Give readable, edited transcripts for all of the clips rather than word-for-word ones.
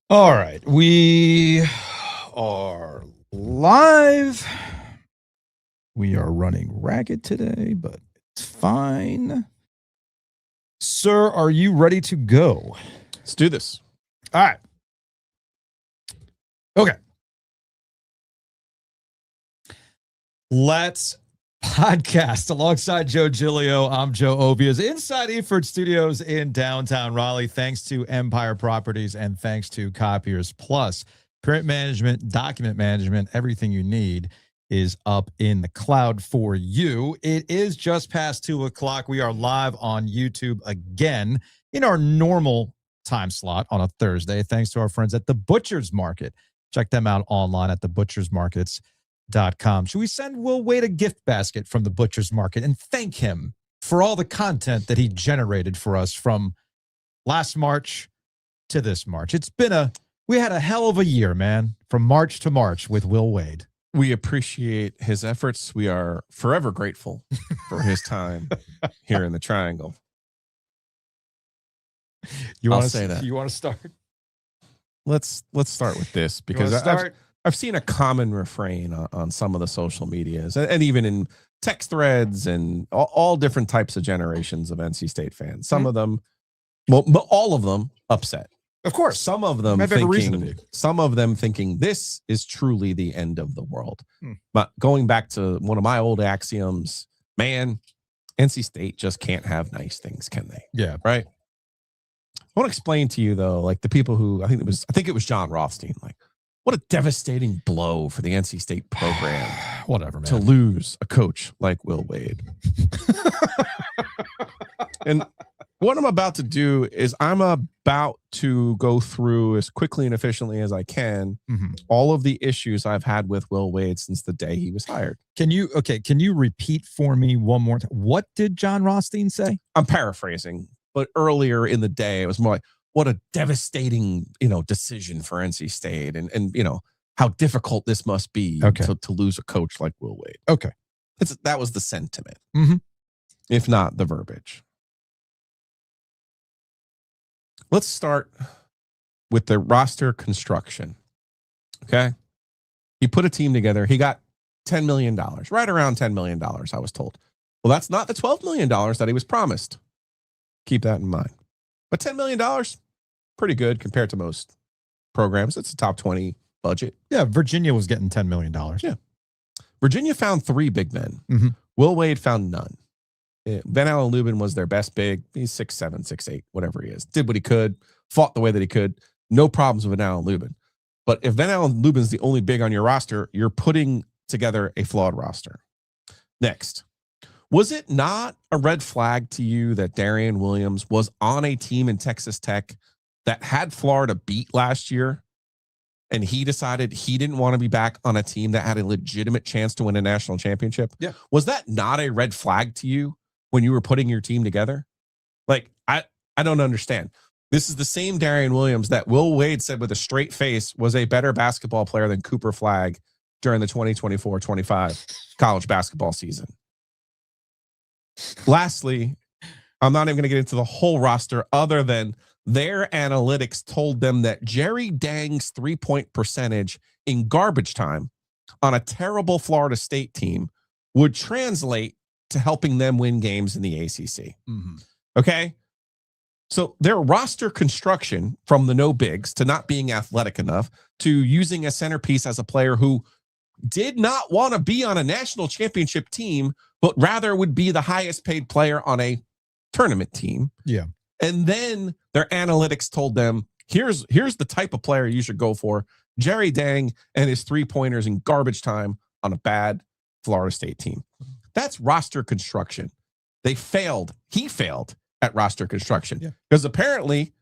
All right, we are live. We are running ragged today, but it's fine. Sir, are you ready to go? Let's do this. All right. Okay. Let's podcast alongside Joe Giglio. I'm Joe Ovies inside Eford Studios in downtown Raleigh. Thanks to Empire Properties and thanks to Copiers Plus. Print management, document management, everything you need is up in the cloud for you. It is just past 2 o'clock. We are live on YouTube again in our normal time slot on a Thursday. Thanks to our friends at the Butcher's Market. Check them out online at thebutchersmarkets.com. Should we send Will Wade a gift basket from the Butcher's Market and thank him for all the content that he generated for us from last March to this March? We had a hell of a year, man, from March to March with Will Wade. We appreciate his efforts. We are forever grateful for his time here in the Triangle. I'll say that. You want to start? Let's start with this because I've seen a common refrain on some of the social medias and even in text threads and all different types of generations of NC State fans. Some of them, but all of them upset. Of course. Some of them thinking this is truly the end of the world. But going back to one of my old axioms, man, NC State just can't have nice things, can they? Yeah. Right. I want to explain to you though, like the people who I think it was John Rothstein, like what a devastating blow for the NC State program. Whatever, man. To lose a coach like Will Wade. And what I'm about to do is I'm about to go through as quickly and efficiently as I can all of the issues I've had with Will Wade since the day he was hired. Can you repeat for me one more time? What did John Rothstein say? I'm paraphrasing, but earlier in the day, it was more like, what a devastating, decision for NC State and how difficult this must be to lose a coach like Will Wade. Okay. That was the sentiment, if not the verbiage. Let's start with the roster construction. Okay. He put a team together. He got $10 million, right around $10 million, I was told. Well, that's not the $12 million that he was promised. Keep that in mind. But $10 million, pretty good compared to most programs. It's a top 20 budget. Yeah, Virginia was getting $10 million. Yeah. Virginia found 3 big men. Will Wade found none. Van Allen Lubin was their best big. He's 6'7", 6'8", whatever he is. Did what he could, fought the way that he could. No problems with Van Allen Lubin. But if Van Allen Lubin's the only big on your roster, you're putting together a flawed roster. Next, was it not a red flag to you that Darian Williams was on a team in Texas Tech that had Florida beat last year, and he decided he didn't want to be back on a team that had a legitimate chance to win a national championship? Yeah. Was that not a red flag to you when you were putting your team together? Like, I don't understand. This is the same Darian Williams that Will Wade said with a straight face was a better basketball player than Cooper Flagg during the 2024-25 college basketball season. Lastly, I'm not even going to get into the whole roster other than their analytics told them that Jerry Dang's 3-point percentage in garbage time on a terrible Florida State team would translate to helping them win games in the ACC. Okay? So their roster construction from the no bigs to not being athletic enough to using a centerpiece as a player who did not want to be on a national championship team, but rather would be the highest paid player on a tournament team. Yeah. And then their analytics told them, here's the type of player you should go for. Jerry Dang and his 3-pointers in garbage time on a bad Florida State team. That's roster construction. He failed at roster construction because apparently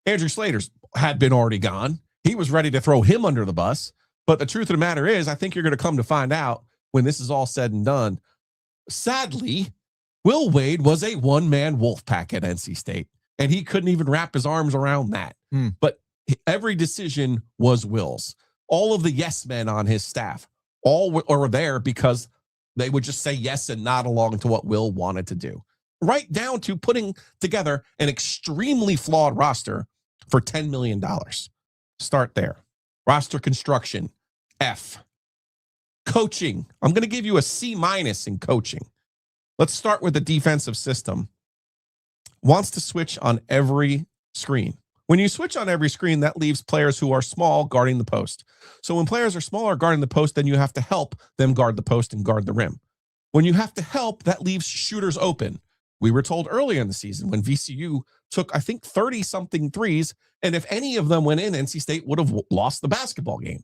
Andrew Slater's had been already gone. He was ready to throw him under the bus. But the truth of the matter is, I think you're going to come to find out when this is all said and done. Sadly, Will Wade was a one-man Wolfpack at NC State, and he couldn't even wrap his arms around that. But every decision was Will's. All of the yes men on his staff all were there because they would just say yes and nod along to what Will wanted to do. Right down to putting together an extremely flawed roster for $10 million. Start there. Roster construction, F. Coaching, I'm going to give you a C- in coaching. Let's start with the defensive system. Wants to switch on every screen. When you switch on every screen, that leaves players who are small guarding the post. So when players are smaller guarding the post, then you have to help them guard the post and guard the rim. When you have to help, that leaves shooters open. We were told earlier in the season when VCU took, I think, 30-something threes, and if any of them went in, NC State would have lost the basketball game.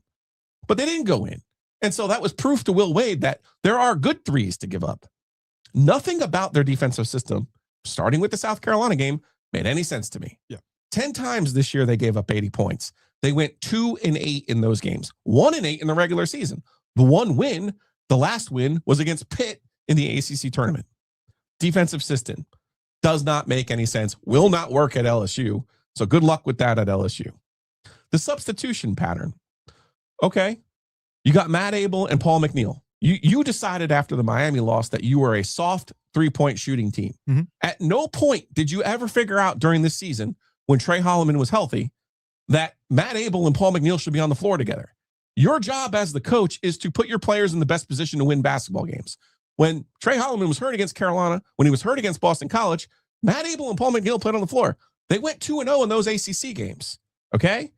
But they didn't go in. And so that was proof to Will Wade that there are good threes to give up. Nothing about their defensive system, starting with the South Carolina game, made any sense to me. Yeah. 10 times this year they gave up 80 points. They went 2-8 in those games, 1-8 in the regular season. The one win, the last win, was against Pitt in the ACC tournament. Defensive system does not make any sense, will not work at LSU. So good luck with that at LSU. The substitution pattern. Okay. You got Matt Abel and Paul McNeil. You decided after the Miami loss that you were a soft three-point shooting team. Mm-hmm. At no point did you ever figure out during this season, when Trey Holloman was healthy, that Matt Abel and Paul McNeil should be on the floor together. Your job as the coach is to put your players in the best position to win basketball games. When Trey Holloman was hurt against Carolina, when he was hurt against Boston College, Matt Abel and Paul McNeil played on the floor. They went 2-0 in those ACC games. Okay?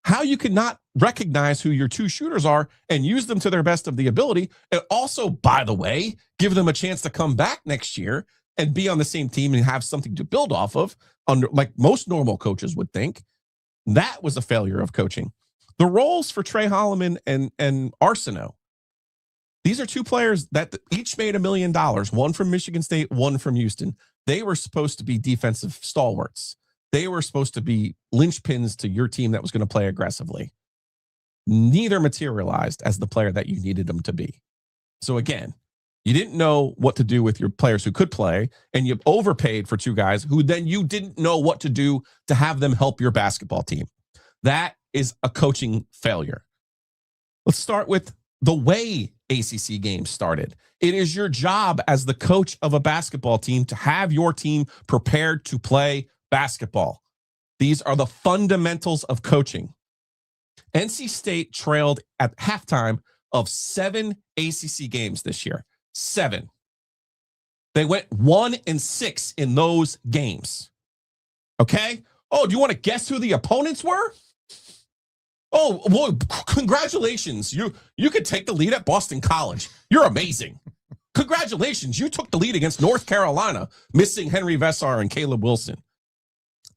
How you could not recognize who your two shooters are and use them to their best of the ability, and also, by the way, give them a chance to come back next year and be on the same team and have something to build off of, under like most normal coaches would think. That was a failure of coaching. The roles for Trey Holloman and Arsenault. These are two players that each made $1 million, one from Michigan State, one from Houston. They were supposed to be defensive stalwarts. They were supposed to be linchpins to your team that was going to play aggressively. Neither materialized as the player that you needed them to be. So again, you didn't know what to do with your players who could play, and you overpaid for two guys who then you didn't know what to do to have them help your basketball team. That is a coaching failure. Let's start with the way ACC games started. It is your job as the coach of a basketball team to have your team prepared to play basketball. These are the fundamentals of coaching. NC State trailed at halftime of 7 ACC games this year. 7. They went 1-6 in those games. Okay? Oh, do you want to guess who the opponents were? Oh, well, congratulations. You could take the lead at Boston College. You're amazing. Congratulations. You took the lead against North Carolina, missing Henry Vessar and Caleb Wilson.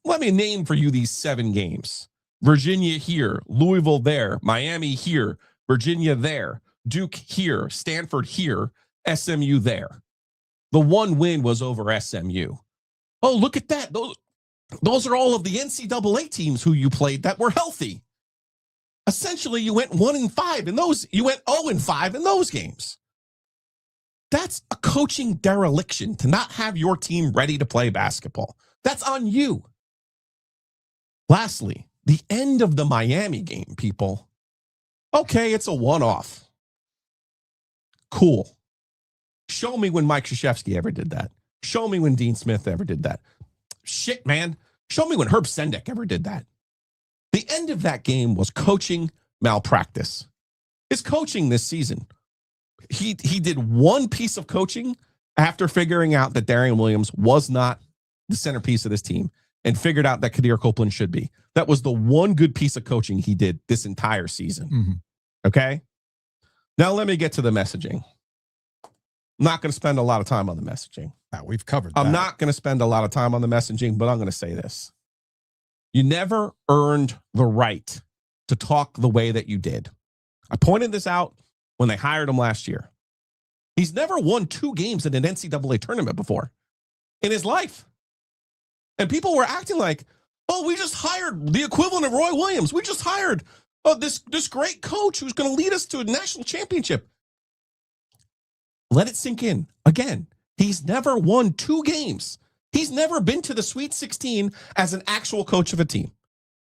Let me name for you these 7 games. Virginia here, Louisville there, Miami here, Virginia there, Duke here, Stanford here, SMU there. The one win was over SMU. Oh, look at that. Those are all of the NCAA teams who you played that were healthy. Essentially, you went 1-5 in those. You went 0-5 in those games. That's a coaching dereliction to not have your team ready to play basketball. That's on you. Lastly, the end of the Miami game, people. Okay, it's a one-off. Cool. Show me when Mike Krzyzewski ever did that. Show me when Dean Smith ever did that. Shit, man. Show me when Herb Sendek ever did that. The end of that game was coaching malpractice. His coaching this season. He did one piece of coaching after figuring out that Darian Williams was not the centerpiece of this team and figured out that Kadir Copeland should be. That was the one good piece of coaching he did this entire season. Mm-hmm. Okay? Now let me get to the messaging. I'm not going to spend a lot of time on the messaging. We've covered that. I'm not going to spend a lot of time on the messaging, but I'm going to say this. You never earned the right to talk the way that you did. I pointed this out when they hired him last year. He's never won 2 games in an NCAA tournament before in his life. And people were acting like, oh, we just hired the equivalent of Roy Williams. We just hired this great coach who's going to lead us to a national championship. Let it sink in. Again, he's never won 2 games. He's never been to the Sweet 16 as an actual coach of a team.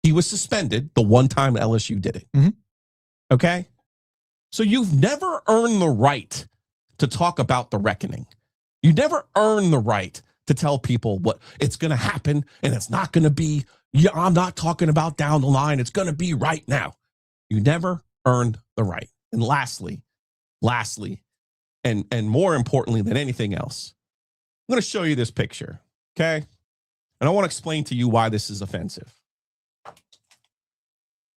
He was suspended the one time LSU did it. Mm-hmm. Okay? So you've never earned the right to talk about the reckoning. You never earn the right to tell people what it's going to happen and it's not going to be, Yeah, I'm not talking about down the line. It's going to be right now. You never earned the right. And lastly, and more importantly than anything else, I'm going to show you this picture, okay? And I want to explain to you why this is offensive.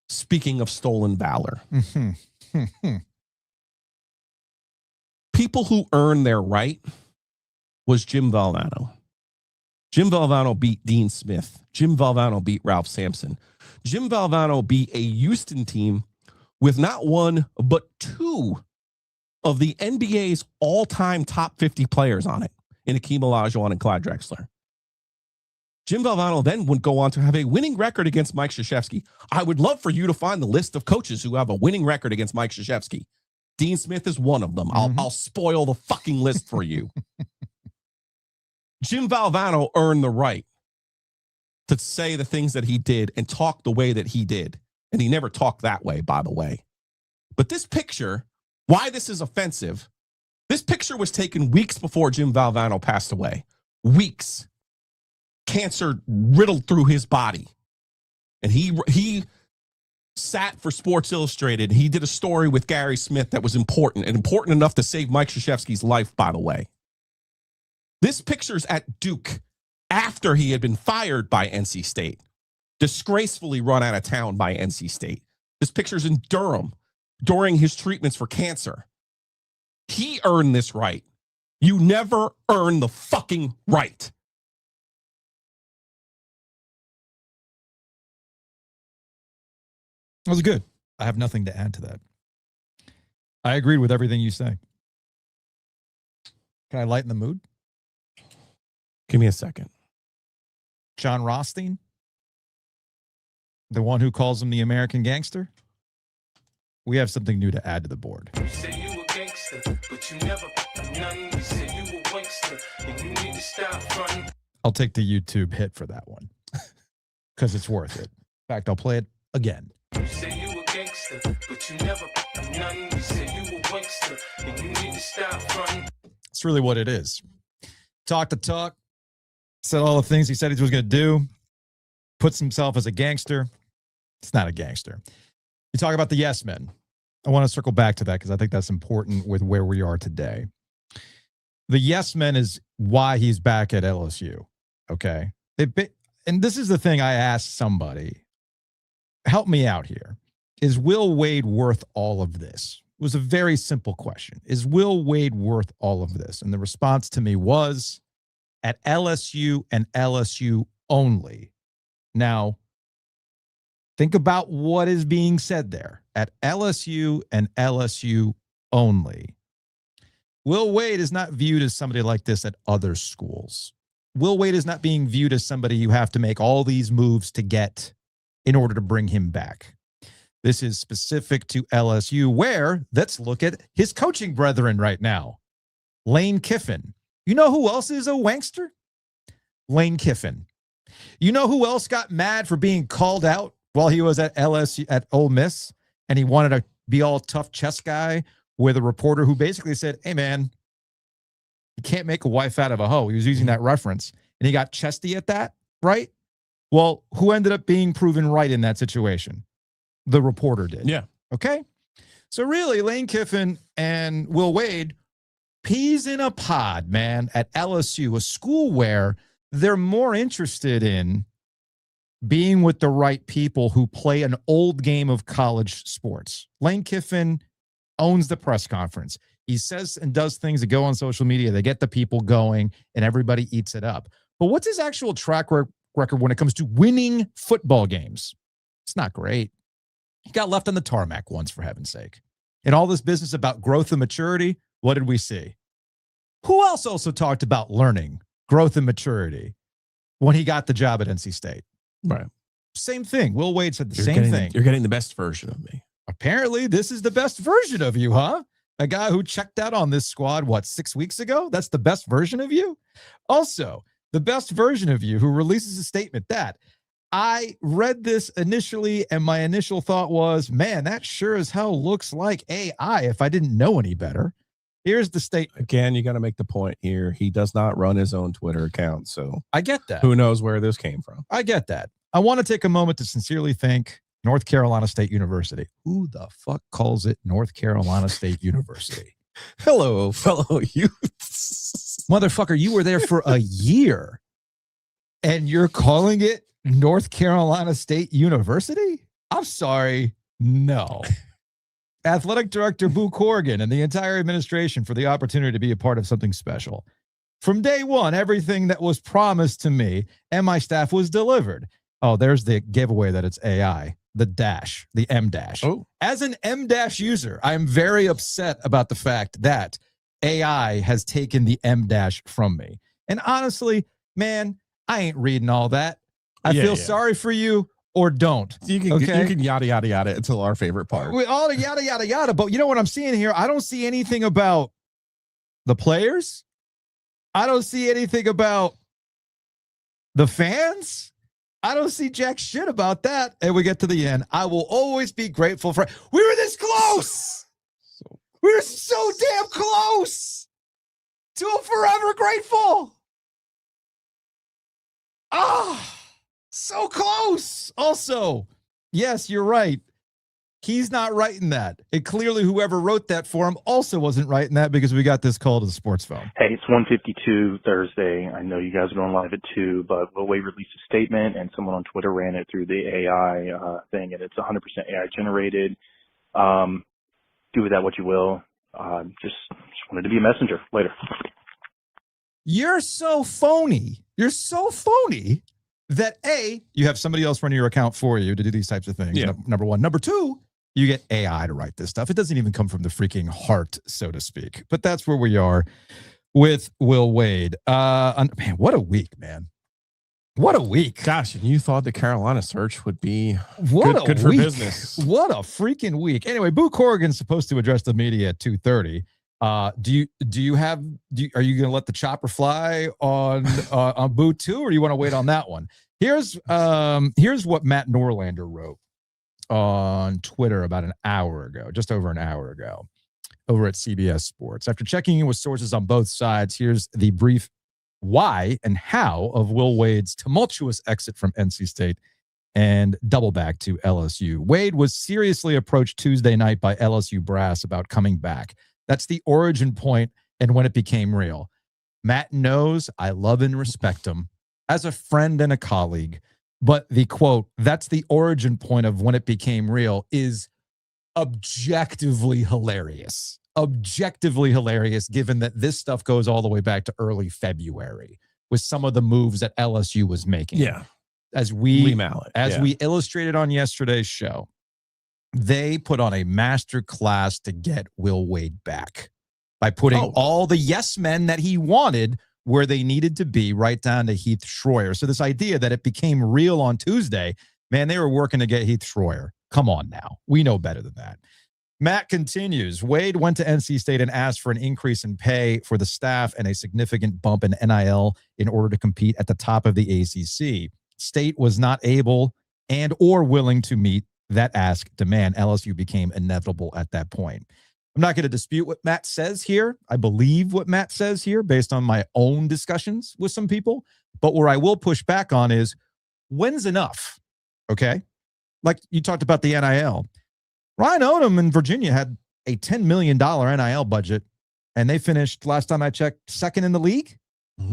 Speaking of stolen valor, people who earned their right was Jim Valvano. Jim Valvano beat Dean Smith. Jim Valvano beat Ralph Sampson. Jim Valvano beat a Houston team with not one, but two of the NBA's all-time top 50 players on it in Akeem Olajuwon and Clyde Drexler. Jim Valvano then would go on to have a winning record against Mike Krzyzewski. I would love for you to find the list of coaches who have a winning record against Mike Krzyzewski. Dean Smith is one of them. I'll spoil the fucking list for you. Jim Valvano earned the right to say the things that he did and talk the way that he did. And he never talked that way, by the way. But this picture, why this is offensive, this picture was taken weeks before Jim Valvano passed away. Weeks. Cancer riddled through his body. And he sat for Sports Illustrated. He did a story with Gary Smith that was important, and important enough to save Mike Krzyzewski's life, by the way. This picture's at Duke after he had been fired by NC State, disgracefully run out of town by NC State. This picture's in Durham during his treatments for cancer. He earned this right. You never earn the fucking right. That was good. I have nothing to add to that. I agreed with everything you say. Can I lighten the mood? Give me a second. John Rothstein, the one who calls him the American gangster. We have something new to add to the board. You say you a gangster, but you never none. You say you a wankster, and you need to stop fronting. I'll take the YouTube hit for that one because it's worth it. In fact, I'll play it again. You say you a gangster, but you never none. You say you a wankster, and you need to stop fronting. It's really what it is. Talk the talk, said all the things he said he was going to do, puts himself as a gangster. It's not a gangster. You talk about the yes men. I want to circle back to that because I think that's important with where we are today. The yes men is why he's back at LSU. Okay. And this is the thing I asked somebody. Help me out here. Is Will Wade worth all of this? It was a very simple question. Is Will Wade worth all of this? And the response to me was at LSU and LSU only. Now, think about what is being said there. At LSU and LSU only. Will Wade is not viewed as somebody like this at other schools. Will Wade is not being viewed as somebody you have to make all these moves to get in order to bring him back. This is specific to LSU, where let's look at his coaching brethren right now. Lane Kiffin. You know who else is a wankster? Lane Kiffin. You know who else got mad for being called out while he was at LSU at Ole Miss, and he wanted to be all tough chess guy with a reporter who basically said, hey man, you can't make a wife out of a hoe. He was using that reference, and he got chesty at that, right? Well, who ended up being proven right in that situation? The reporter did. Yeah. Okay. So really, Lane Kiffin and Will Wade, peas in a pod, man, at LSU, a school where they're more interested in being with the right people who play an old game of college sports. Lane Kiffin owns the press conference. He says and does things that go on social media. They get the people going, and everybody eats it up. But what's his actual track record when it comes to winning football games? It's not great. He got left on the tarmac once, for heaven's sake. In all this business about growth and maturity, what did we see? Who else also talked about learning, growth, and maturity when he got the job at NC State? Right. Same thing. Will Wade said the same thing. You're getting the best version of me. Apparently, this is the best version of you, huh? A guy who checked out on this squad, 6 weeks ago? That's the best version of you? Also, the best version of you who releases a statement that I read this initially, and my initial thought was, man, that sure as hell looks like AI if I didn't know any better. Here's the statement. Again, you got to make the point here. He does not run his own Twitter account, so I get that. Who knows where this came from? I get that. I want to take a moment to sincerely thank North Carolina State University. Who the fuck calls it North Carolina State University? Hello, fellow youths. Motherfucker, you were there for a year and you're calling it North Carolina State University? I'm sorry. No. Athletic Director Boo Corrigan and the entire administration for the opportunity to be a part of something special. From day one, everything that was promised to me and my staff was delivered. Oh, there's the giveaway that it's AI, the dash, the M dash. Oh. As an M dash user, I'm very upset about the fact that AI has taken the M dash from me. And honestly, man, I ain't reading all that. I feel sorry for you or don't. You can yada, yada, yada until our favorite part. With all the yada, yada, yada. But you know what I'm seeing here? I don't see anything about the players. I don't see anything about the fans. I don't see jack shit about that. And we get to the end. I will always be grateful for. We were this close. We were so damn close to a forever grateful. So close. Also, yes, you're right. He's not writing that. And clearly whoever wrote that for him also wasn't writing that because we got this call to the sports phone. Hey, it's 1:52 Thursday. I know you guys are going live at 2, but Will Wade released a statement and someone on Twitter ran it through the AI thing, and it's 100% AI generated. Do with that what you will. Just wanted to be a messenger. Later. You're so phony. You're so phony that A, you have somebody else running your account for you to do these types of things. Yeah. Number one. Number two, you get AI to write this stuff. It doesn't even come from the freaking heart, so to speak. But that's where we are with Will Wade. Man, what a week, man. What a week. Gosh, and you thought the Carolina search would be good for week. business. What a freaking week. Anyway, Boo Corrigan's supposed to address the media at 2:30. Are you going to let the chopper fly on Boo too, or do you want to wait on that one? Here's what Matt Norlander wrote on Twitter about an hour ago, just over an hour ago, over at CBS Sports. After checking in with sources on both sides, here's the brief why and how of Will Wade's tumultuous exit from NC State and double back to LSU. Wade was seriously approached Tuesday night by LSU brass about coming back. That's the origin point and when it became real. Matt knows I love and respect him as a friend and a colleague, but the quote, that's the origin point of when it became real, is objectively hilarious. Objectively hilarious, given that this stuff goes all the way back to early February with some of the moves that LSU was making. Yeah. As we illustrated on yesterday's show, they put on a master class to get Will Wade back by putting all the yes men that he wanted where they needed to be, right down to Heath Schroyer. So this idea that it became real on Tuesday, man, they were working to get Heath Schroyer. Come on now. We know better than that. Matt continues. Wade went to NC State and asked for an increase in pay for the staff and a significant bump in NIL in order to compete at the top of the ACC. State was not able and or willing to meet that ask demand. LSU became inevitable at that point. I'm not going to dispute what Matt says here. I believe what Matt says here based on my own discussions with some people. But where I will push back on is, when's enough? Okay? Like you talked about the NIL. Ryan Odom in Virginia had a $10 million NIL budget, and they finished, last time I checked, second in the league,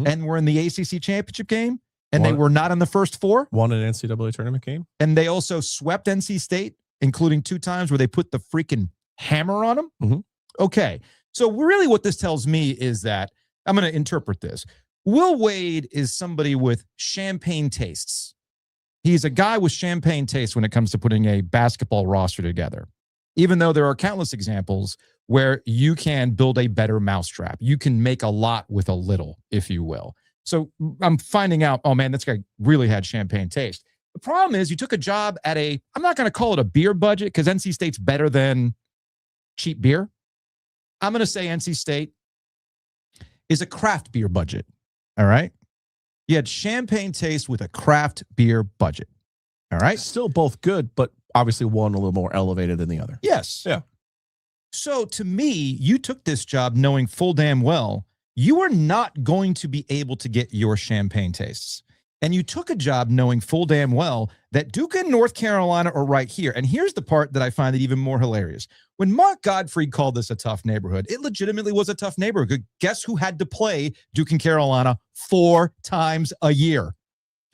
and were in the ACC championship game. And they were not in the first four. Won an NCAA tournament game. And they also swept NC State, including 2 times where they put the freaking hammer on them. Okay. So really what this tells me is that, I'm going to interpret this. Will Wade is somebody with champagne tastes. He's a guy with champagne taste when it comes to putting a basketball roster together. Even though there are countless examples where you can build a better mousetrap. You can make a lot with a little, if you will. So I'm finding out, oh man, this guy really had champagne taste. The problem is you took a job at I'm not going to call it a beer budget because NC State's better than cheap beer. I'm going to say NC State is a craft beer budget. All right. You had champagne taste with a craft beer budget. All right. Still both good, but obviously one a little more elevated than the other. Yes. Yeah. So to me, you took this job knowing full damn well you are not going to be able to get your champagne tastes. And you took a job knowing full damn well that Duke and North Carolina are right here. And here's the part that I find it even more hilarious. When Mark Gottfried called this a tough neighborhood, it legitimately was a tough neighborhood. Guess who had to play Duke and Carolina 4 times a year?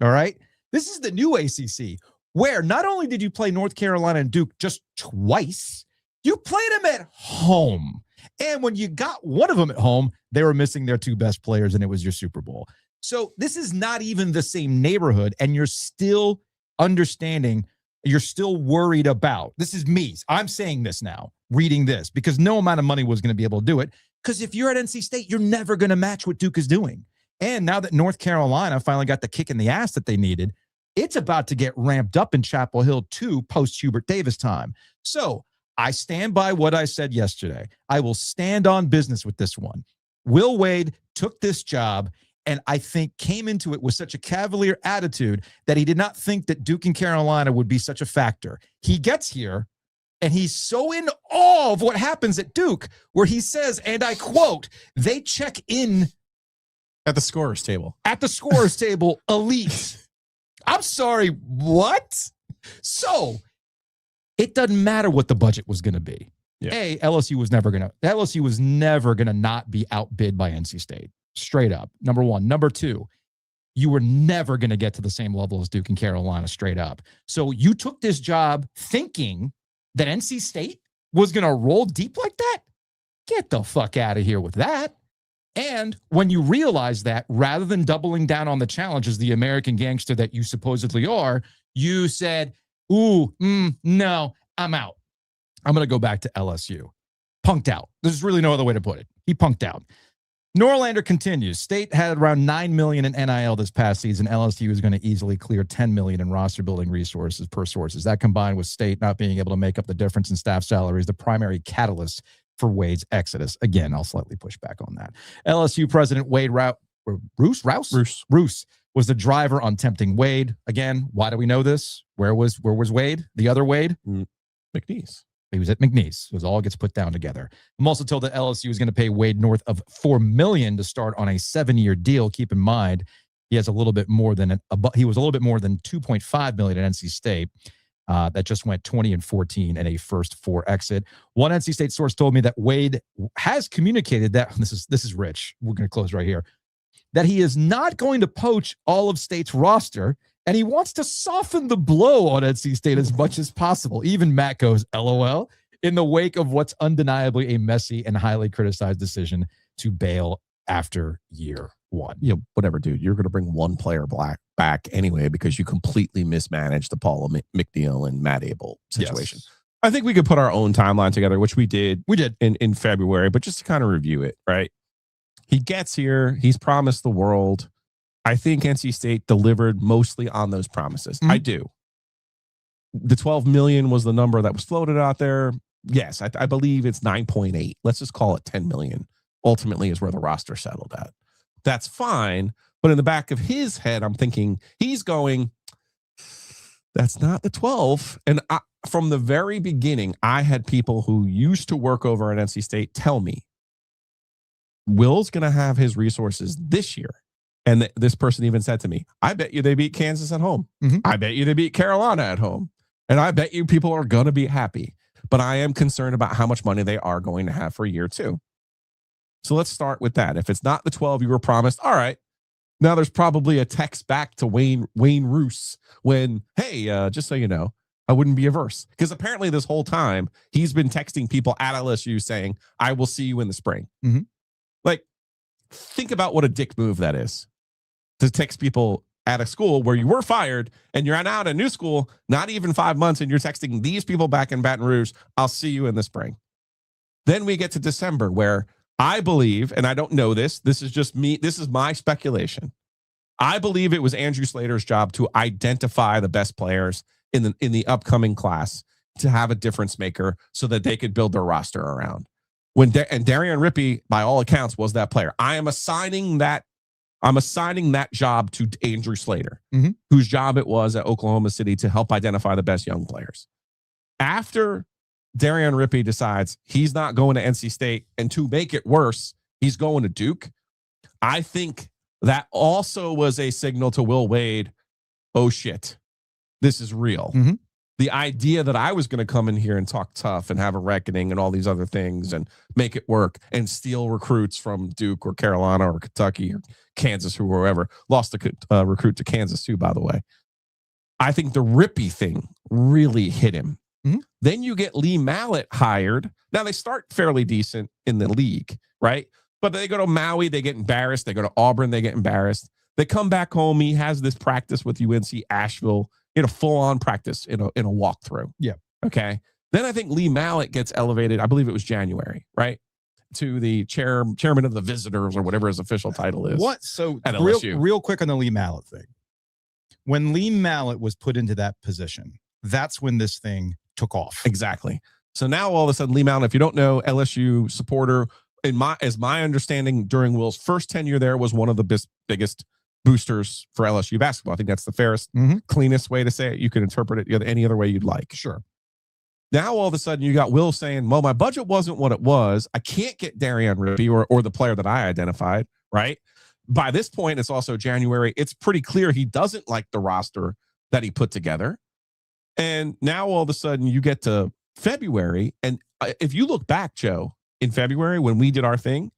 All right? This is the new ACC, where not only did you play North Carolina and Duke just twice, you played them at home. And when you got one of them at home, they were missing their 2 best players, and it was your Super Bowl. So this is not even the same neighborhood, and you're still understanding, you're still worried about. This is me. I'm saying this now, reading this, because no amount of money was going to be able to do it. Because if you're at NC State, you're never going to match what Duke is doing. And now that North Carolina finally got the kick in the ass that they needed, it's about to get ramped up in Chapel Hill too, post-Hubert Davis time. So I stand by what I said yesterday. I will stand on business with this one. Will Wade took this job and I think came into it with such a cavalier attitude that he did not think that Duke and Carolina would be such a factor. He gets here, and he's so in awe of what happens at Duke, where he says, and I quote, they check in at the scorer's table. At the scorer's table, elite. I'm sorry, what? So it doesn't matter what the budget was going to be. Yeah. LSU was never going to not be outbid by NC State. Straight up. Number one. Number two, you were never going to get to the same level as Duke and Carolina, straight up. So you took this job thinking that NC State was going to roll deep like that? Get the fuck out of here with that. And when you realize that, rather than doubling down on the challenge as the American gangster that you supposedly are, you said, no, I'm out. I'm going to go back to LSU. Punked out. There's really no other way to put it. He punked out. Norlander continues. State had around $9 million in NIL this past season. LSU is going to easily clear $10 million in roster building resources per sources. That combined with State not being able to make up the difference in staff salaries, the primary catalyst for Wade's exodus. Again, I'll slightly push back on that. LSU president Wade Rouse was the driver on tempting Wade. Again, why do we know this? Where was Wade? The other Wade? McNeese. He was at McNeese. It all gets put down together. I'm also told that LSU is going to pay Wade north of $4 million to start on a 7-year deal. Keep in mind, he has a little bit more than he was a little bit more than $2.5 million at NC State. That just went 20-14 in a first 4 exit. One NC State source told me that Wade has communicated that this is rich. We're going to close right here. That he is not going to poach all of State's roster, and he wants to soften the blow on NC State as much as possible. Even Matt goes, LOL, in the wake of what's undeniably a messy and highly criticized decision to bail after year 1. Yeah, whatever, dude. You're going to bring one player back anyway because you completely mismanaged the Paula McNeil and Matt Abel situation. Yes. I think we could put our own timeline together, which we did. We did in February, but just to kind of review it, right? He gets here. He's promised the world. I think NC State delivered mostly on those promises. Mm-hmm. I do. The 12 million was the number that was floated out there. Yes, I believe it's 9.8. Let's just call it 10 million. Ultimately is where the roster settled at. That's fine. But in the back of his head, I'm thinking he's going, that's not the 12. And from the very beginning, I had people who used to work over at NC State tell me, Will's going to have his resources this year. And this person even said to me, I bet you they beat Kansas at home. Mm-hmm. I bet you they beat Carolina at home. And I bet you people are going to be happy. But I am concerned about how much money they are going to have for year 2. So let's start with that. If it's not the 12 you were promised, all right. Now there's probably a text back to Wayne Roos when, hey, just so you know, I wouldn't be averse. Because apparently this whole time he's been texting people at LSU saying, I will see you in the spring. Mm-hmm. Like, think about what a dick move that is. To text people at a school where you were fired and you're out at a new school, not even 5 months, and you're texting these people back in Baton Rouge, I'll see you in the spring. Then we get to December where I believe, and I don't know this is just me, this is my speculation. I believe it was Andrew Slater's job to identify the best players in the upcoming class to have a difference maker so that they could build their roster around. And Darian Rippey, by all accounts, was that player. I'm assigning that job to Andrew Slater, mm-hmm. whose job it was at Oklahoma City to help identify the best young players. After Darian Rippey decides he's not going to NC State, and to make it worse, he's going to Duke, I think that also was a signal to Will Wade, oh shit, this is real. Mhm. The idea that I was going to come in here and talk tough and have a reckoning and all these other things and make it work and steal recruits from Duke or Carolina or Kentucky or Kansas or wherever. Lost a recruit to Kansas too, by the way. I think the Rippy thing really hit him. Mhm. Then you get Lee Mallett hired. Now they start fairly decent in the league, right? But they go to Maui, they get embarrassed. They go to Auburn, they get embarrassed. They come back home. He has this practice with UNC Asheville, in a full-on practice in a walkthrough. Yeah. Okay. Then I think Lee Mallett gets elevated. I believe it was January, right? To the chairman of the visitors or whatever his official title is. What? So at LSU. real quick on the Lee Mallett thing. When Lee Mallett was put into that position, that's when this thing took off. Exactly. So now all of a sudden, Lee Mallett, if you don't know, LSU supporter, as my understanding during Will's first tenure there, was one of the biggest boosters for LSU basketball. I think that's the fairest, cleanest way to say it. You can interpret it any other way you'd like. Sure. Now, all of a sudden, you got Will saying, well, my budget wasn't what it was. I can't get Darian Rippey or the player that I identified, right? By this point, it's also January. It's pretty clear he doesn't like the roster that he put together. And now, all of a sudden, you get to February. And if you look back, Joe, in February, when we did our thing,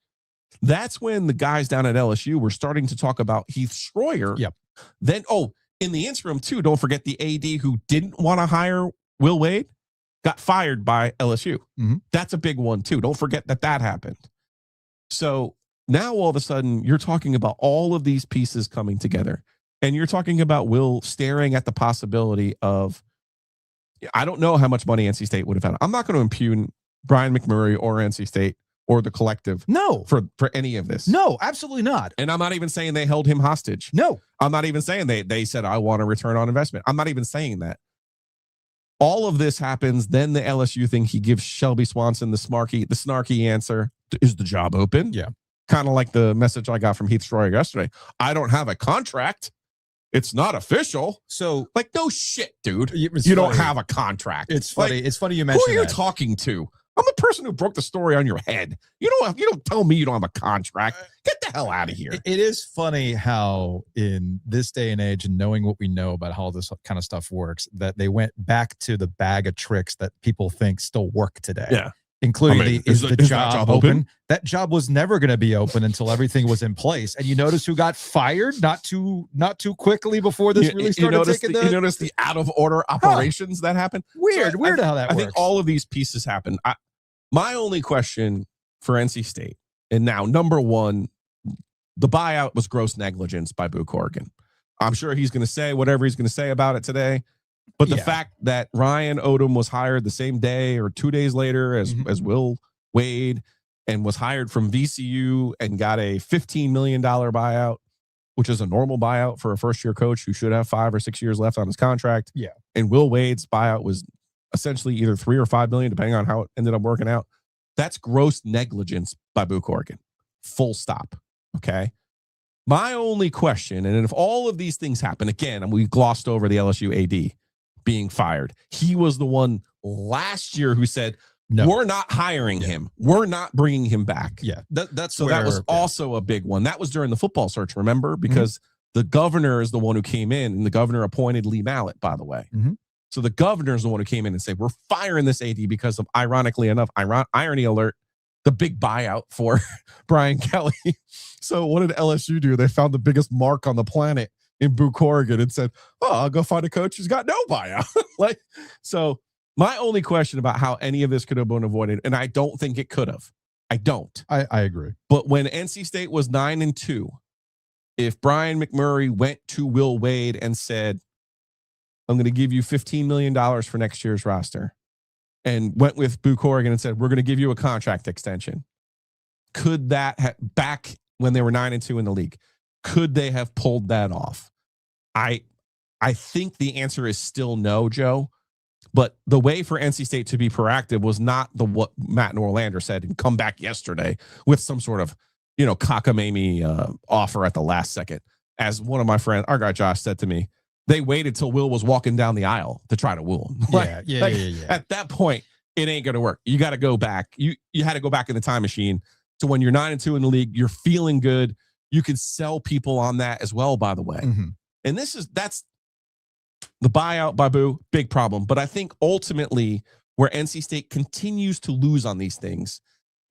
that's when the guys down at LSU were starting to talk about Heath Schroyer. Yep. Then, in the interim, too, don't forget the AD who didn't want to hire Will Wade got fired by LSU. Mm-hmm. That's a big one, too. Don't forget that happened. So now, all of a sudden, you're talking about all of these pieces coming together. And you're talking about Will staring at the possibility of, I don't know how much money NC State would have had. I'm not going to impugn Brian McMurray or NC State or the collective for any of this. No, absolutely not. And I'm not even saying they held him hostage. No. I'm not even saying they said, I want a return on investment. I'm not even saying that. All of this happens. Then the LSU thing, he gives Shelby Swanson the snarky answer. Is the job open? Yeah. Kind of like the message I got from Heath Schroyer yesterday. I don't have a contract. It's not official. So, like, no shit, dude. You don't have a contract. It's funny. Like, it's funny you mentioned who are you that. talking to? I'm the person who broke the story on your head. You don't tell me you don't have a contract. Get the hell out of here. It is funny how in this day and age, and knowing what we know about how this kind of stuff works, that they went back to the bag of tricks that people think still work today. Yeah. Including is the job open? open? That job was never going to be open until everything was in place. And you notice who got fired not too quickly before this really started taking You notice the out of order operations that happened? Weird how that works. I think all of these pieces happen. My only question for NC State, and now number one, the buyout was gross negligence by Boo Corrigan. I'm sure he's going to say whatever he's going to say about it today. But the fact that Ryan Odom was hired the same day or 2 days later as Will Wade and was hired from VCU and got a $15 million buyout, which is a normal buyout for a first-year coach who should have 5 or 6 years left on his contract. Yeah. And Will Wade's buyout was essentially either $3 or $5 million, depending on how it ended up working out. That's gross negligence by Boo Corrigan. Full stop. Okay. My only question, and if all of these things happen, again, and we glossed over the LSU AD being fired. He was the one last year who said, no, we're not hiring him. We're not bringing him back. Yeah. That's so that was also a big one. That was during the football search, remember? Because the governor is the one who came in, and the governor appointed Lee Mallett, by the way. So the governor is the one who came in and said, we're firing this AD because of, ironically enough, irony alert, the big buyout for Brian Kelly. So what did LSU do? They found the biggest mark on the planet in Boo Corrigan and said, I'll go find a coach who's got no buyout. So my only question about how any of this could have been avoided, and I don't think it could have. I don't. I agree. But when NC State was 9-2, if Brian McMurray went to Will Wade and said, I'm going to give you $15 million for next year's roster, and went with Boo Corrigan and said, we're going to give you a contract extension, could that back when they were 9-2 in the league, could they have pulled that off? I think the answer is still no, Joe. But the way for NC State to be proactive was not what Matt Norlander said and come back yesterday with some sort of, cockamamie offer at the last second. As one of my friends, our guy Josh, said to me, they waited till Will was walking down the aisle to try to woo him. Yeah. At that point, it ain't going to work. You got to go back. You had to go back in the time machine to when you're 9-2 in the league. You're feeling good. You can sell people on that as well, by the way. Mm-hmm. And that's the buyout by Boo, big problem. But I think ultimately where NC State continues to lose on these things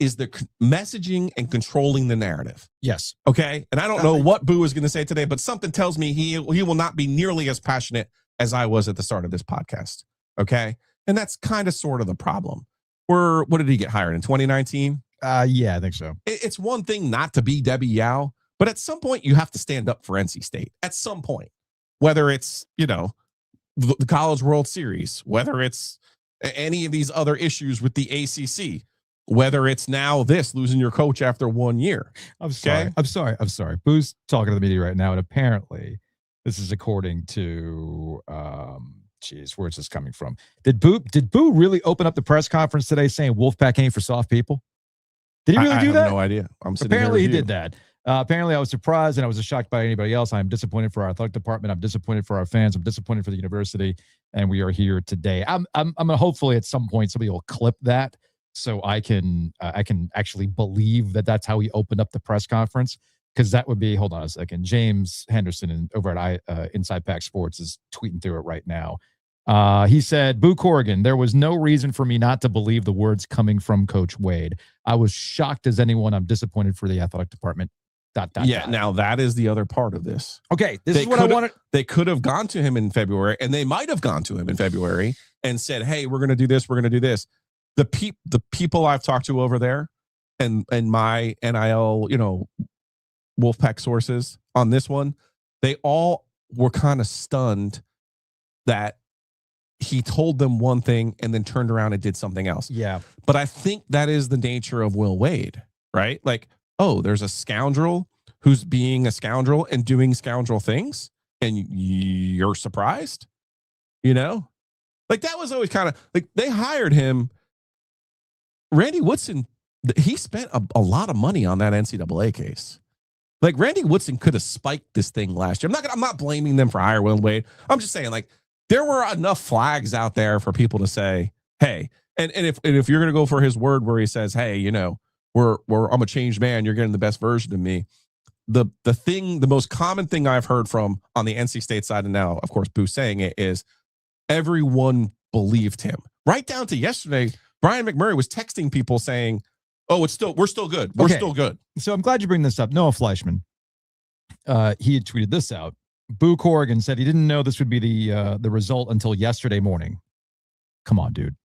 is the messaging and controlling the narrative. Yes. Okay. And I don't know what Boo is going to say today, but something tells me he will not be nearly as passionate as I was at the start of this podcast. Okay. And that's kind of sort of the problem. What did he get hired in 2019? Yeah, I think so. It's one thing not to be Debbie Yao, but at some point you have to stand up for NC State. At some point, whether it's, the College World Series, whether it's any of these other issues with the ACC, whether it's now losing your coach after 1 year. I'm sorry. Boo's talking to the media right now, and apparently this is according to where's this coming from? Did Boo really open up the press conference today saying Wolfpack ain't for soft people? Did he really do that? I have no idea. Apparently he did that. Apparently I was surprised, and I was as shocked by anybody else. I'm disappointed for our athletic department. I'm disappointed for our fans. I'm disappointed for the university, and we are here today. I'm gonna hopefully at some point somebody will clip that so I can actually believe that that's how he opened up the press conference, because that would be, hold on a second, James Henderson over at Inside Pack Sports is tweeting through it right now. He said, Boo Corrigan, there was no reason for me not to believe the words coming from Coach Wade. I was shocked as anyone. I'm disappointed for the athletic department. Now that is the other part of this. Okay, this is what I wanted. They could have gone to him in February, and they might have gone to him in February and said, hey, we're going to do this. We're going to do this. The people I've talked to over there and my NIL, Wolfpack sources on this one, they all were kind of stunned that he told them one thing and then turned around and did something else. Yeah. But I think that is the nature of Will Wade, right? Like, oh, there's a scoundrel who's being a scoundrel and doing scoundrel things, and you're surprised, Like, that was always kind of like, they hired him. Randy Woodson, he spent a lot of money on that NCAA case. Like, Randy Woodson could have spiked this thing last year. I'm not blaming them for hiring Will Wade. I'm just saying, like, there were enough flags out there for people to say, hey, and if you're going to go for his word where he says, hey, I'm a changed man, you're getting the best version of me. The most common thing I've heard from on the NC State side, and now, of course, Boo saying it, is everyone believed him. Right down to yesterday, Brian McMurray was texting people saying, oh, we're still good. We're still good. So I'm glad you bring this up. Noah Fleischman, he had tweeted this out. Boo Corrigan said he didn't know this would be the result until yesterday morning. Come on, dude.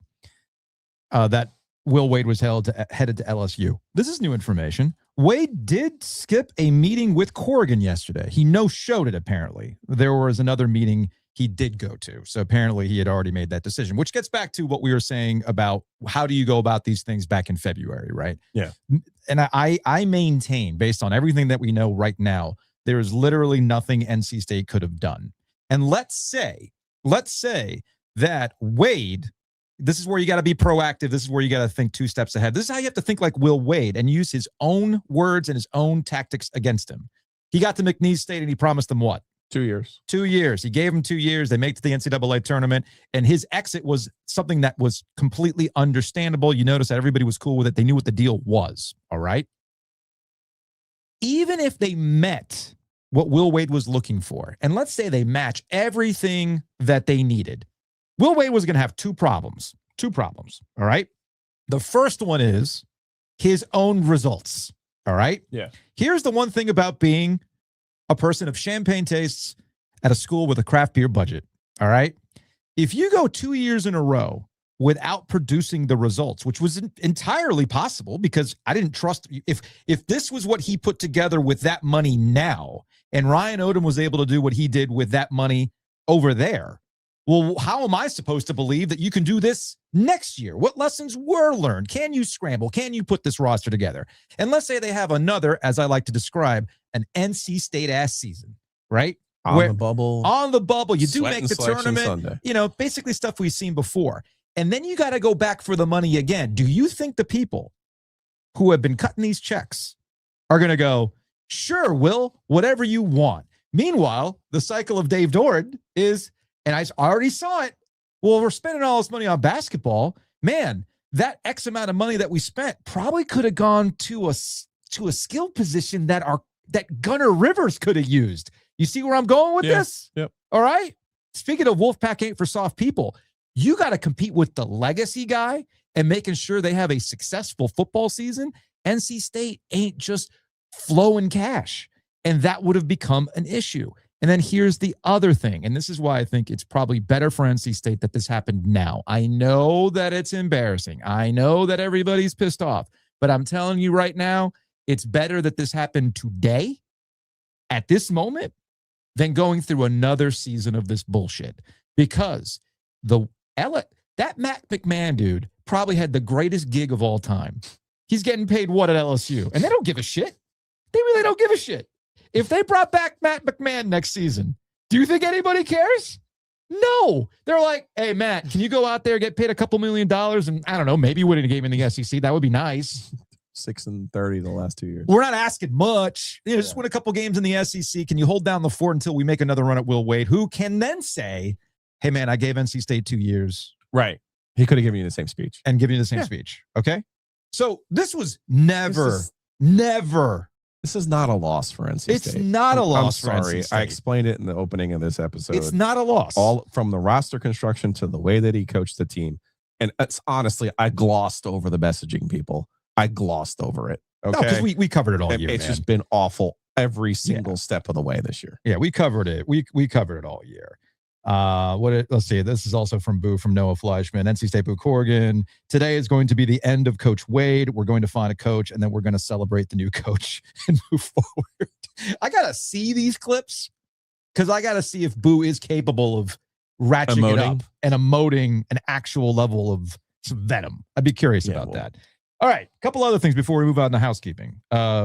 That Will Wade was headed to LSU. This is new information. Wade did skip a meeting with Corrigan yesterday. He no-showed it, apparently. There was another meeting he did go to. So apparently he had already made that decision, which gets back to what we were saying about how do you go about these things back in February, right? Yeah. And I maintain, based on everything that we know right now, there is literally nothing NC State could have done. And let's say that Wade, this is where you got to be proactive. This is where you got to think 2 steps ahead. This is how you have to think like Will Wade and use his own words and his own tactics against him. He got to McNeese State and he promised them what? 2 years. 2 years. He gave him 2 years. They make it to the NCAA tournament, and his exit was something that was completely understandable. You notice that everybody was cool with it. They knew what the deal was. All right. Even if they met what Will Wade was looking for, and let's say they match everything that they needed, Will Wade was going to have two problems. All right. The first one is his own results. All right. Yeah. Here's the one thing about being a person of champagne tastes at a school with a craft beer budget. All right. If you go 2 years in a row without producing the results, which was entirely possible because I didn't trust, if this was what he put together with that money now, and Ryan Odom was able to do what he did with that money over there, well, how am I supposed to believe that you can do this next year? What lessons were learned? Can you scramble? Can you put this roster together? And let's say they have another, as I like to describe, an NC State ass season, right? On the bubble. You do make the tournament, basically stuff we've seen before. And then you got to go back for the money again. Do you think the people who have been cutting these checks are going to go, sure, Will, whatever you want? Meanwhile, the cycle of Dave Doran is, and I already saw it, well, we're spending all this money on basketball. Man, that X amount of money that we spent probably could have gone to a skill position that our that Gunnar Rivers could have used. You see where I'm going with this? Yep. All right. Speaking of Wolfpack ain't for soft people, you got to compete with the legacy guy and making sure they have a successful football season. NC State ain't just flowing cash. And that would have become an issue. And then here's the other thing. And this is why I think it's probably better for NC State that this happened now. I know that it's embarrassing. I know that everybody's pissed off. But I'm telling you right now, it's better that this happened today, at this moment, than going through another season of this bullshit. Because that Matt McMahon dude probably had the greatest gig of all time. He's getting paid what at LSU? And they don't give a shit. They really don't give a shit. If they brought back Matt McMahon next season, do you think anybody cares? No. They're like, hey, Matt, can you go out there, get paid a couple $1 million, and I don't know, maybe win a game in the SEC? That would be nice. 6-30 the last 2 years. We're not asking much. Just win a couple games in the SEC. Can you hold down the fort until we make another run at Will Wade, who can then say, hey, man, I gave NC State 2 years. Right. He could have given you the same speech. And given you the same speech. Okay? So this was never. This is not a loss for NC State. It's not a loss I'm for sorry. NC State. I explained it in the opening of this episode. It's not a loss. All from the roster construction to the way that he coached the team. And it's honestly, I glossed over the messaging, people. I glossed over it. Okay. No, because we covered it all year. It's just been awful every single step of the way this year. Yeah, we covered it. We covered it all year. Let's see. This is also from Boo, from Noah Fleischman. NC State Boo Corrigan. Today is going to be the end of Coach Wade. We're going to find a coach, and then we're going to celebrate the new coach and move forward. I got to see these clips because I got to see if Boo is capable of ratcheting it up and emoting an actual level of some venom. I'd be curious about that. All right. A couple other things before we move on to housekeeping.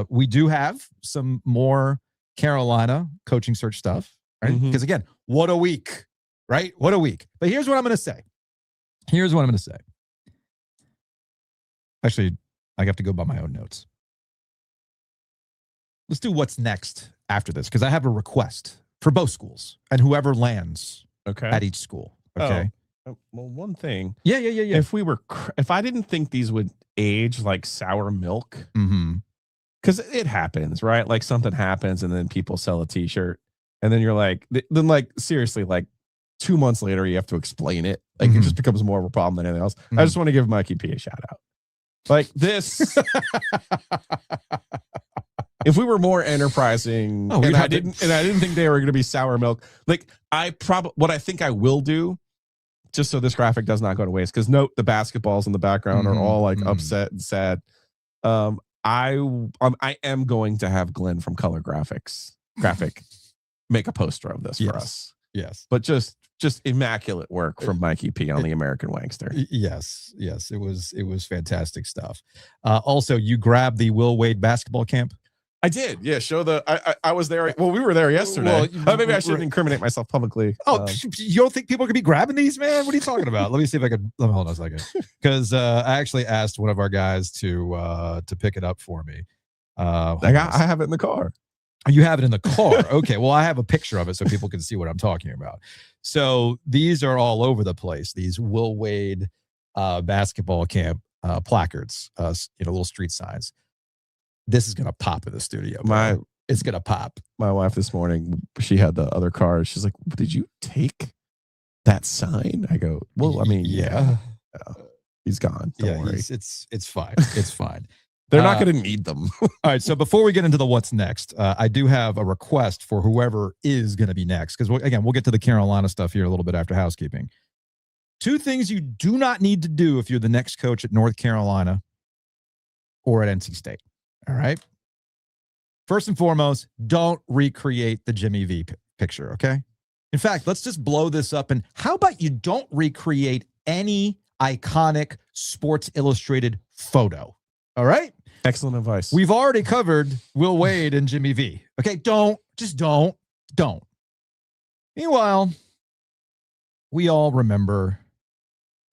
We do have some more Carolina coaching search stuff, right? Because again, what a week. Right? What a week. But here's what I'm going to say. Actually, I have to go by my own notes. Let's do what's next after this, because I have a request for both schools and whoever lands at each school. Okay. Oh, well, one thing. Yeah. If I didn't think these would age like sour milk, because it happens, right? Like something happens and then people sell a t-shirt and then you're like, seriously, like 2 months later, you have to explain it. Like it just becomes more of a problem than anything else. I just want to give Mikey P a shout out. Like this, if we were more enterprising, and I didn't think they were going to be sour milk. Like what I think I will do, just so this graphic does not go to waste, because note the basketballs in the background are all like upset and sad. I am going to have Glenn from Color Graphic make a poster of this for us. Yes, but just immaculate work from Mikey P on the American Wankster. Yes, it was fantastic stuff. Also, you grabbed the Will Wade basketball camp. I did. Yeah, I was there. Well, we were there yesterday. Maybe I shouldn't incriminate myself publicly. Oh, you don't think people could be grabbing these, man? What are you talking about? Let me see if I could. Let me hold on a second, because I actually asked one of our guys to pick it up for me. I have it in the car. You have it in the car. Okay. Well, I have a picture of it so people can see what I'm talking about. So these are all over the place. These Will Wade basketball camp placards, little street signs. This is going to pop in the studio. It's going to pop. My wife this morning, she had the other car. She's like, did you take that sign? I go, well, I mean, yeah. He's gone. Don't worry. It's fine. It's fine. They're not going to need them. All right. So before we get into the what's next, I do have a request for whoever is going to be next. Because, we'll get to the Carolina stuff here a little bit after housekeeping. 2 things you do not need to do if you're the next coach at North Carolina or at NC State. All right. First and foremost, don't recreate the Jimmy V picture. Okay. In fact, let's just blow this up. And how about you don't recreate any iconic Sports Illustrated photo? All right. Excellent advice. We've already covered Will Wade and Jimmy V. Okay. Don't. Meanwhile, we all remember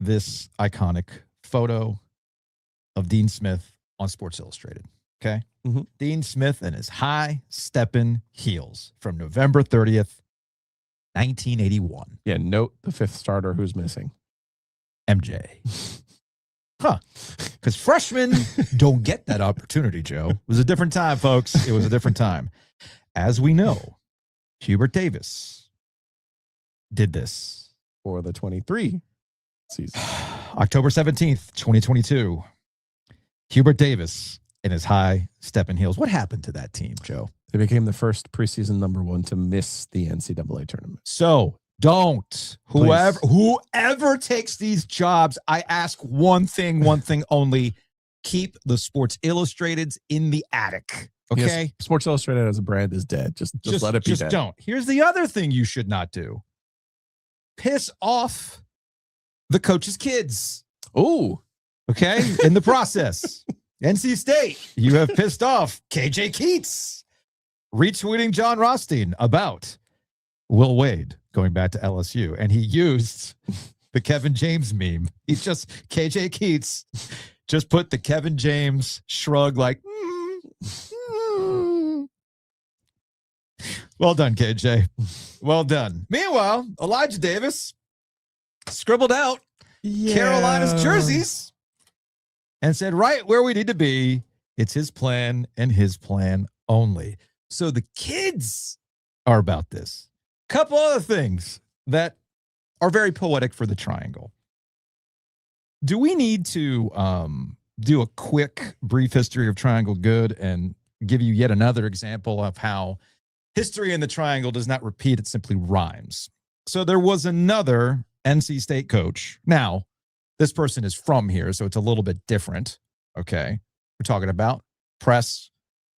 this iconic photo of Dean Smith on Sports Illustrated. Okay. Dean Smith and his high-stepping heels from November 30th, 1981. Yeah. Note the 5th starter who's missing. MJ. Because freshmen don't get that opportunity, Joe. It was a different time, folks. It was a different time. As we know, Hubert Davis did this. For the 23 season. October 17th, 2022. Hubert Davis in his high stepping heels. What happened to that team, Joe? They became the first preseason number 1 to miss the NCAA tournament. So don't. Whoever takes these jobs, I ask one thing only. Keep the Sports Illustrateds in the attic. Okay? Yes, Sports Illustrated as a brand is dead. Just let it be dead. Don't. Here's the other thing you should not do. Piss off the coach's kids. Oh. Okay? In the process. NC State, you have pissed off KJ Keats retweeting John Rothstein about Will Wade going back to LSU. And he used the Kevin James meme. He's just, KJ Keats just put the Kevin James shrug like, Well done, KJ. Well done. Meanwhile, Elijah Davis scribbled out Carolina's jerseys and said, right where we need to be. It's his plan and his plan only. So the kids are about this. Couple other things that are very poetic for the Triangle. Do we need to do a quick, brief history of Triangle Good and give you yet another example of how history in the Triangle does not repeat, it simply rhymes? So there was another NC State coach. Now, this person is from here, so it's a little bit different. Okay. We're talking about Press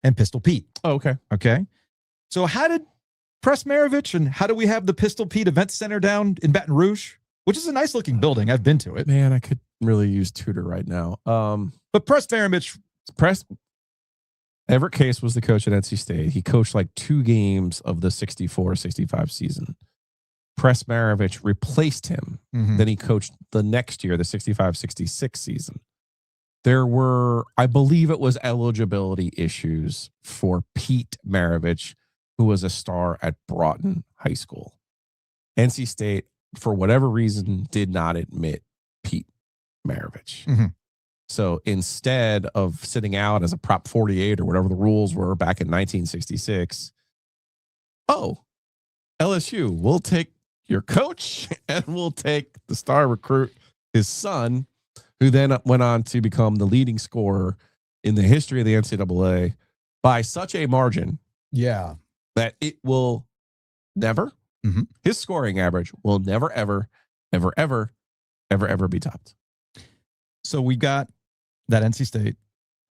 and Pistol Pete. Oh, okay. Okay. So how did Press Maravich and how do we have the Pistol Pete Event Center down in Baton Rouge, which is a nice looking building? I've been to it. Man, I could really use Tudor right now. But Press Maravich, Everett Case was the coach at NC State. He coached like 2 games of the 64-65 season. Press Maravich replaced him. Mm-hmm. Then he coached the next year, the 65-66 season. There were, I believe it was eligibility issues for Pete Maravich, who was a star at Broughton High School. NC State, for whatever reason, did not admit Pete Maravich. Mm-hmm. So instead of sitting out as a Prop 48 or whatever the rules were back in 1966, LSU, we'll take your coach and we'll take the star recruit, his son, who then went on to become the leading scorer in the history of the NCAA by such a margin. Yeah. That it will never, his scoring average will never, ever be topped. So we got that NC State,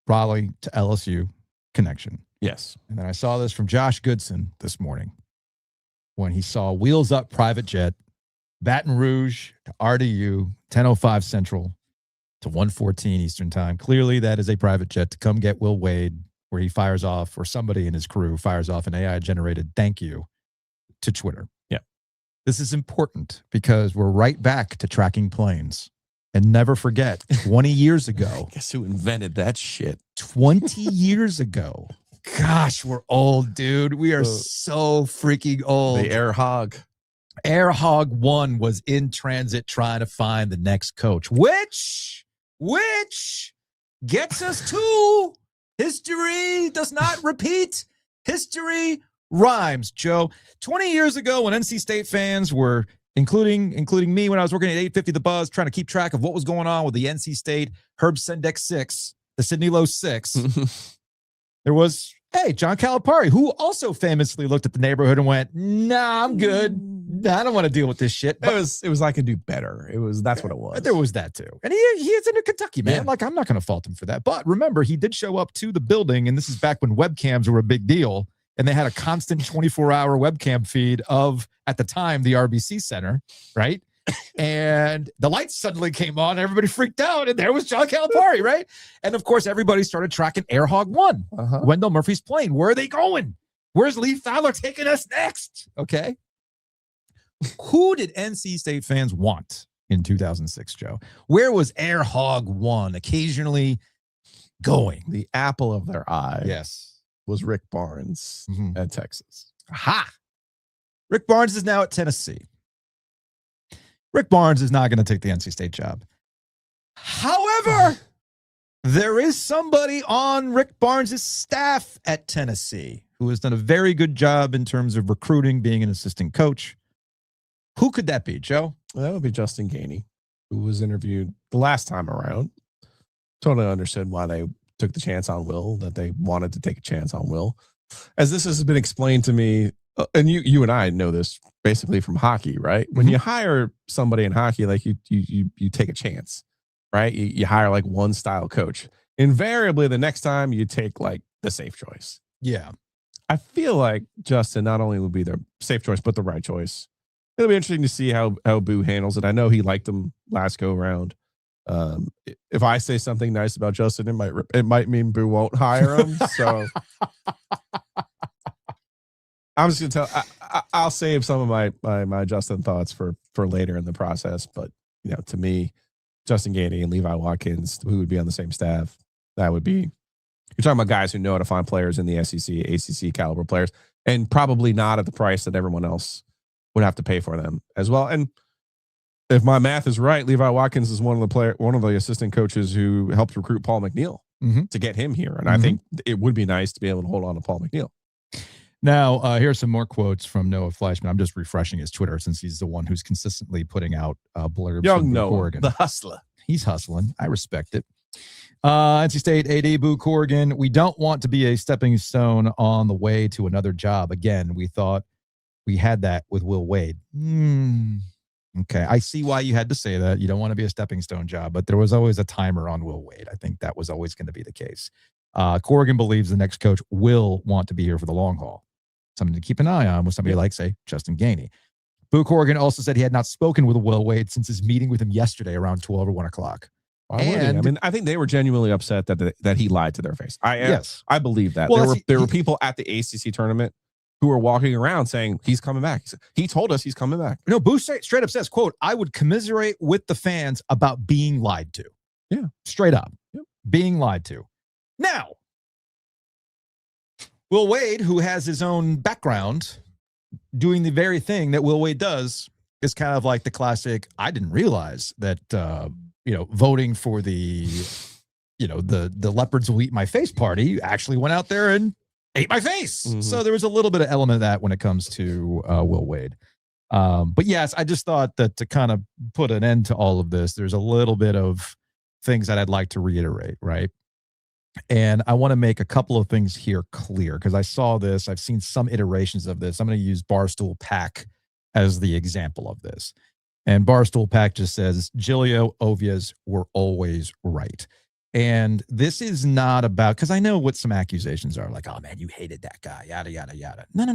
Raleigh to LSU connection. Yes. And then I saw this from Josh Goodson this morning when he saw Wheels Up private jet, Baton Rouge to RDU, 10:05 Central to 1:14 Eastern time. Clearly that is a private jet to come get Will Wade, where he fires off, or somebody in his crew fires off an AI-generated thank you to Twitter. Yeah. This is important because we're right back to tracking planes. And never forget, 20 years ago. Guess who invented that shit? 20 years ago. Gosh, we're old, dude. We are so freaking old. The Air Hog. Air Hog 1 was in transit trying to find the next coach, which gets us to history does not repeat. History rhymes, Joe. 20 years ago when NC State fans were, including me when I was working at 850 The Buzz, trying to keep track of what was going on with the NC State Herb Sendek 6, the Sidney Lowe 6. There was, John Calipari, who also famously looked at the neighborhood and went, nah, I'm good. I don't want to deal with this shit. But it was I can do better. That's what it was. There was that too. And he is in Kentucky, man. Yeah. Like, I'm not going to fault him for that. But remember, he did show up to the building, and this is back when webcams were a big deal. And they had a constant 24-hour webcam feed of, at the time, the RBC Center, right? And the lights suddenly came on, and everybody freaked out, and there was John Calipari, right? And of course, everybody started tracking Air Hog 1. Wendell Murphy's plane. Where are they going? Where's Lee Fowler taking us next? Okay. Who did NC State fans want in 2006, Joe? Where was Air Hog 1 occasionally going? The apple of their eye. Yes. Was Rick Barnes at Texas. Aha. Rick Barnes is now at Tennessee. Rick Barnes is not going to take the NC State job. However, there is somebody on Rick Barnes' staff at Tennessee who has done a very good job in terms of recruiting, being an assistant coach. Who could that be, Joe? That would be Justin Gainey, who was interviewed the last time around. Totally understood why they took the chance on Will, that they wanted to take a chance on Will. As this has been explained to me, and you and I know this basically from hockey, right? When you hire somebody in hockey, like you take a chance, right? You hire like one style coach. Invariably, the next time you take like the safe choice. Yeah. I feel like Justin not only would be the safe choice, but the right choice. It'll be interesting to see how Boo handles it. I know he liked him last go round. If I say something nice about Justin, it might mean Boo won't hire him. So I'm just gonna tell. I'll save some of my Justin thoughts for later in the process. But to me, Justin Gainey and Levi Watkins, who would be on the same staff, that would be. You're talking about guys who know how to find players in the SEC, ACC caliber players, and probably not at the price that everyone else would have to pay for them as well. And if my math is right, Levi Watkins is one of the assistant coaches who helped recruit Paul McNeil to get him here. And I think it would be nice to be able to hold on to Paul McNeil. Now, here's some more quotes from Noah Fleischman. I'm just refreshing his Twitter since he's the one who's consistently putting out blurbs. Young Noah, Corrigan. the hustler. He's hustling. I respect it. NC State AD Boo Corrigan, we don't want to be a stepping stone on the way to another job. Again, we thought we had that with Will Wade. Okay, I see why you had to say that. You don't want to be a stepping stone job, but there was always a timer on Will Wade. I think that was always going to be the case. Corrigan believes the next coach will want to be here for the long haul. Something to keep an eye on with somebody like, say, Justin Gainey. Boo Corrigan also said he had not spoken with Will Wade since his meeting with him yesterday around 12 or 1 o'clock. I think they were genuinely upset that he lied to their face. I believe that. Well, there were people at the ACC tournament who were walking around saying he's coming back. He told us he's coming back. No, Boo straight up says, quote, I would commiserate with the fans about being lied to. Yeah. Straight up. Yep. Being lied to. Now, Will Wade, who has his own background doing the very thing that Will Wade does, is kind of like the classic, I didn't realize that, voting for the leopards will eat my face party actually went out there and ate my face. So there was a little bit of element of that when it comes to Will Wade. But yes, I just thought that to kind of put an end to all of this, there's a little bit of things that I'd like to reiterate, right? And I want to make a couple of things here clear because I saw this. I've seen some iterations of this. I'm going to use Barstool Pack as the example of this. And Barstool Pack just says, Giglio, Ovies were always right. And this is not about, because I know what some accusations are, like, oh man, you hated that guy, yada, yada, yada. No.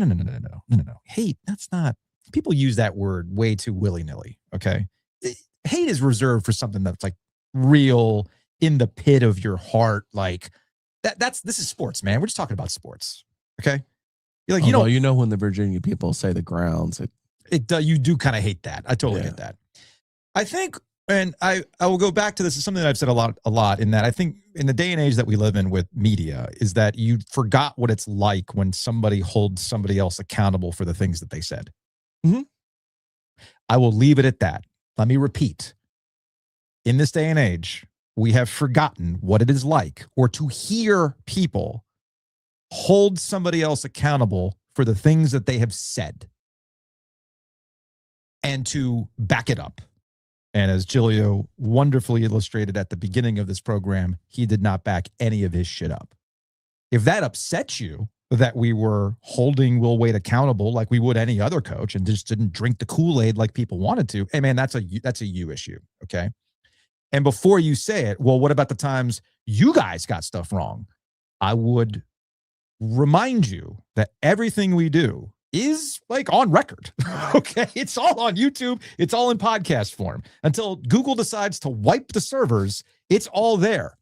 Hate, that's not, people use that word way too willy-nilly, okay? Hate is reserved for something that's like real in the pit of your heart. Like this is sports, man. We're just talking about sports, okay? You're like, when the Virginia people say the grounds, you do kind of hate that. I totally get that. I think, and I will go back to this. It's something that I've said a lot in that I think in the day and age that we live in with media is that you forgot what it's like when somebody holds somebody else accountable for the things that they said. I will leave it at that. Let me repeat. In this day and age, we have forgotten what it is like or to hear people hold somebody else accountable for the things that they have said and to back it up. And as Giglio wonderfully illustrated at the beginning of this program, he did not back any of his shit up. If that upsets you, that we were holding Will Wade accountable like we would any other coach and just didn't drink the Kool-Aid like people wanted to, hey man, that's a you issue, okay? And before you say it, well, what about the times you guys got stuff wrong? I would remind you that everything we do is like on record. Okay. It's all on YouTube. It's all in podcast form. Until Google decides to wipe the servers, it's all there.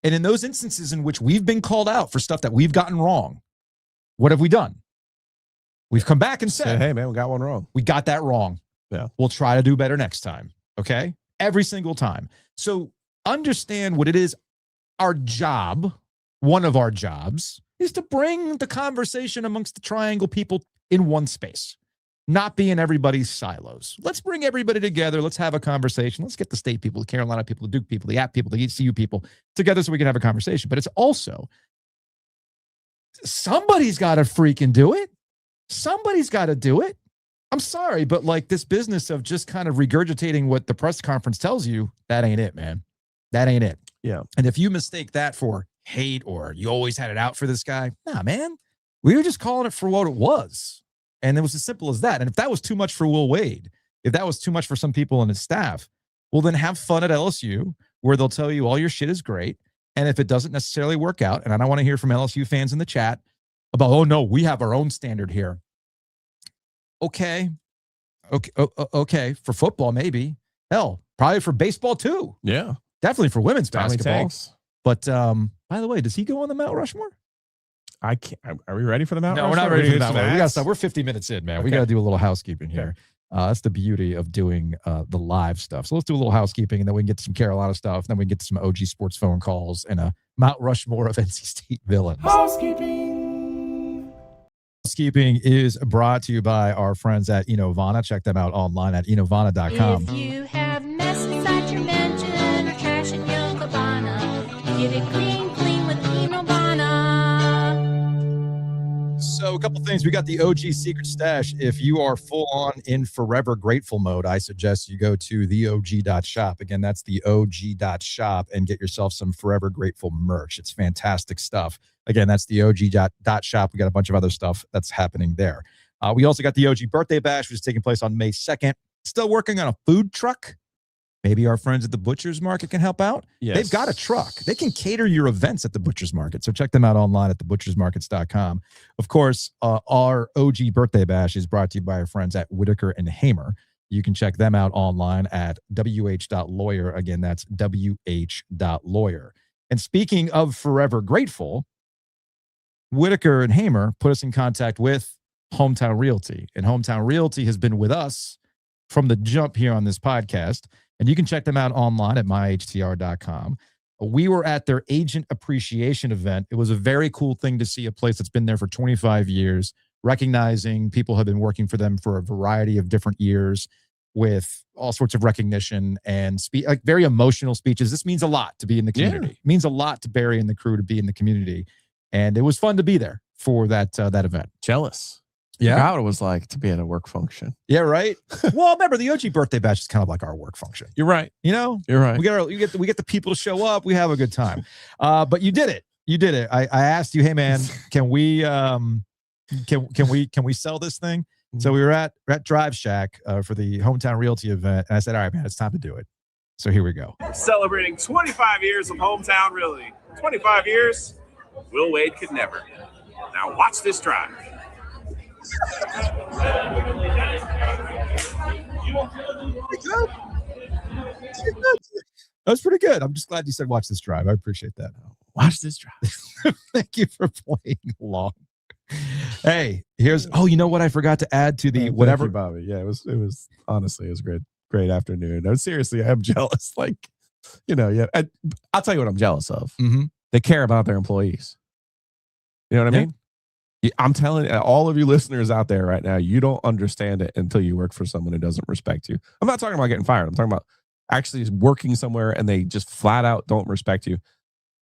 And in those instances in which we've been called out for stuff that we've gotten wrong, what have we done? We've come back and said, hey man, we got one wrong. We got that wrong. Yeah. We'll try to do better next time. Okay. Every single time. So understand what it is. Our job, one of our jobs, is to bring the conversation amongst the triangle people in one space. not be in everybody's silos. Let's bring everybody together. Let's have a conversation. Let's get the state people, the Carolina people, the Duke people, the App people, the ECU people together so we can have a conversation. But it's also, somebody's got to freaking do it. Somebody's got to do it. I'm sorry, but like this business of just kind of regurgitating what the press conference tells you, that ain't it, man. That ain't it. Yeah. And if you mistake that for hate or you always had it out for this guy, nah, man, we were just calling it for what it was. And it was as simple as that. And if that was too much for Will Wade, if that was too much for some people on his staff, well, then have fun at LSU where they'll tell you all your shit is great. And if it doesn't necessarily work out, and I don't want to hear from LSU fans in the chat about, oh, no, we have our own standard here. Okay. For football, maybe. Hell, probably for baseball, too. Yeah. Definitely for women's Tommy basketball. Tanks. But by the way, does he go on the Mount Rushmore? I can't. Are we ready for the Mount No, Rushmore? we're not ready for the Mount Some Rushmore. We got to acts? stop. We're 50 minutes in, man. We Okay. got to do a little housekeeping here. That's the beauty of doing the live stuff. So let's do a little housekeeping, and then we can get to some Carolina stuff. And then we can get to some OG sports phone calls and a Mount Rushmore of NC State villains. Housekeeping is brought to you by our friends at Enovana. Check them out online at enovana.com. If you have mess inside your mansion or trash in your cabana, get it clean with Enovana. So a couple things. We got the OG Secret Stash. If you are full on in forever grateful mode, I suggest you go to theog.shop. Again, that's the og.shop and get yourself some forever grateful merch. It's fantastic stuff. Again, that's the og.shop. We got a bunch of other stuff that's happening there. We also got the OG Birthday Bash, which is taking place on May 2nd. Still working on a food truck. Maybe our friends at the Butcher's Market can help out. Yes. They've got a truck. They can cater your events at the Butcher's Market. So check them out online at thebutchersmarkets.com. Of course, our OG Birthday Bash is brought to you by our friends at Whitaker and Hamer. You can check them out online at wh.lawyer. Again, that's wh.lawyer. And speaking of forever grateful, Whitaker and Hamer put us in contact with Hometown Realty. And Hometown Realty has been with us from the jump here on this podcast. And you can check them out online at myhtr.com. We were at their agent appreciation event. It was a very cool thing to see a place that's been there for 25 years, recognizing people have been working for them for a variety of different years with all sorts of recognition and like very emotional speeches. This means a lot to be in the community. Yeah. It means a lot to Barry and the crew to be in the community. And it was fun to be there for that event. Jealous. Yeah. How it was like to be at a work function. Yeah, right. Well, remember the OG Birthday Bash is kind of like our work function. You're right. You know, You're right. we get the people to show up. We have a good time. But you did it. You did it. I asked you, hey man, can we sell this thing? So we were at Drive Shack for the Hometown Realty event, and I said, all right, man, it's time to do it. So here we go. Celebrating 25 years of Hometown Realty. 25 years, Will Wade could never. Now watch this drive. That was pretty good. I'm just glad you said watch this drive. I appreciate that. Watch this drive. Thank you for playing along. Hey, here's you know what I forgot to add to the whatever. Thank you, Bobby. Yeah, it was honestly, it was a great afternoon. No, seriously, I'm jealous. Like, I'll tell you what I'm jealous of. Mm-hmm. They care about their employees. You know what I mean? I'm telling all of you listeners out there right now, you don't understand it until you work for someone who doesn't respect you. I'm not talking about getting fired. I'm talking about actually working somewhere and they just flat out don't respect you.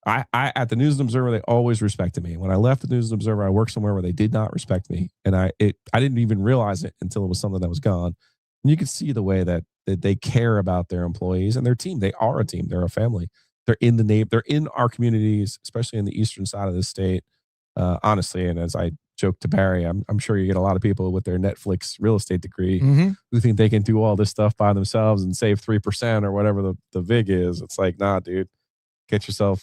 I at the News and Observer, they always respected me. When I left the News and Observer, I worked somewhere where they did not respect me. And I didn't even realize it until it was something that was gone. And you could see the way that they care about their employees and their team. They are a team. They're a family. They're in our communities, especially in the eastern side of the state. Honestly, and as I joked to Barry, I'm sure you get a lot of people with their Netflix real estate degree who think they can do all this stuff by themselves and save 3% or whatever the vig is. It's like, nah, dude, get yourself,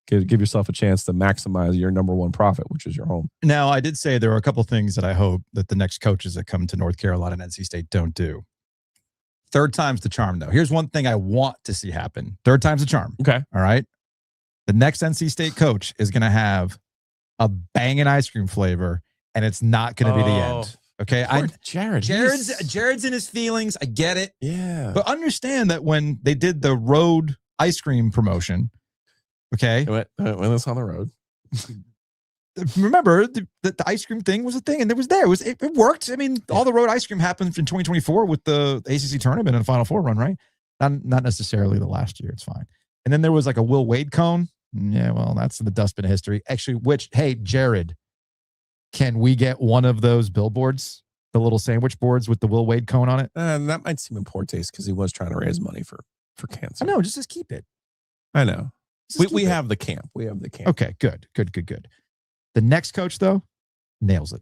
give yourself a chance to maximize your number one profit, which is your home. Now, I did say there are a couple things that I hope that the next coaches that come to North Carolina and NC State don't do. Third time's the charm, though. Here's one thing I want to see happen. Third time's the charm. Okay. All right. The next NC State coach is going to have a banging ice cream flavor, and it's not going to be the end. Okay. Jared's in his feelings. I get it. Yeah. But understand that when they did the road ice cream promotion, okay. When it's on the road. remember the ice cream thing was a thing, and it was there. It worked. I mean, all the road ice cream happened in 2024 with the ACC tournament and the Final Four run, right? Not necessarily the last year. It's fine. And then there was like a Will Wade cone. Yeah, well, that's in the dustbin of history. Actually, hey, Jared, can we get one of those billboards, the little sandwich boards with the Will Wade cone on it? That might seem in poor taste because he was trying to raise money for cancer. I know, just keep it. I know. We have the camp. We have the camp. Okay, good. The next coach, though, nails it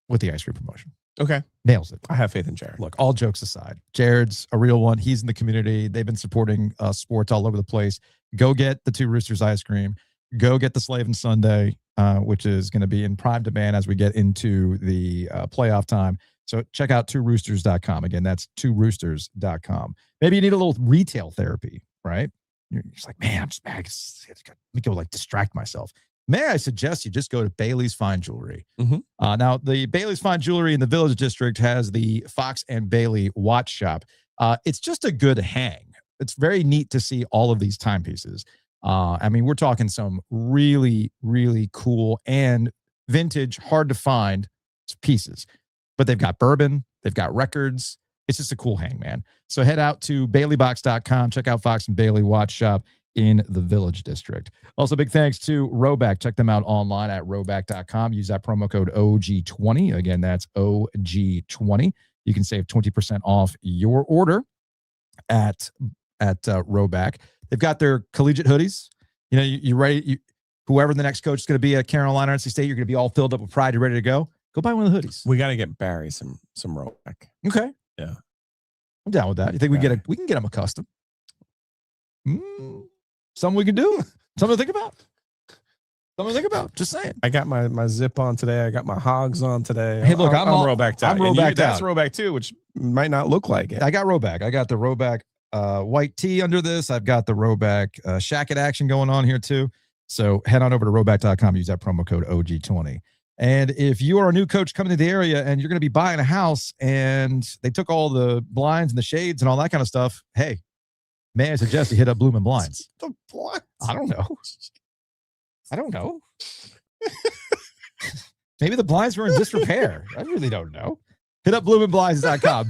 with the ice cream promotion. Okay. Nails it. I have faith in Jared. Look, all jokes aside, Jared's a real one. He's in the community. They've been supporting sports all over the place. Go get the Two Roosters ice cream. Go get the Slavin Sunday, which is going to be in prime demand as we get into the playoff time. So check out tworoosters.com. Again, that's tworoosters.com. Maybe you need a little retail therapy, right? You're just like, man, I'm just mad. Let me go like distract myself. May I suggest you just go to Bailey's Fine Jewelry. Mm-hmm. Now, the Bailey's Fine Jewelry in the Village District has the Fox and Bailey watch shop. It's just a good hang. It's very neat to see all of these timepieces. I mean, we're talking some really, really cool and vintage, hard to find pieces. But they've got bourbon. They've got records. It's just a cool hang, man. So head out to BaileyBox.com. Check out Fox and Bailey Watch Shop in the Village District. Also, big thanks to Roback. Check them out online at roback.com. Use that promo code OG20. Again, that's OG20. You can save 20% off your order at Roback. They've got their collegiate hoodies. You know, you ready? Whoever the next coach is going to be at Carolina or NC State, you're going to be all filled up with pride. You're ready to go. Go buy one of the hoodies. We got to get Barry some Roback. Okay. Yeah. I'm down with that. You think we can get them a custom? Something we can do. Something to think about. Just saying. I got my zip on today. I got my hogs on today. Hey, look, I'm Robacked out. I'm Robacked That's out. Roback too, which might not look like it. I got Roback. I got the Roback white tee under this. I've got the Roback shacket action going on here too. So head on over to roback.com. Use that promo code OG20. And if you are a new coach coming to the area and you're going to be buying a house and they took all the blinds and the shades and all that kind of stuff, hey, may I suggest you hit up Bloom and Blinds? The blinds? I don't know. Maybe the blinds were in disrepair. I really don't know. Hit up bloomandblinds.com.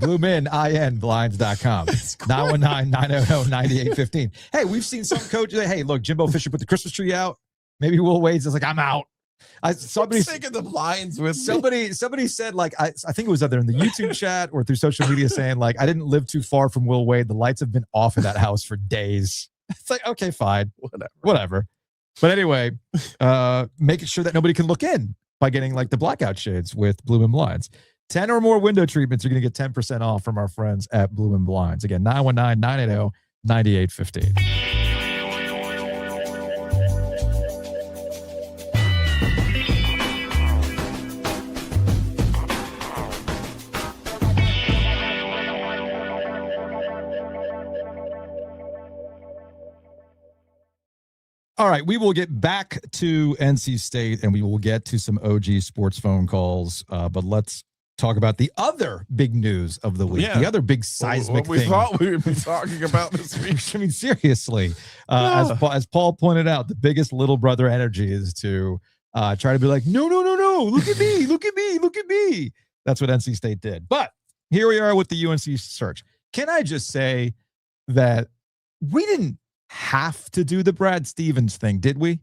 Blinds.com. 919-900-9815. Hey, we've seen some coaches. Hey, look, Jimbo Fisher put the Christmas tree out. Maybe Will Wade's just like, I'm out. Somebody's thinking the blinds with somebody said, like, I think it was either in the YouTube chat or through social media saying, like, I didn't live too far from Will Wade. The lights have been off in that house for days. It's like, okay, fine. Whatever. But anyway, making sure that nobody can look in by getting like the blackout shades with Bloom and Blinds. 10 or more window treatments, you're going to get 10% off from our friends at Bloom and Blinds. Again, 919-980-9815. All right, we will get back to NC State and we will get to some OG sports phone calls, but let's talk about the other big news of the week, the other big seismic what we thing. thought we would be talking about this week. I mean, seriously, as Paul pointed out, the biggest little brother energy is to try to be like, no, look at me, look at me. That's what NC State did. But here we are with the UNC search. Can I just say that we didn't have to do the Brad Stevens thing, did we?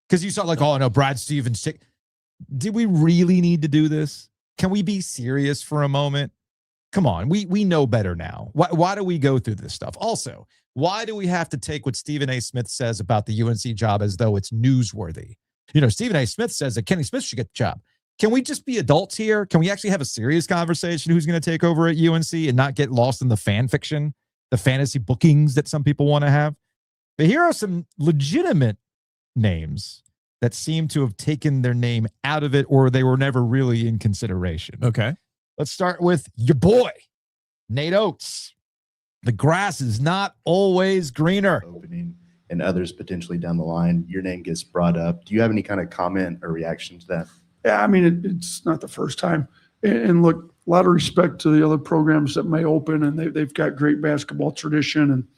Because you saw like, oh no, Brad Stevens. Did we really need to do this? Can we be serious for a moment? Come on, we know better now. Why do we go through this stuff? Also, why do we have to take what Stephen A. Smith says about the UNC job as though it's newsworthy? You know, Stephen A. Smith says that Kenny Smith should get the job. Can we just be adults here? Can we actually have a serious conversation who's going to take over at UNC and not get lost in the fan fiction, the fantasy bookings that some people want to have? But here are some legitimate names that seem to have taken their name out of it or they were never really in consideration. Okay. Let's start with your boy, Nate Oates. The grass is not always greener. Opening and others potentially down the line, your name gets brought up. Do you have any kind of comment or reaction to that? Yeah, I mean, it's not the first time. And look, a lot of respect to the other programs that may open, and they've got great basketball tradition. And,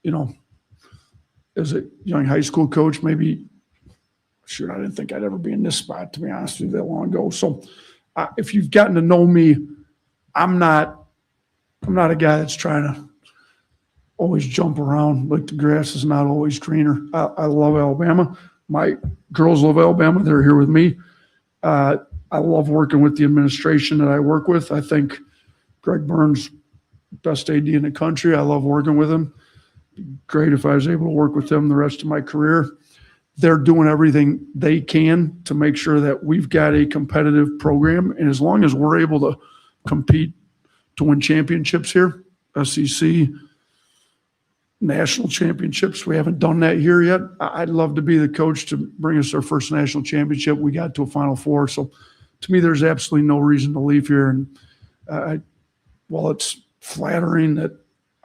you know, as a young high school coach, maybe shoot, I didn't think I'd ever be in this spot, to be honest with you, that long ago. So if you've gotten to know me, I'm not a guy that's trying to always jump around. Like the grass is not always greener. I love Alabama. My girls love Alabama. They're here with me. I love working with the administration that I work with. I think Greg Burns, best AD in the country. I love working with him. Great if I was able to work with him the rest of my career. They're doing everything they can to make sure that we've got a competitive program. And as long as we're able to compete to win championships here, SEC, national championships, we haven't done that here yet. I'd love to be the coach to bring us our first national championship. We got to a Final Four. So to me, there's absolutely no reason to leave here. And while it's flattering that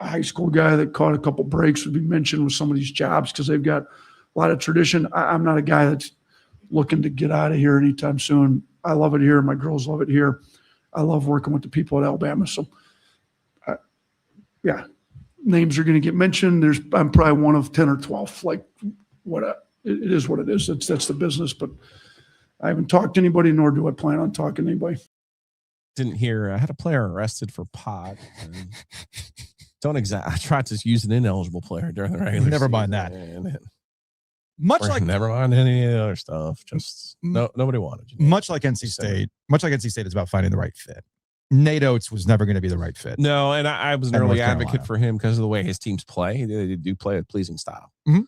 a high school guy that caught a couple breaks would be mentioned with some of these jobs because they've got a lot of tradition, I'm not a guy that's looking to get out of here anytime soon. I love it here. My girls love it here. I love working with the people at Alabama. So, yeah, names are going to get mentioned. I'm probably one of 10 or 12. Like, it is what it is. That's the business. But I haven't talked to anybody, nor do I plan on talking to anybody. Didn't hear. I had a player arrested for pot. I tried to use an ineligible player during the regular Never season. mind that. Never mind any of the other stuff. Just nobody wanted you. Much like NC State. Much like NC State is about finding the right fit. Nate Oates was never going to be the right fit. No, and I was an At early North advocate Carolina. for him because of the way his teams play. They do play a pleasing style. Mhm.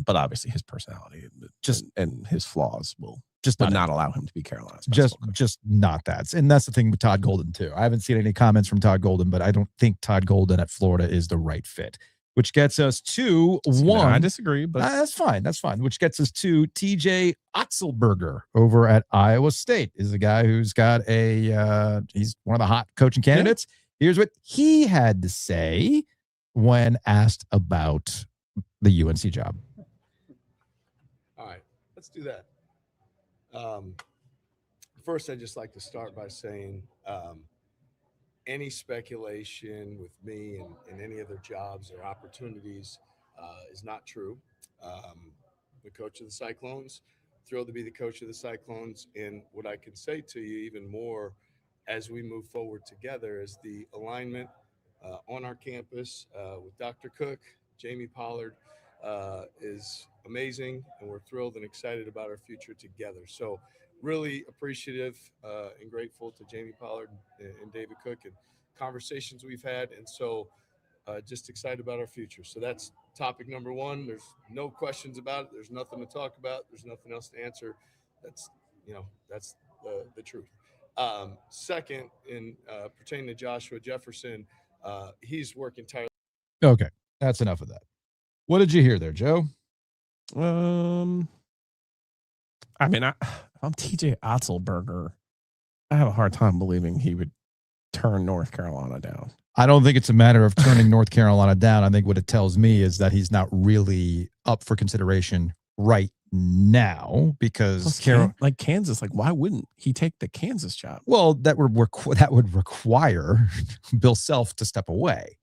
But obviously his personality and his flaws will Just would not allow him to be Carolina's just not that. And that's the thing with Todd Golden too. I haven't seen any comments from Todd Golden, but I don't think Todd Golden at Florida is the right fit. Which gets us to one. I disagree, but that's fine. That's fine. Which gets us to TJ Otzelberger over at Iowa State. Is a guy who's got he's one of the hot coaching candidates. Yeah. Here's what he had to say when asked about the UNC job. All right, let's do that. First, I'd just like to start by saying any speculation with me and any other jobs or opportunities is not true. The coach of the Cyclones, thrilled to be the coach of the Cyclones. And what I can say to you even more as we move forward together is the alignment on our campus with Dr. Cook, Jamie Pollard is amazing, and we're thrilled and excited about our future together. So really appreciative and grateful to Jamie Pollard and David Cook and conversations we've had. And so just excited about our future. So that's topic number one. There's no questions about it. There's nothing to talk about. There's nothing else to answer. That's the truth. Second, in pertaining to Joshua Jefferson, he's working tirelessly. Okay, that's enough of that. What did you hear there, Joe? I mean, I'm TJ Otzelberger. I have a hard time believing he would turn North Carolina down. I don't think it's a matter of turning North Carolina down. I think what it tells me is that he's not really up for consideration right now because Kansas, why wouldn't he take the Kansas job? Well, that would require Bill Self to step away.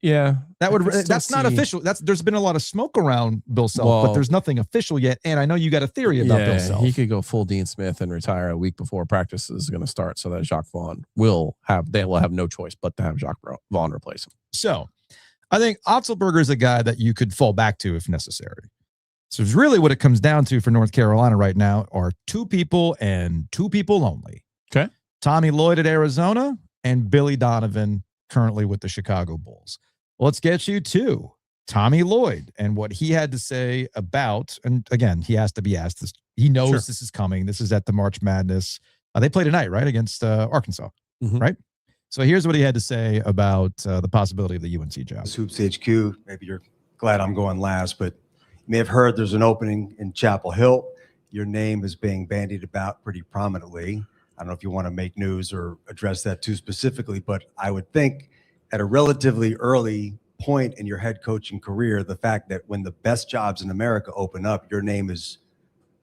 Yeah, that's not official. There's been a lot of smoke around Bill Self, but there's nothing official yet. And I know you got a theory about Bill Self. He could go full Dean Smith and retire a week before practice is going to start, so that Jacques Vaughn will have no choice but to have Jacques Vaughn replace him. So, I think Otzelberger is a guy that you could fall back to if necessary. So, it's really what it comes down to for North Carolina right now are two people and two people only. Okay, Tommy Lloyd at Arizona and Billy Donovan currently with the Chicago Bulls. Let's get you to Tommy Lloyd and what he had to say about, and again, he has to be asked this. He knows This is coming. This is at the March Madness. They play tonight, right? Against Arkansas, right? So here's what he had to say about the possibility of the UNC job. Hoops HQ, maybe you're glad I'm going last, but you may have heard there's an opening in Chapel Hill. Your name is being bandied about pretty prominently. I don't know if you want to make news or address that too specifically, but I would think at a relatively early point in your head coaching career, the fact that when the best jobs in America open up, your name is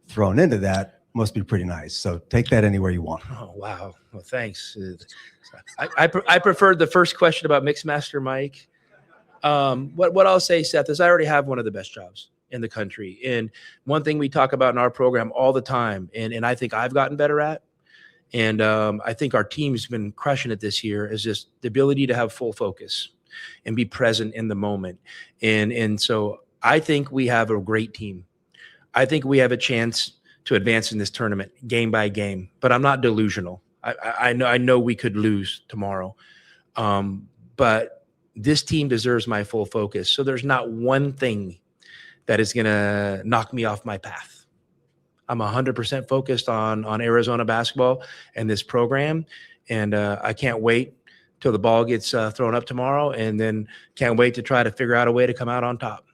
thrown into that must be pretty nice. So take that anywhere you want. Oh, wow. Well, thanks. I preferred the first question about Mixmaster Mike. What I'll say, Seth, is I already have one of the best jobs in the country. And one thing we talk about in our program all the time, and I think I've gotten better at, and I think our team's been crushing it this year, is just the ability to have full focus and be present in the moment. And so I think we have a great team. I think we have a chance to advance in this tournament game by game, but I'm not delusional. I know we could lose tomorrow, but this team deserves my full focus. So there's not one thing that is going to knock me off my path. I'm 100% focused on Arizona basketball and this program, and I can't wait till the ball gets thrown up tomorrow, and then can't wait to try to figure out a way to come out on top.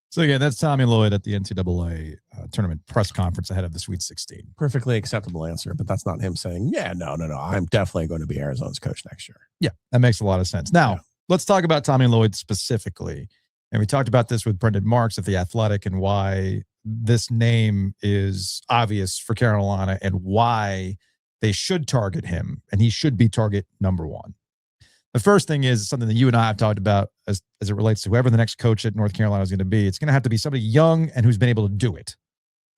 So again, that's Tommy Lloyd at the NCAA tournament press conference ahead of the Sweet 16. Perfectly acceptable answer, but that's not him saying, yeah, no. I'm definitely going to be Arizona's coach next year. Yeah, that makes a lot of sense. Now, let's talk about Tommy Lloyd specifically. And we talked about this with Brendan Marks at The Athletic and why this name is obvious for Carolina and why they should target him, and he should be target number one. The first thing is something that you and I have talked about as it relates to whoever the next coach at North Carolina is going to be. It's going to have to be somebody young and who's been able to do it.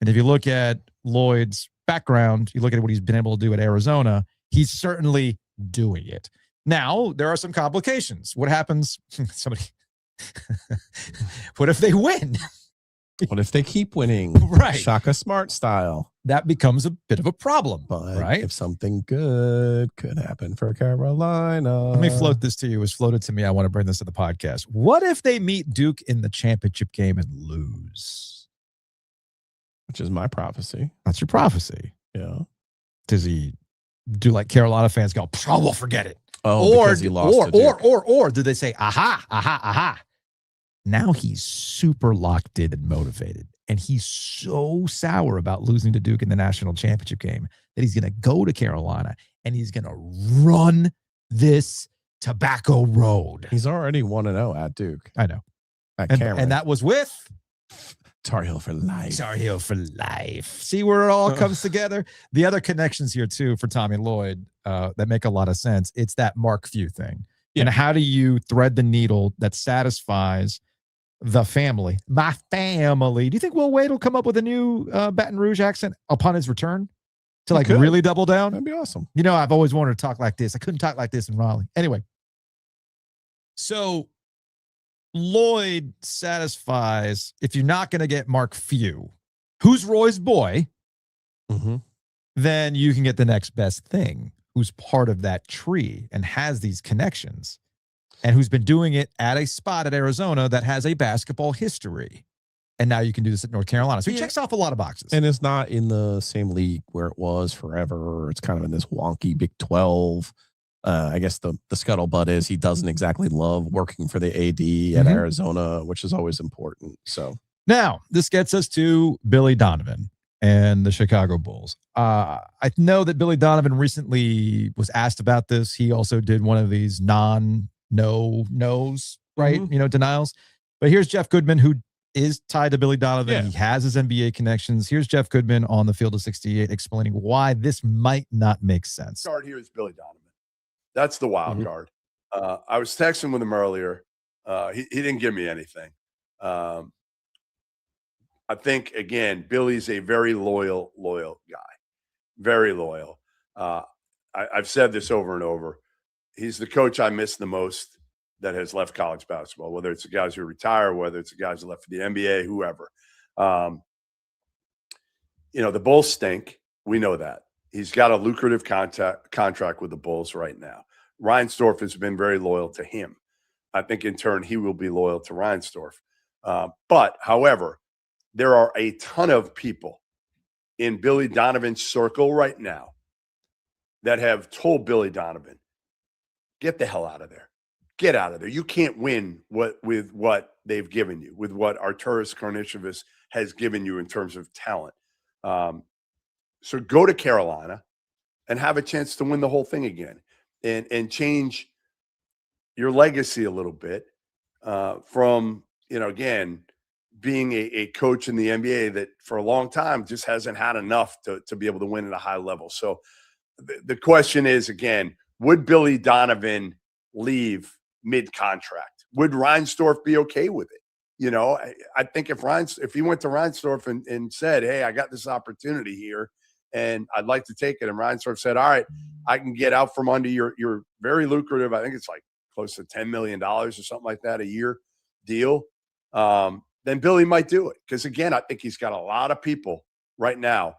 And if you look at Lloyd's background, you look at what he's been able to do at Arizona, he's certainly doing it. Now, there are some complications. What happens? What if they win? What if they keep winning? Right. Shaka Smart style. That becomes a bit of a problem, But right? if something good could happen for Carolina. Let me float this to you. It was floated to me. I want to bring this to the podcast. What if they meet Duke in the championship game and lose? Which is my prophecy. That's your prophecy. Yeah. Does he do like Carolina fans go, oh, we'll forget it? Oh, because he lost to Duke. Or do they say, aha. Now he's super locked in and motivated. And he's so sour about losing to Duke in the national championship game that he's going to go to Carolina and he's going to run this tobacco road. He's already 1-0 at Duke. I know. And that was with Tar Heel for life. Tar Heel for life. See where it all comes together? The other connections here, too, for Tommy Lloyd that make a lot of sense. It's that Mark Few thing. Yeah. And how do you thread the needle that satisfies the family? My family. Do you think Will Wade will come up with a new Baton Rouge accent upon his return to like really double down? That'd be awesome. You know, I've always wanted to talk like this. I couldn't talk like this in Raleigh. Anyway, so Lloyd satisfies, if you're not going to get Mark Few, who's Roy's boy, then you can get the next best thing, who's part of that tree and has these connections and who's been doing it at a spot at Arizona that has a basketball history. And now you can do this at North Carolina. So he checks off a lot of boxes. And it's not in the same league where it was forever. It's kind of in this wonky Big 12. I guess the scuttlebutt is he doesn't exactly love working for the AD at Arizona, which is always important. So now this gets us to Billy Donovan and the Chicago Bulls. I know that Billy Donovan recently was asked about this. He also did one of these no's, right? You know, denials. But here's Jeff Goodman, who is tied to Billy Donovan. Yeah. He has his NBA connections. Here's Jeff Goodman on the Field of 68 explaining why this might not make sense. Card here is Billy Donovan. That's the wild card. I was texting with him earlier. He didn't give me anything. I think, again, Billy's a very loyal guy. Very loyal. I've said this over and over. He's the coach I miss the most that has left college basketball, whether it's the guys who retire, whether it's the guys who left for the NBA, whoever. You know, the Bulls stink. We know that. He's got a lucrative contract with the Bulls right now. Reinsdorf has been very loyal to him. I think in turn he will be loyal to Reinsdorf. But, however, there are a ton of people in Billy Donovan's circle right now that have told Billy Donovan, get the hell out of there. Get out of there. You can't win with what they've given you, with what Arturas Karnisovas has given you in terms of talent. So go to Carolina and have a chance to win the whole thing again and change your legacy a little bit from, you know, again, being a coach in the NBA that for a long time just hasn't had enough to be able to win at a high level. So the question is, again, would Billy Donovan leave mid-contract? Would Reinsdorf be okay with it? You know, I think if he went to Reinsdorf and said, "Hey, I got this opportunity here, and I'd like to take it," and Reinsdorf said, "All right, I can get out from under your very lucrative, I think it's like close to $10 million or something like that a year deal," then Billy might do it. Because again, I think he's got a lot of people right now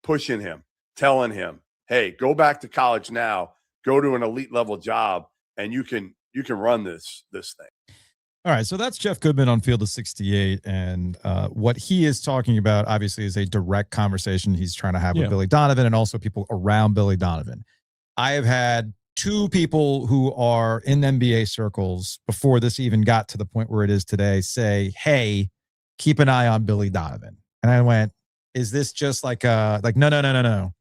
pushing him, telling him, "Hey, go back to college now, go to an elite level job, and you can run this thing." All right, so that's Jeff Goodman on Field of 68, and what he is talking about, obviously, is a direct conversation he's trying to have with Billy Donovan and also people around Billy Donovan. I have had two people who are in NBA circles before this even got to the point where it is today say, "Hey, keep an eye on Billy Donovan." And I went, "Is this just like no.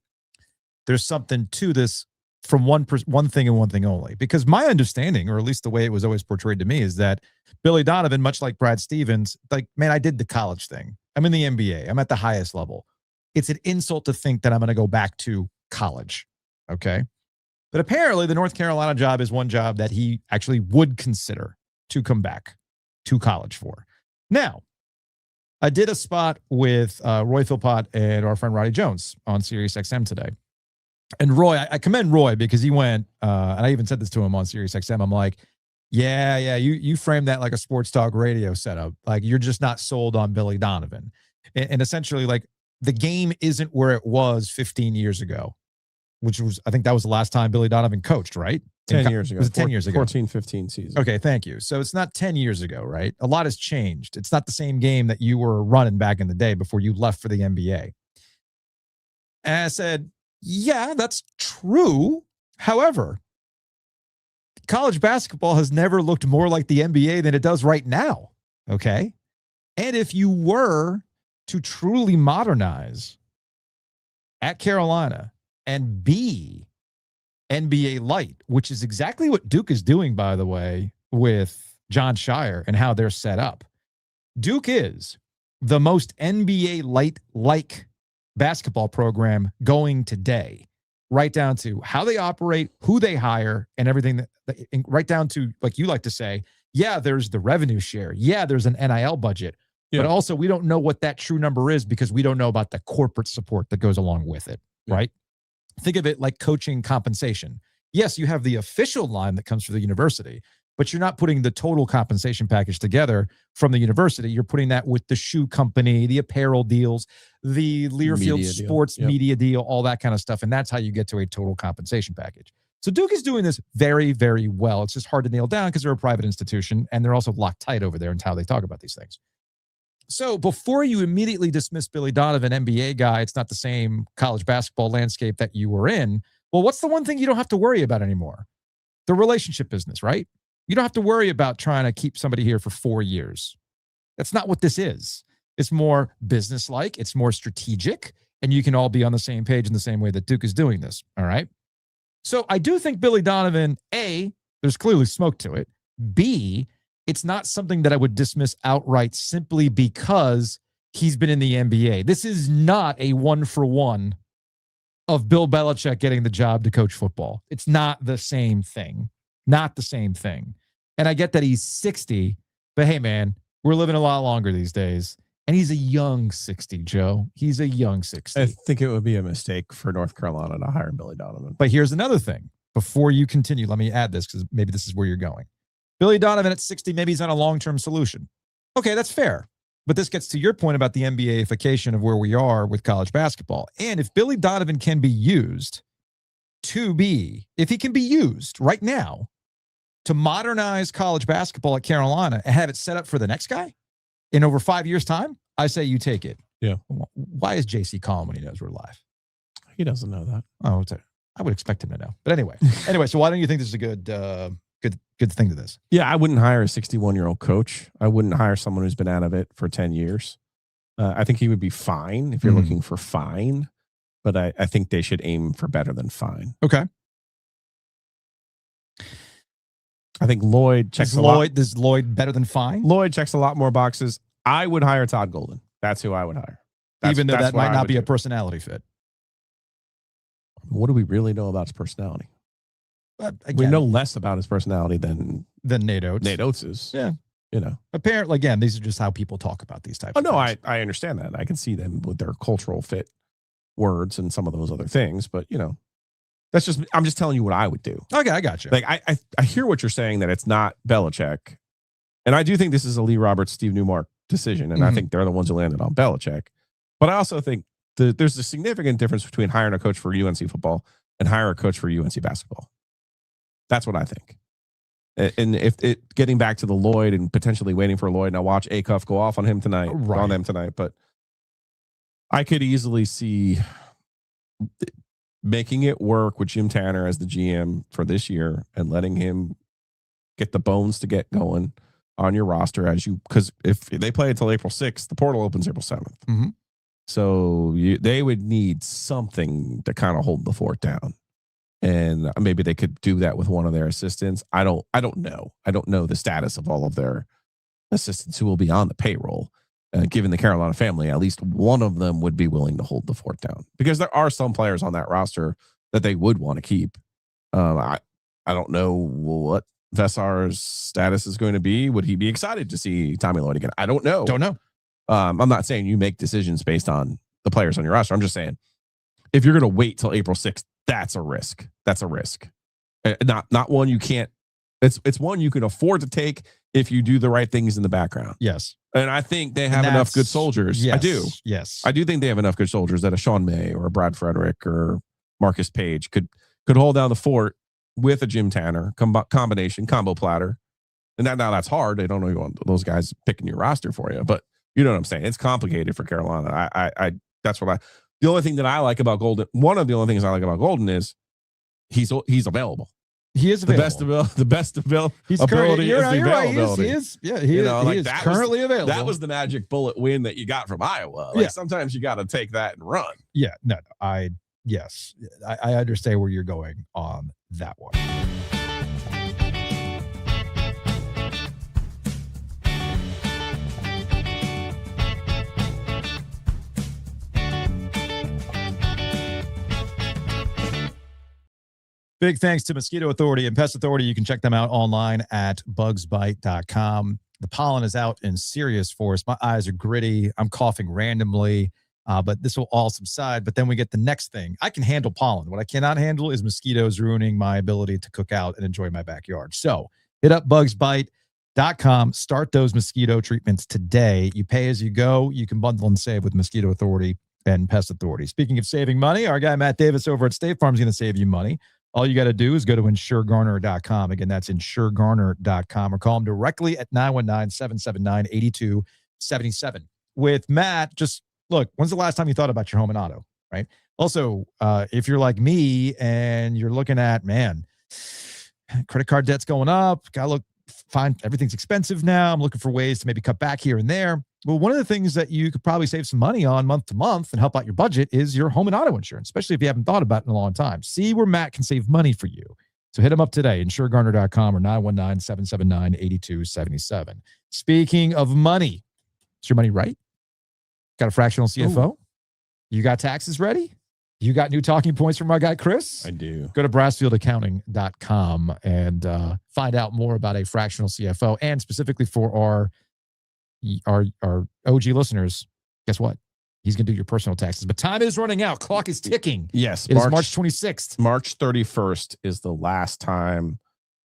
There's something to this from one thing and one thing only." Because my understanding, or at least the way it was always portrayed to me, is that Billy Donovan, much like Brad Stevens, like, man, I did the college thing. I'm in the NBA. I'm at the highest level. It's an insult to think that I'm going to go back to college. Okay. But apparently the North Carolina job is one job that he actually would consider to come back to college for. Now, I did a spot with Roy Philpott and our friend Roddy Jones on SiriusXM today. And Roy, I commend Roy because he went, and I even said this to him on SiriusXM. I'm like, yeah, you framed that like a sports talk radio setup. Like, you're just not sold on Billy Donovan. And essentially, like, the game isn't where it was 15 years ago, which was, I think that was the last time Billy Donovan coached, right? 10 years ago. Was it 10 years ago? 14, 15 season. Okay, thank you. So it's not 10 years ago, right? A lot has changed. It's not the same game that you were running back in the day before you left for the NBA. And I said, yeah, that's true. However, college basketball has never looked more like the NBA than it does right now. Okay. And if you were to truly modernize at Carolina and be NBA light, which is exactly what Duke is doing, by the way, with John Shire and how they're set up. Duke is the most NBA light-like basketball program going today, right down to how they operate, who they hire, and everything right down to, like you like to say, yeah, there's the revenue share. Yeah, there's an NIL budget. But also, we don't know what that true number is because we don't know about the corporate support that goes along with it, right? Think of it like coaching compensation. Yes, you have the official line that comes from the university, but you're not putting the total compensation package together from the university. You're putting that with the shoe company, the apparel deals, the Learfield sports media deal, all that kind of stuff. And that's how you get to a total compensation package. So Duke is doing this very, very well. It's just hard to nail down because they're a private institution and they're also locked tight over there into how they talk about these things. So before you immediately dismiss Billy Donovan, NBA guy, it's not the same college basketball landscape that you were in. Well, what's the one thing you don't have to worry about anymore? The relationship business, right? You don't have to worry about trying to keep somebody here for 4 years. That's not what this is. It's more business-like. It's more strategic. And you can all be on the same page in the same way that Duke is doing this. All right. So I do think Billy Donovan, A, there's clearly smoke to it. B, it's not something that I would dismiss outright simply because he's been in the NBA. This is not a 1-for-1 of Bill Belichick getting the job to coach football. It's not the same thing. Not the same thing. And I get that he's 60, but hey, man, we're living a lot longer these days. And he's a young 60, Joe. He's a young 60. I think it would be a mistake for North Carolina to hire Billy Donovan. But here's another thing. Before you continue, let me add this because maybe this is where you're going. Billy Donovan at 60, maybe he's on a long-term solution. Okay, that's fair. But this gets to your point about the NBA-ification of where we are with college basketball. And if Billy Donovan can be used if he can be used right now to modernize college basketball at Carolina and have it set up for the next guy in over 5 years' time, I say you take it. Yeah. Why is JC calling when he knows we're live? He doesn't know that. Oh, I would expect him to know. But anyway, so why don't you think this is a good thing to this? Yeah, I wouldn't hire a 61-year-old coach. I wouldn't hire someone who's been out of it for 10 years. I think he would be fine if you're looking for fine, but I think they should aim for better than fine. Okay. I think Lloyd checks a lot. Is Lloyd better than fine? Lloyd checks a lot more boxes. I would hire Todd Golden. That's who I would hire. Even though that might not be a personality fit. What do we really know about his personality? Again, we know less about his personality than Nate Oates. Nate Oates is. Yeah. Apparently, again, these are just how people talk about these types. Oh of no, things. I understand that. I can see them with their cultural fit words and some of those other things, but I'm just telling you what I would do. Okay, I got you. Like I hear what you're saying, that it's not Belichick, and I do think this is a Lee Roberts, Steve Newmark decision, and I think they're the ones who landed on Belichick. But I also think there's a significant difference between hiring a coach for UNC football and hiring a coach for UNC basketball. That's what I think. And if it getting back to the Lloyd and potentially waiting for Lloyd, and I watch Acuff go off on him tonight, on them tonight, but I could easily see making it work with Jim Tanner as the GM for this year and letting him get the bones to get going on your roster because if they play until April 6th, the portal opens April 7th. Mm-hmm. So they would need something to kind of hold the fort down. And maybe they could do that with one of their assistants. I don't know. I don't know the status of all of their assistants who will be on the payroll. Given the Carolina family, at least one of them would be willing to hold the fort down, because there are some players on that roster that they would want to keep. I don't know what Vesar's status is going to be. Would he be excited to see Tommy Lloyd again? I don't know. Don't know. I'm not saying you make decisions based on the players on your roster. I'm just saying, if you're going to wait till April 6th, that's a risk. That's a risk. Not one you can't. It's one you can afford to take if you do the right things in the background. Yes. And I think they have enough good soldiers. Yes, I do. Yes. I do think they have enough good soldiers that a Sean May or a Brad Frederick or Marcus Page could hold down the fort with a Jim Tanner combo platter. And now that's hard. They don't know you want those guys picking your roster for you, but you know what I'm saying? It's complicated for Carolina. That's what the only thing that I like about Golden, one of the only things I like about Golden is he's available. He is available. The best ability is the availability. He is. Yeah, he is currently available. That was the magic bullet win that you got from Iowa. Sometimes you got to take that and run. Yeah, no, I understand where you're going on that one. Big thanks to Mosquito Authority and Pest Authority. You can check them out online at bugsbite.com. The pollen is out in serious force. My eyes are gritty. I'm coughing randomly, but this will all subside. But then we get the next thing. I can handle pollen. What I cannot handle is mosquitoes ruining my ability to cook out and enjoy my backyard. So hit up bugsbite.com. Start those mosquito treatments today. You pay as you go. You can bundle and save with Mosquito Authority and Pest Authority. Speaking of saving money, our guy Matt Davis over at State Farm is going to save you money. All you got to do is go to insuregarner.com. Again, that's insuregarner.com, or call them directly at 919-779-8277. With Matt, just look, when's the last time you thought about your home and auto, right? Also, if you're like me and you're looking at, man, credit card debt's going up, got to look, fine, everything's expensive now. I'm looking for ways to maybe cut back here and there. Well, one of the things that you could probably save some money on month to month and help out your budget is your home and auto insurance, especially if you haven't thought about it in a long time. See where Matt can save money for you. So hit him up today, insuregarner.com or 919-779-8277. Speaking of money, is your money right? Got a fractional CFO? Ooh. You got taxes ready? You got new talking points from our guy, Chris? I do. Go to brassfieldaccounting.com and find out more about a fractional CFO, and specifically for our OG listeners, guess what? He's going to do your personal taxes. But time is running out. Clock is ticking. Yes. It is March 26th. March 31st is the last time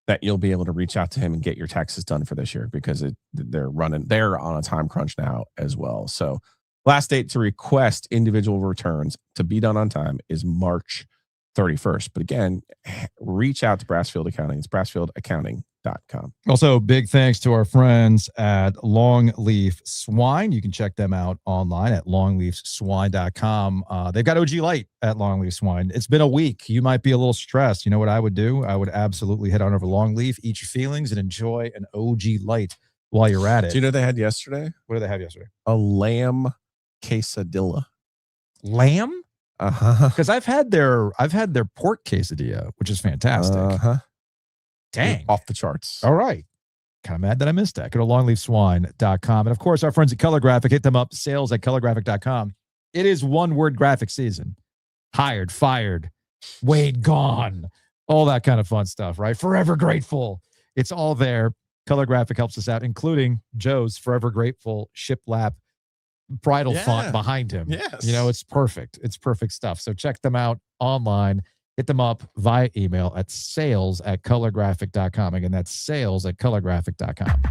that you'll be able to reach out to him and get your taxes done for this year, because they're on a time crunch now as well. So last date to request individual returns to be done on time is March 31st. But again, reach out to Brassfield Accounting. It's brassfieldaccounting.com. Also, big thanks to our friends at Longleaf Swine. You can check them out online at longleafswine.com. They've got OG Light at Longleaf Swine. It's been a week. You might be a little stressed. You know what I would do? I would absolutely head on over to Longleaf, eat your feelings, and enjoy an OG Light while you're at it. Do you know what they had yesterday? What did they have yesterday? A lamb quesadilla. Lamb? Uh-huh. Because I've had their pork quesadilla, which is fantastic. Uh-huh. Dang. Off the charts. All right. Kind of mad that I missed that. Go to longleafswine.com. And of course, our friends at Color Graphic, hit them up, sales@colorgraphic.com. It is one-word graphic season. Hired, fired, Wade gone, all that kind of fun stuff, right? Forever grateful. It's all there. Color Graphic helps us out, including Joe's Forever Grateful shiplap bridal font behind him. Yes. You know, it's perfect. It's perfect stuff. So check them out online. Hit them up via email at sales@colorgraphic.com. Again, that's sales@colorgraphic.com.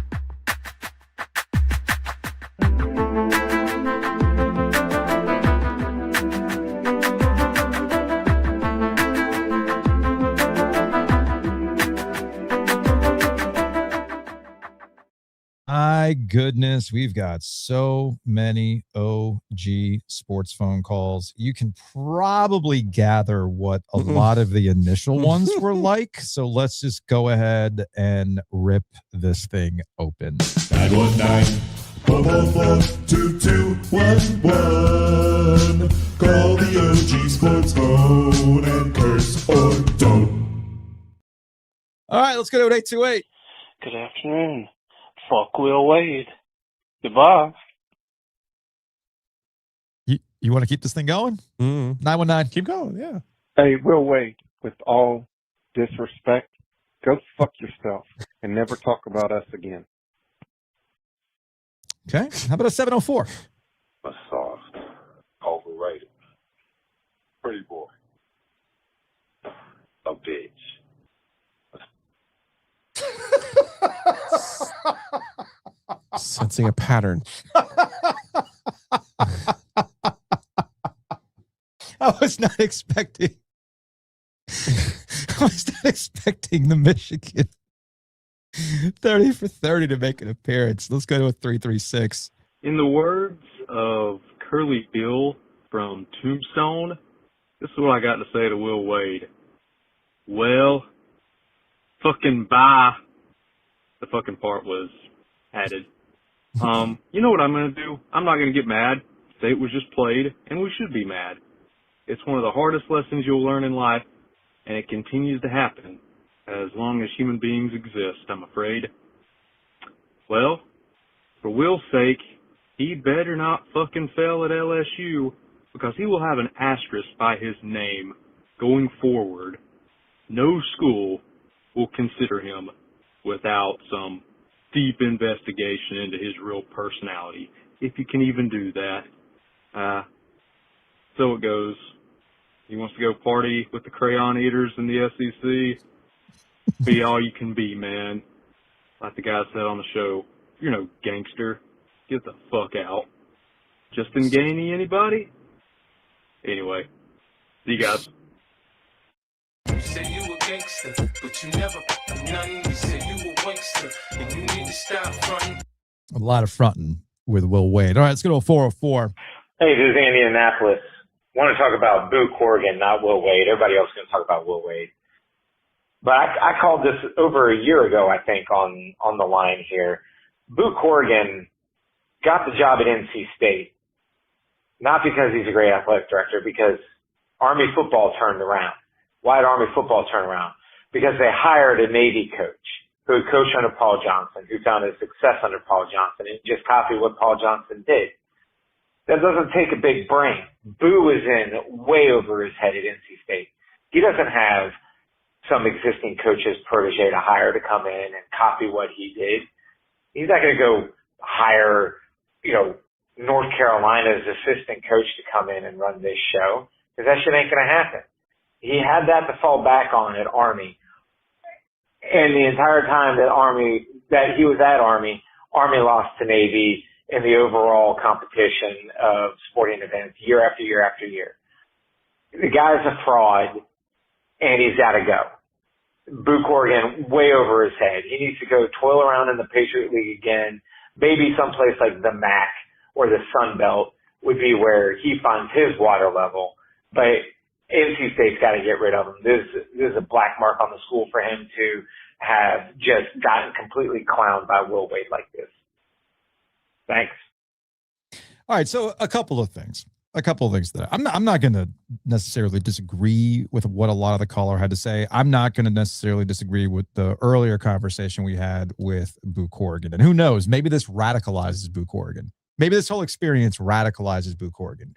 My goodness, we've got so many OG sports phone calls. You can probably gather what a lot of the initial ones were like. So let's just go ahead and rip this thing open. 919-444-2211. Call the OG sports phone and curse or don't. All right, let's go to 828. Good afternoon. Fuck Will Wade. Goodbye. You want to keep this thing going? 919. Keep going, yeah. Hey, Will Wade, with all disrespect, go fuck yourself and never talk about us again. Okay. How about a 704? A soft, overrated, pretty boy, a bitch. Sensing a pattern. I was not expecting the Michigan 30 for 30 to make an appearance. Let's go to a 336. In the words of Curly Bill from Tombstone, this is what I got to say to Will Wade. Well, fucking bye. The fucking part was added. You know what I'm going to do? I'm not going to get mad. State was just played, and we should be mad. It's one of the hardest lessons you'll learn in life, and it continues to happen as long as human beings exist, I'm afraid. Well, for Will's sake, he better not fucking fail at LSU, because he will have an asterisk by his name going forward. No school will consider him without some deep investigation into his real personality, if you can even do that. So it goes. He wants to go party with the crayon eaters in the SEC. Be all you can be, man. Like the guy said on the show, you're no gangster. Get the fuck out. Justin Gainey, anybody? Anyway, see you guys. You say you a gangster, but you never none. You say you a wankster, and you need to stop fronting. A lot of fronting with Will Wade. All right, let's go to a 404. Hey, this is Andy in Annapolis. Want to talk about Boo Corrigan, not Will Wade. Everybody else is going to talk about Will Wade. But I called this over a year ago, I think, on the line here. Boo Corrigan got the job at NC State, not because he's a great athletic director, because Army football turned around. Why did Army football turn around? Because they hired a Navy coach who had coached under Paul Johnson, who found his success under Paul Johnson, and just copied what Paul Johnson did. That doesn't take a big brain. Boo is in way over his head at NC State. He doesn't have some existing coach's protege to hire to come in and copy what he did. He's not going to go hire, North Carolina's assistant coach to come in and run this show, because that shit ain't going to happen. He had that to fall back on at Army. And the entire time that he was at Army lost to Navy in the overall competition of sporting events year after year after year. The guy's a fraud, and he's got to go. Boo Corrigan, way over his head. He needs to go toil around in the Patriot League again. Maybe someplace like the MAC or the Sun Belt would be where he finds his water level. But NC State's got to get rid of him. This is a black mark on the school for him to have just gotten completely clowned by Will Wade like this. Thanks. All right, so a couple of things that I'm not going to necessarily disagree with what a lot of the caller had to say. I'm not going to necessarily disagree with the earlier conversation we had with Boo Corrigan. And who knows, maybe this radicalizes Boo Corrigan. Maybe this whole experience radicalizes Boo Corrigan.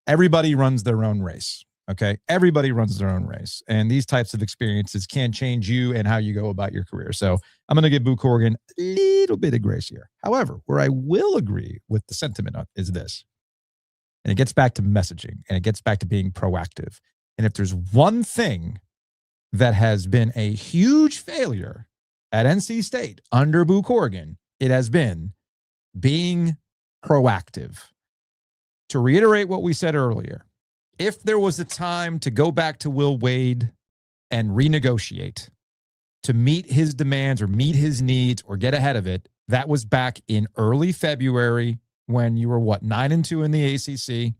Everybody runs their own race. Okay. Everybody runs their own race. And these types of experiences can change you and how you go about your career. So I'm going to give Boo Corrigan a little bit of grace here. However, where I will agree with the sentiment is this. And it gets back to messaging and it gets back to being proactive. And if there's one thing that has been a huge failure at NC State under Boo Corrigan, it has been being proactive. To reiterate what we said earlier, if there was a time to go back to Will Wade and renegotiate, to meet his demands or meet his needs or get ahead of it, that was back in early February when you were, 9-2 in the ACC,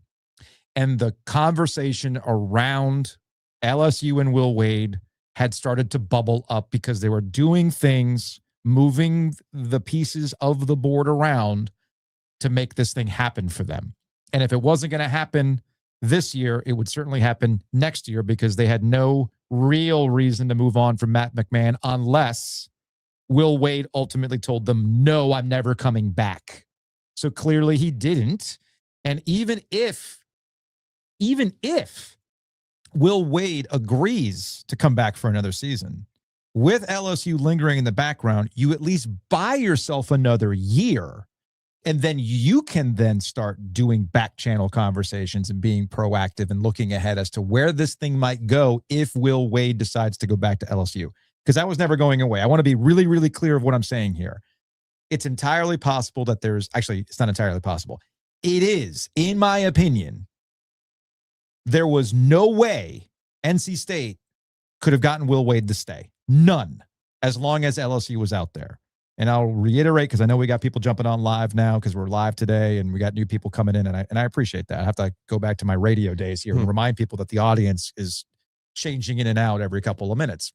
and the conversation around LSU and Will Wade had started to bubble up because they were doing things, moving the pieces of the board around to make this thing happen for them. And if it wasn't going to happen this year, it would certainly happen next year because they had no real reason to move on from Matt McMahon unless Will Wade ultimately told them, no, I'm never coming back. So clearly he didn't. And even if Will Wade agrees to come back for another season, with LSU lingering in the background, you at least buy yourself another year. And then you can then start doing back channel conversations and being proactive and looking ahead as to where this thing might go if Will Wade decides to go back to LSU. Because that was never going away. I want to be really, really clear of what I'm saying here. It's entirely possible that it's not entirely possible. It is, in my opinion, there was no way NC State could have gotten Will Wade to stay. None, as long as LSU was out there. And I'll reiterate, because I know we got people jumping on live now because we're live today and we got new people coming in, and I appreciate that. I have to go back to my radio days here and remind people that the audience is changing in and out every couple of minutes.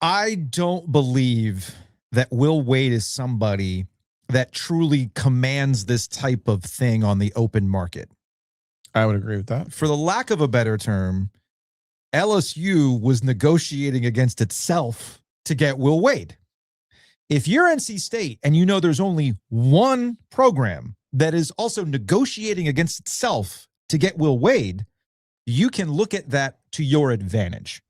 I don't believe that Will Wade is somebody that truly commands this type of thing on the open market. I would agree with that. For the lack of a better term, LSU was negotiating against itself to get Will Wade. If you're NC State and you know there's only one program that is also negotiating against itself to get Will Wade, you can look at that to your advantage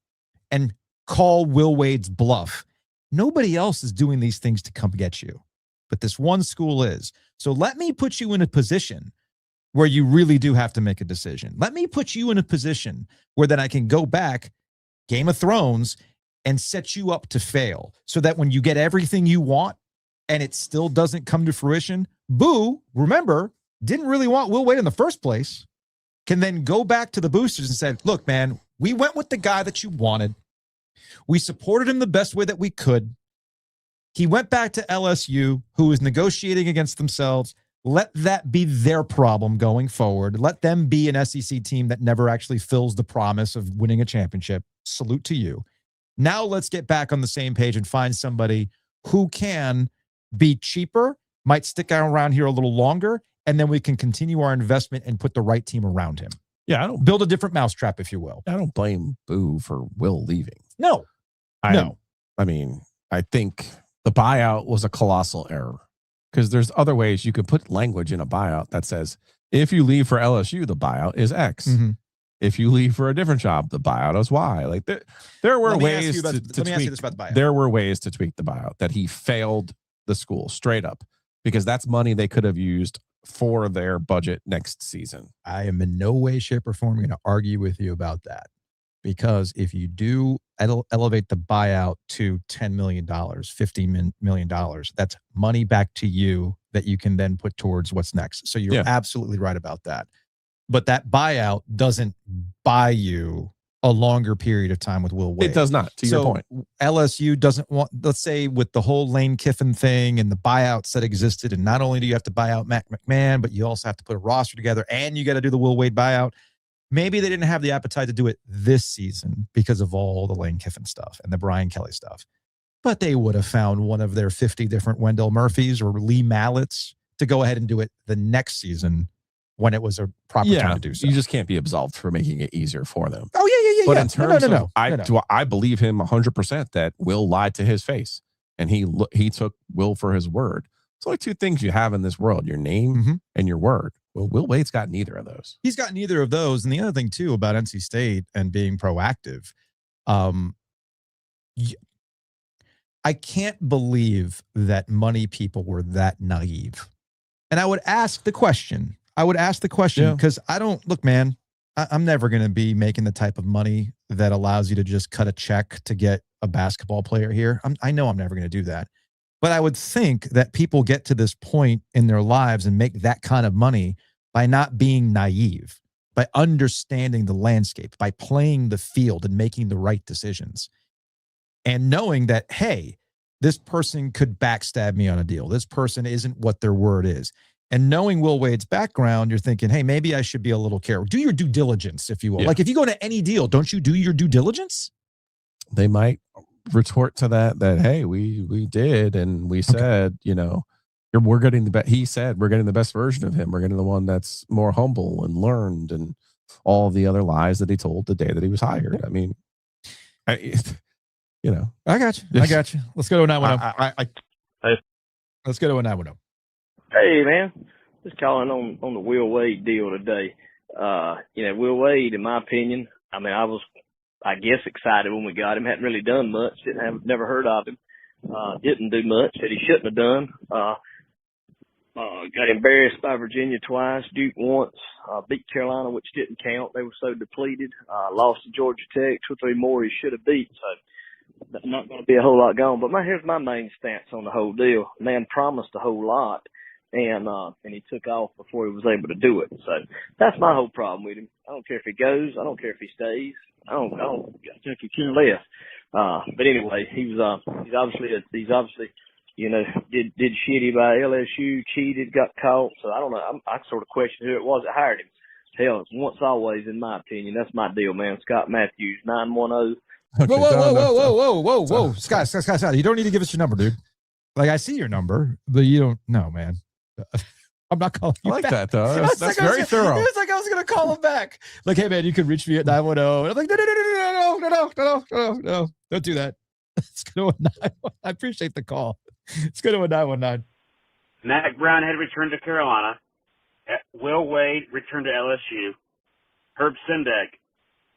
and call Will Wade's bluff. Nobody else is doing these things to come get you, but this one school is. So let me put you in a position where you really do have to make a decision. Let me put you in a position where then I can go back, Game of Thrones, and set you up to fail so that when you get everything you want and it still doesn't come to fruition, Boo, remember, didn't really want Will Wade in the first place, can then go back to the boosters and say, look, man, we went with the guy that you wanted. We supported him the best way that we could. He went back to LSU, who was negotiating against themselves. Let that be their problem going forward. Let them be an SEC team that never actually fills the promise of winning a championship. Salute to you. Now let's get back on the same page and find somebody who can be cheaper, might stick around here a little longer, and then we can continue our investment and put the right team around him. Yeah, I don't build a different mousetrap, if you will. I don't blame Boo for Will leaving. No. I mean, I think the buyout was a colossal error. Because there's other ways you could put language in a buyout that says, if you leave for LSU, the buyout is X. Mm-hmm. If you leave for a different job, the buyout is Y. Like there were ways to tweak. There were ways to tweak the buyout that he failed the school straight up because that's money they could have used for their budget next season. I am in no way, shape, or form going to argue with you about that. Because if you do elevate the buyout to $10 million, $15 million, that's money back to you that you can then put towards what's next. So you're absolutely right about that. But that buyout doesn't buy you a longer period of time with Will Wade. It does not, to your point. LSU doesn't want, let's say with the whole Lane Kiffin thing and the buyouts that existed, and not only do you have to buy out Matt McMahon, but you also have to put a roster together and you got to do the Will Wade buyout. Maybe they didn't have the appetite to do it this season because of all the Lane Kiffin stuff and the Brian Kelly stuff. But they would have found one of their 50 different Wendell Murphys or Lee Mallets to go ahead and do it the next season when it was a proper time to do so. You just can't be absolved for making it easier for them. Oh, yeah. But in terms of, I believe him 100% that Will lied to his face. And he took Will for his word. It's only two things you have in this world: your name and your word. Well, Will Wade's got neither of those. He's got neither of those. And the other thing too about NC State and being proactive, I can't believe that money people were that naive. And I would ask the question. Because I don't look, man. I'm never going to be making the type of money that allows you to just cut a check to get a basketball player here. I know I'm never going to do that. But I would think that people get to this point in their lives and make that kind of money by not being naive, by understanding the landscape, by playing the field and making the right decisions. And knowing that, hey, this person could backstab me on a deal. This person isn't what their word is. And knowing Will Wade's background, you're thinking, hey, maybe I should be a little careful. Do your due diligence, if you will. Yeah. Like if you go to any deal, don't you do your due diligence? They might retort to that, hey, we did. And we said, we're getting the best. He said, we're getting the best version of him. We're getting the one that's more humble and learned and all the other lies that he told the day that he was hired. I mean, I got you. Let's go to a 910. Let's go to a 910. Hey, man. Just calling on the Will Wade deal today. Will Wade, in my opinion, I mean, I was, I guess, excited when we got him. Hadn't really done much. Never heard of him. Didn't do much that he shouldn't have done. Got embarrassed by Virginia twice, Duke once, beat Carolina, which didn't count. They were so depleted. Lost to Georgia Tech, 2 or 3 more he should have beat. So not going to be a whole lot gone. But here's my main stance on the whole deal. Man promised a whole lot, and he took off before he was able to do it. So that's my whole problem with him. I don't care if he goes. I don't care if he stays. I don't think he can less. But anyway, he's obviously did shitty by LSU, cheated, got caught. So I don't know. I sort of question who it was that hired him. Hell, once always, in my opinion. That's my deal, man. Scott Matthews, 910. Okay, whoa. Scott, you don't need to give us your number, dude. Like, I see your number, but you don't know, man. I'm not calling you back. That, though. That's very thorough. It was like I was going to call him back. Like, hey, man, you can reach me at 910. And I'm like, no. Don't do that. Let's go to a 911. I appreciate the call. Let's go to a 919. Mac Brown had returned to Carolina. Will Wade returned to LSU. Herb Sendek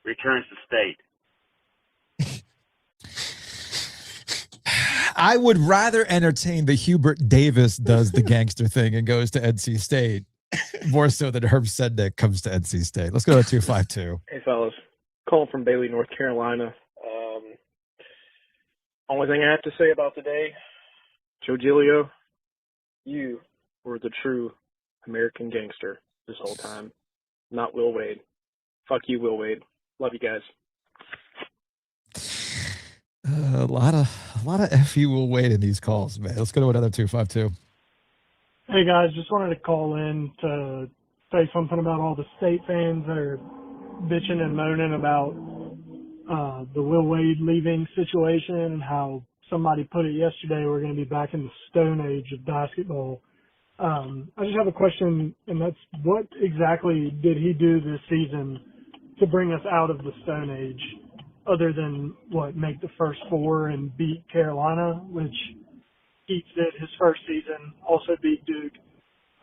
returns to State. I would rather entertain the Hubert Davis does the gangster thing and goes to NC State more so than Herb Sendek comes to NC State. Let's go to 252. Hey, fellas. Calling from Bailey, North Carolina. Only thing I have to say about today, Joe Giglio, you were the true American gangster this whole time, not Will Wade. Fuck you, Will Wade. Love you guys. A lot of FU Will Wade in these calls, man. Let's go to another 252. Hey guys, just wanted to call in to say something about all the State fans that are bitching and moaning about the Will Wade leaving situation and how somebody put it yesterday, we're going to be back in the Stone Age of basketball. I just have a question, and that's what exactly did he do this season to bring us out of the Stone Age, other than make the first 4 and beat Carolina, which Keats did his first season, also beat Duke.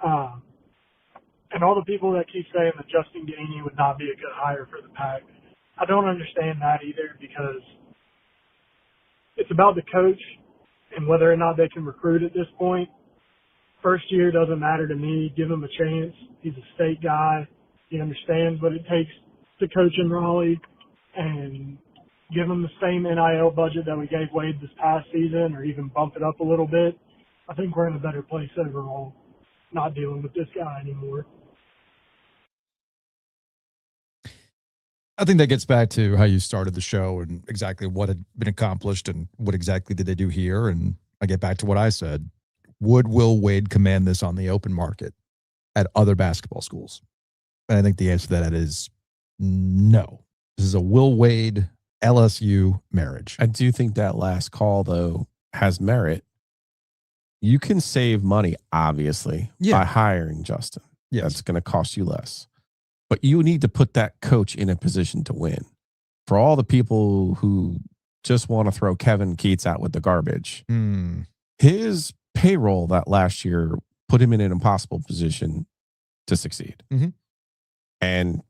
And all the people that keep saying that Justin Gainey would not be a good hire for the Pack, I don't understand that either, because it's about the coach and whether or not they can recruit at this point. First year doesn't matter to me. Give him a chance. He's a State guy. He understands what it takes to coach in Raleigh, and give him the same NIL budget that we gave Wade this past season, or even bump it up a little bit. I think we're in a better place overall, not dealing with this guy anymore. I think that gets back to how you started the show and exactly what had been accomplished and what exactly did they do here. And I get back to what I said. Would Will Wade command this on the open market at other basketball schools? And I think the answer to that is no. This is a Will Wade LSU marriage. I do think that last call, though, has merit. You can save money, obviously, by hiring Justin. Yes. That's going to cost you less. But you need to put that coach in a position to win. For all the people who just want to throw Kevin Keats out with the garbage, his payroll that last year put him in an impossible position to succeed. Mhm. And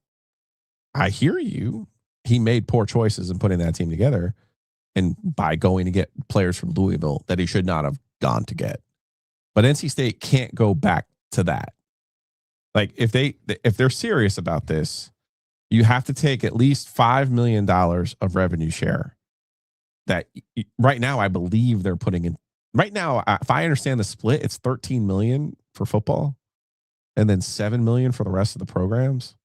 I hear you. He made poor choices in putting that team together and by going to get players from Louisville that he should not have gone to get. But NC State can't go back to that. Like if they're serious about this, you have to take at least $5 million of revenue share that right now I believe they're putting in. Right now, if I understand the split, it's $13 million for football and then $7 million for the rest of the programs,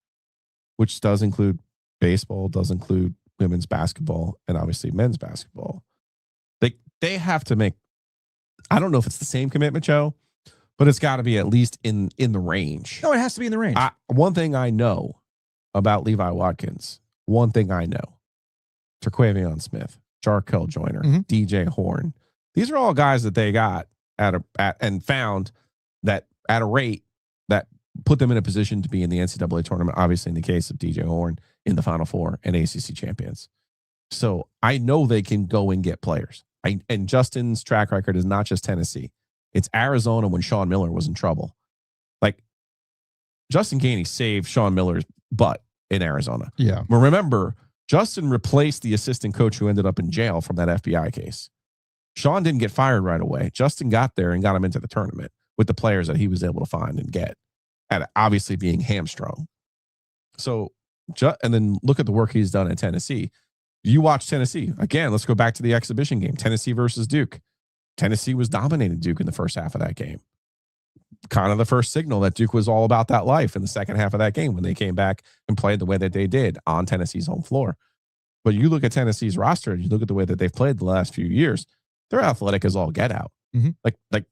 which does include baseball, does include women's basketball, and obviously men's basketball. They have to make, I don't know if it's the same commitment, Joe, but it's got to be at least in the range. No, it has to be in the range. One thing I know about Levi Watkins, one thing I know, Terquavion Smith, Jarkel Joyner, DJ Horn. These are all guys that they got and found that at a rate that put them in a position to be in the NCAA tournament, obviously in the case of DJ Horn in the Final Four and ACC champions. So I know they can go and get players. And Justin's track record is not just Tennessee. It's Arizona when Sean Miller was in trouble. Like Justin Gainey saved Sean Miller's butt in Arizona. Yeah. But remember, Justin replaced the assistant coach who ended up in jail from that FBI case. Sean didn't get fired right away. Justin got there and got him into the tournament with the players that he was able to find and get, at obviously being hamstrung. So, and then look at the work he's done at Tennessee. You watch Tennessee. Again, let's go back to the exhibition game, Tennessee versus Duke. Tennessee was dominating Duke in the first half of that game. Kind of the first signal that Duke was all about that life in the second half of that game when they came back and played the way that they did on Tennessee's home floor. But you look at Tennessee's roster and you look at the way that they've played the last few years, they're athletic as all get out. Like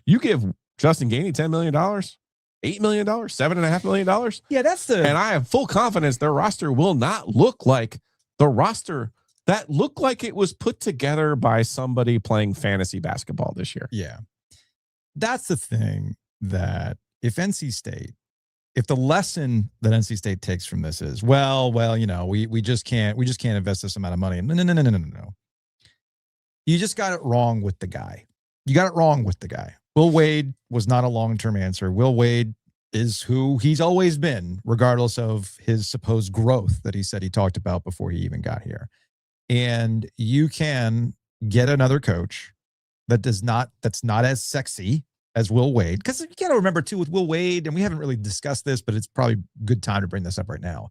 you give Justin Gainey $10 million, $8 million, $7.5 million. Yeah, that's the. And I have full confidence their roster will not look like the roster that looked like it was put together by somebody playing fantasy basketball this year. Yeah. That's the thing that if the lesson that NC State takes from this is, well, you know, we just can't invest this amount of money. No. You just got it wrong with the guy. Will Wade was not a long-term answer. Will Wade is who he's always been, regardless of his supposed growth that he said he talked about before he even got here. And you can get another coach that's not as sexy as Will Wade. Because you got to remember, too, with Will Wade, and we haven't really discussed this, but it's probably a good time to bring this up right now.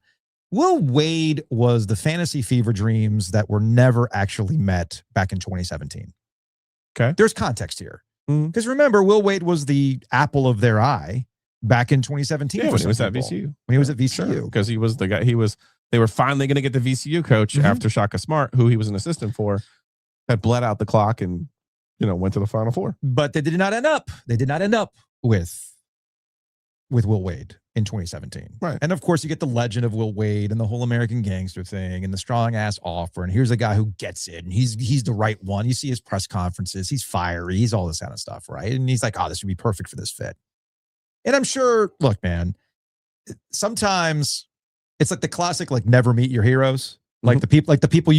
Will Wade was the fantasy fever dreams that were never actually met back in 2017. Okay. There's context here. Because remember, Will Wade was the apple of their eye back in 2017. Yeah, when he was at VCU. When he was at VCU. Because he was the guy, they were finally going to get the VCU coach after Shaka Smart, who he was an assistant for, had bled out the clock and, went to the Final Four. But they did not end up with Will Wade in 2017. Right. And of course, you get the legend of Will Wade and the whole American gangster thing and the strong ass offer. And here's a guy who gets it. And he's the right one. You see his press conferences. He's fiery. He's all this kind of stuff. Right. And he's like, oh, this would be perfect for this fit. And I'm sure, look, man, sometimes it's like the classic, like never meet your heroes. Like the people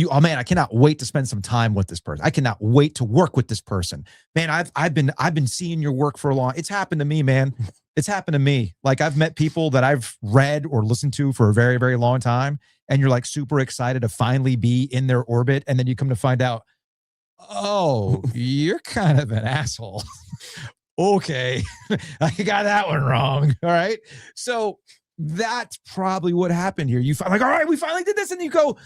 oh man, I cannot wait to spend some time with this person. I cannot wait to work with this person. Man, I've been seeing your work for a long. It's happened to me, man. It's happened to me. Like I've met people that I've read or listened to for a very, very long time. And you're like super excited to finally be in their orbit. And then you come to find out, oh, you're kind of an asshole. Okay. I got that one wrong. All right. So that's probably what happened here. You find like, all right, we finally did this. And you go,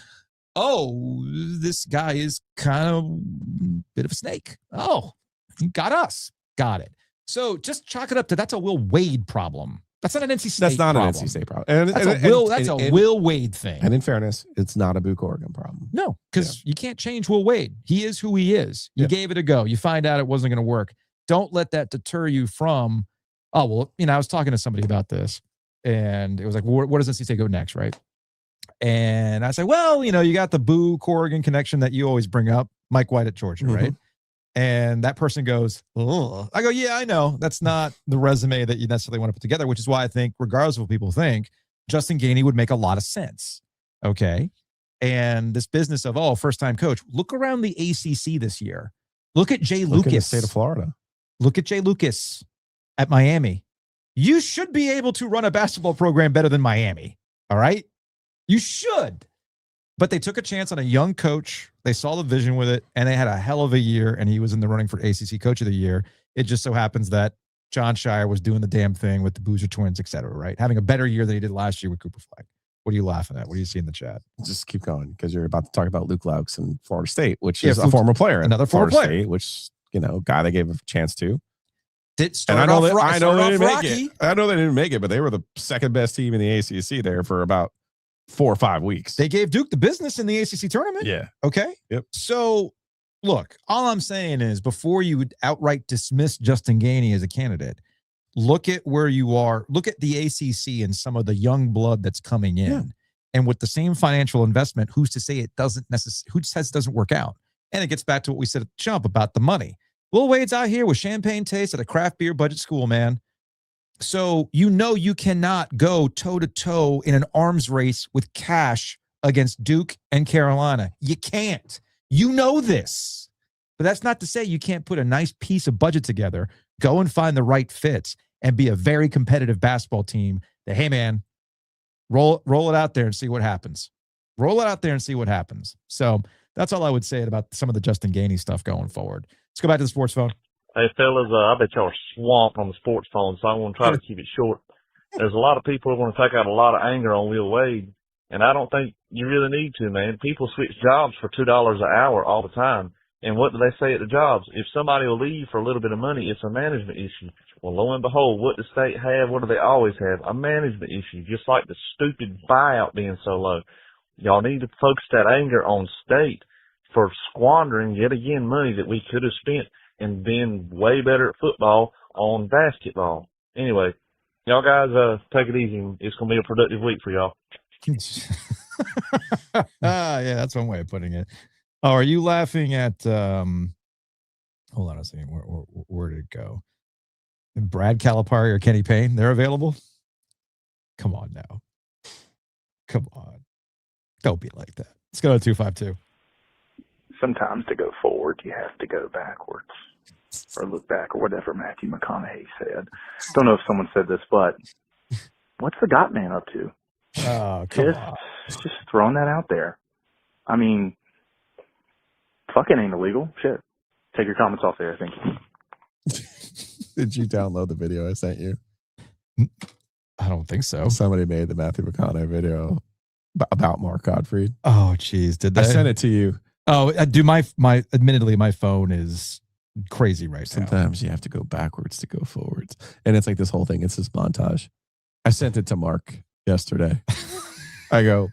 oh, this guy is kind of a bit of a snake. Oh, he got us. Got it. So just chalk it up to that's a Will Wade problem. That's not an NC State problem. That's not an NC State problem. And, that's a Will Wade thing. And in fairness, it's not a Boo Corrigan problem. No, because you can't change Will Wade. He is who he is. You gave it a go. You find out it wasn't going to work. Don't let that deter you from, oh, well, I was talking to somebody about this. And it was like, where does NC State go next, right? And I said, well, you got the Boo Corrigan connection that you always bring up, Mike White at Georgia, right? And that person goes, oh. I go, yeah, I know. That's not the resume that you necessarily want to put together, which is why I think, regardless of what people think, Justin Gainey would make a lot of sense, okay? And this business of, first-time coach, look around the ACC this year. Look at Jay Lucas. In the state of Florida. Look at Jay Lucas at Miami. You should be able to run a basketball program better than Miami. All right? You should. But they took a chance on a young coach. They saw the vision with it, and they had a hell of a year, and he was in the running for ACC Coach of the Year. It just so happens that John Shire was doing the damn thing with the Boozer twins, et cetera, right? Having a better year than he did last year with Cooper Flag. What are you laughing at? What do you see in the chat? Just keep going because you're about to talk about Luke Laux in Florida State, which is a former player. Another former Florida player. State, which, guy they gave a chance to. Did and I know start they off didn't make rocky. it. I know they didn't make it, but they were the second best team in the ACC there for about 4 or 5 weeks. They gave Duke the business in the ACC tournament. Yeah. Okay. Yep. So, look, all I'm saying is before you would outright dismiss Justin Gainey as a candidate, look at where you are. Look at the ACC and some of the young blood that's coming in. Yeah. And with the same financial investment, who's to say it doesn't necessarily, who says it doesn't work out? And it gets back to what we said at the jump about the money. Will Wade's out here with champagne taste at a craft beer budget school, man. So you cannot go toe-to-toe in an arms race with cash against Duke and Carolina. You can't. You know this. But that's not to say you can't put a nice piece of budget together, go and find the right fits, and be a very competitive basketball team that, hey, man, roll it out there and see what happens. Roll it out there and see what happens. So that's all I would say about some of the Justin Gainey stuff going forward. Let's go back to the sports phone. Hey, fellas, I bet y'all are swamped on the sports phone, so I want to try to keep it short. There's a lot of people who want to take out a lot of anger on Will Wade, and I don't think you really need to, man. People switch jobs for $2 an hour all the time. And what do they say at the jobs? If somebody will leave for a little bit of money, it's a management issue. Well, lo and behold, what does state have? What do they always have? A management issue, just like the stupid buyout being so low. Y'all need to focus that anger on state for squandering, yet again, money that we could have spent and been way better at football on basketball. Anyway, y'all guys take it easy. It's going to be a productive week for y'all. Yeah, that's one way of putting it. Oh, are you laughing at hold on a second, where did it go? Brad Calipari or Kenny Payne, they're available? Come on now. Come on. Don't be like that. Let's go to 252. Sometimes to go forward, you have to go backwards or look back or whatever Matthew McConaughey said. Don't know if someone said this, but what's the Got Man up to? Oh, come on. Just throwing that out there. I mean, fucking ain't illegal. Shit. Take your comments off there. Thank you. Did you download the video I sent you? I don't think so. Somebody made the Matthew McConaughey video about Mark Gottfried. Oh, geez. Did they? I sent it to you. Oh, admittedly, my phone is crazy right now. Sometimes you have to go backwards to go forwards. And it's like this whole thing. It's this montage. I sent it to Mark yesterday. I go,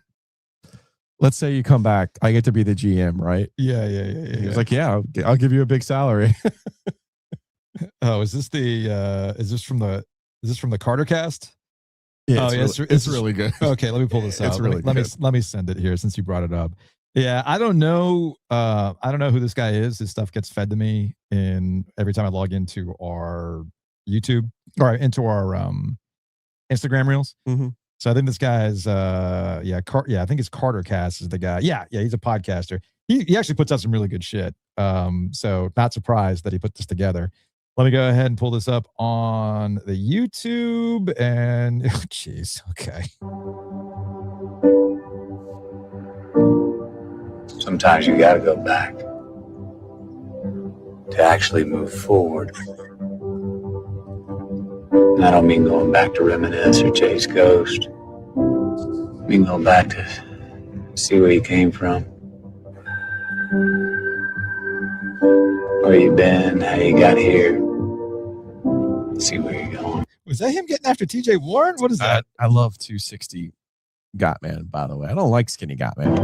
let's say you come back. I get to be the GM, right? Yeah. He was like, yeah, I'll give you a big salary. Oh, is this from the Carter cast? Yeah, it's really good. Okay, let me pull this out. It's really let good. let me send it here since you brought it up. Yeah, I don't know who this guy is. His stuff gets fed to me every time I log into our YouTube or into our Instagram reels. Mm-hmm. So I think this guy is I think it's Carter Cast is the guy. Yeah, he's a podcaster. He actually puts out some really good shit. So not surprised that he put this together. Let me go ahead and pull this up on the YouTube and jeez, okay. Sometimes you gotta go back to actually move forward. And I don't mean going back to reminisce or chase ghosts. I mean going back to see where you came from. Where you been, how you got here. See where you're going. Was that him getting after TJ Warren? What is that? I love 260 Gottman, by the way. I don't like skinny Gottman.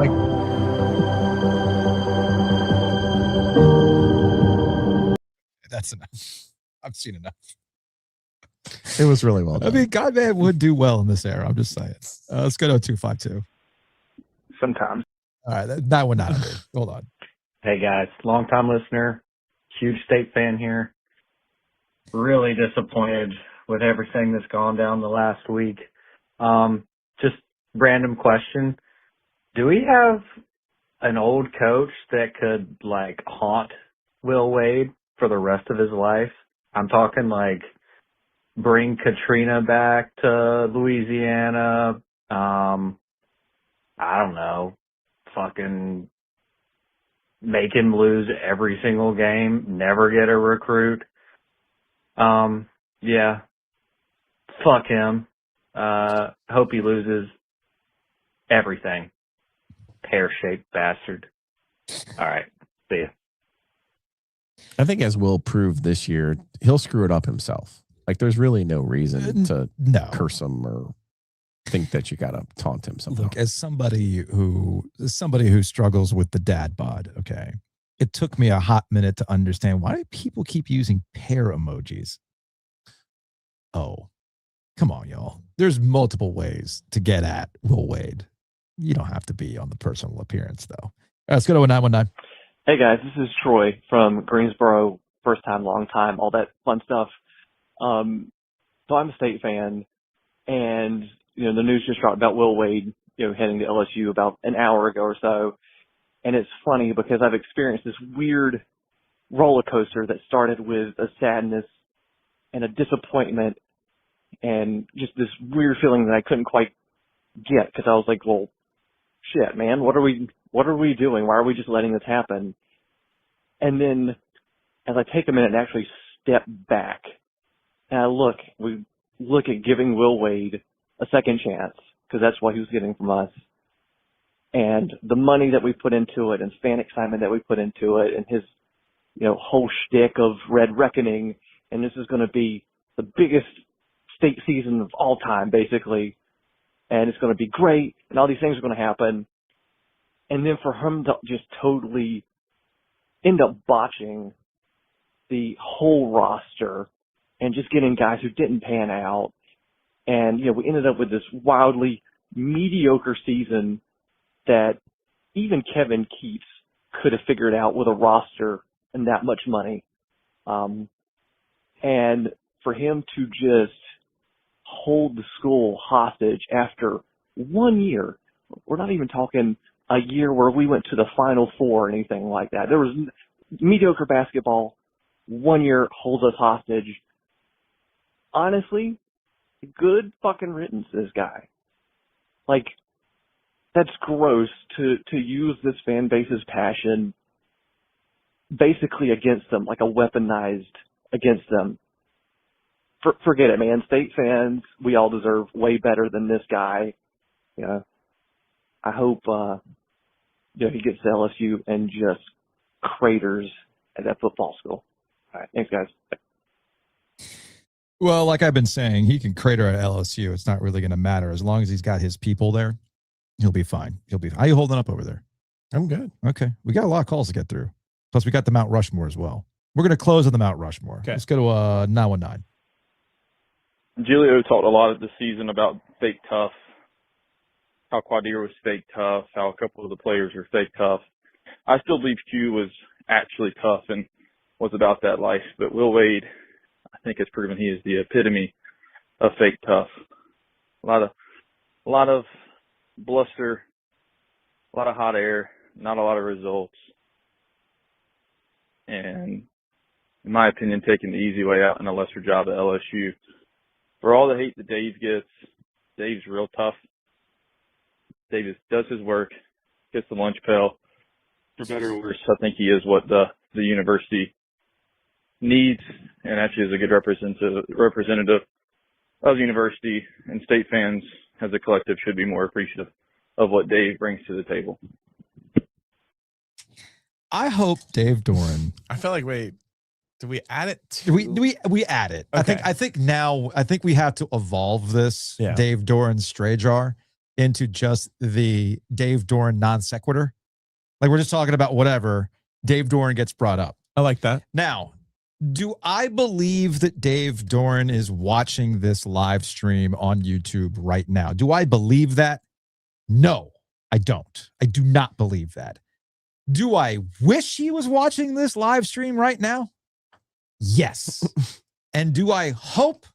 That's enough. I've seen enough. It was really well done. I mean, Godman would do well in this era. I'm just saying. Let's go to 252. Sometimes. All right, that one not good. Hold on. Hey guys, long time listener, huge state fan here. Really disappointed with everything that's gone down the last week. Just random question. Do we have an old coach that could haunt Will Wade for the rest of his life? I'm talking like bring Katrina back to Louisiana. I don't know, fucking make him lose every single game, never get a recruit. Yeah, fuck him. Hope he loses everything. Pear-shaped bastard. All right, see ya. I think, as Will proved this year, he'll screw it up himself. Like, there's really no reason to curse him or think that you got to taunt him somehow. Look, as somebody who struggles with the dad bod, okay, it took me a hot minute to understand why do people keep using pear emojis. Oh, come on, y'all. There's multiple ways to get at Will Wade. You don't have to be on the personal appearance, though. All right, let's go to 919. Hey guys, this is Troy from Greensboro. First time, long time, all that fun stuff. So I'm a State fan, and the news just dropped about Will Wade, heading to LSU about an hour ago or so. And it's funny because I've experienced this weird roller coaster that started with a sadness and a disappointment and just this weird feeling that I couldn't quite get because I was like, well, shit, man, what are we doing? Why are we just letting this happen? And then as I take a minute and actually step back and we look at giving Will Wade a second chance because that's what he was getting from us. And the money that we put into it and fan excitement that we put into it and his, whole shtick of Red Reckoning. And this is going to be the biggest state season of all time, basically. And it's going to be great. And all these things are going to happen. And then for him to just totally end up botching the whole roster and just getting guys who didn't pan out. And, we ended up with this wildly mediocre season that even Kevin Keats could have figured out with a roster and that much money. And for him to just hold the school hostage after 1 year, we're not even talking a year where we went to the Final Four or anything like that. There was mediocre basketball, 1 year holds us hostage. Honestly, good fucking riddance, this guy. Like, that's gross to use this fan base's passion basically against them, like a weaponized against them. Forget it, man. State fans, we all deserve way better than this guy. I hope he gets to LSU and just craters at that football school. All right, thanks, guys. Well, like I've been saying, he can crater at LSU. It's not really going to matter. As long as he's got his people there, he'll be fine. How you holding up over there? I'm good. Okay. We got a lot of calls to get through. Plus, we got the Mount Rushmore as well. We're going to close on the Mount Rushmore. Okay. Let's go to 919. Giglio talked a lot of the season about fake tough, how Quadir was fake tough, how a couple of the players were fake tough. I still believe Q was actually tough and was about that life, but Will Wade, I think, has proven he is the epitome of fake tough. A lot of bluster, a lot of hot air, not a lot of results, and in my opinion, taking the easy way out and a lesser job at LSU. For all the hate that Dave gets, Dave's real tough. Dave does his work, gets the lunch pail. For better or worse, I think he is what the university needs, and actually is a good representative of the university, and State fans as a collective should be more appreciative of what Dave brings to the table. I hope Dave Doran. I felt like, wait, do we add it? We add it. Okay. I think we have to evolve this Dave Doran stray jar into just the Dave Doran non sequitur. Like, we're just talking about whatever. Dave Doran gets brought up. I like that. Now, do I believe that Dave Doran is watching this live stream on YouTube right now? Do I believe that? No, I don't. I do not believe that. Do I wish he was watching this live stream right now? Yes. And do I hope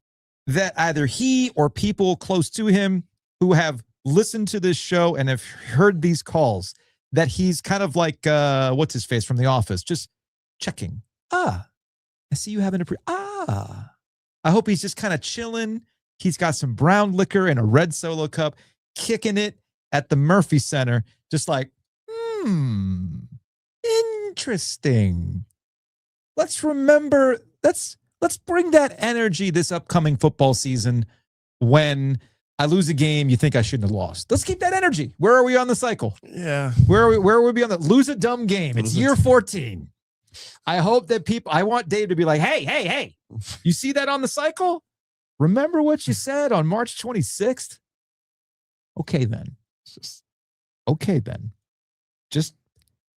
that either he or people close to him who have listened to this show and have heard these calls, that he's kind of like, what's his face from The Office, just checking. I see you having I hope he's just kind of chilling. He's got some brown liquor and a red Solo cup, kicking it at the Murphy Center, just like, interesting. Let's remember, let's bring that energy this upcoming football season when I lose a game you think I shouldn't have lost. Let's keep that energy. Where are we on the cycle? Yeah. Where are we on the lose a dumb game? It's year 14. I hope that I want Dave to be like, hey, you see that on the cycle? Remember what you said on March 26th? Okay, then. Just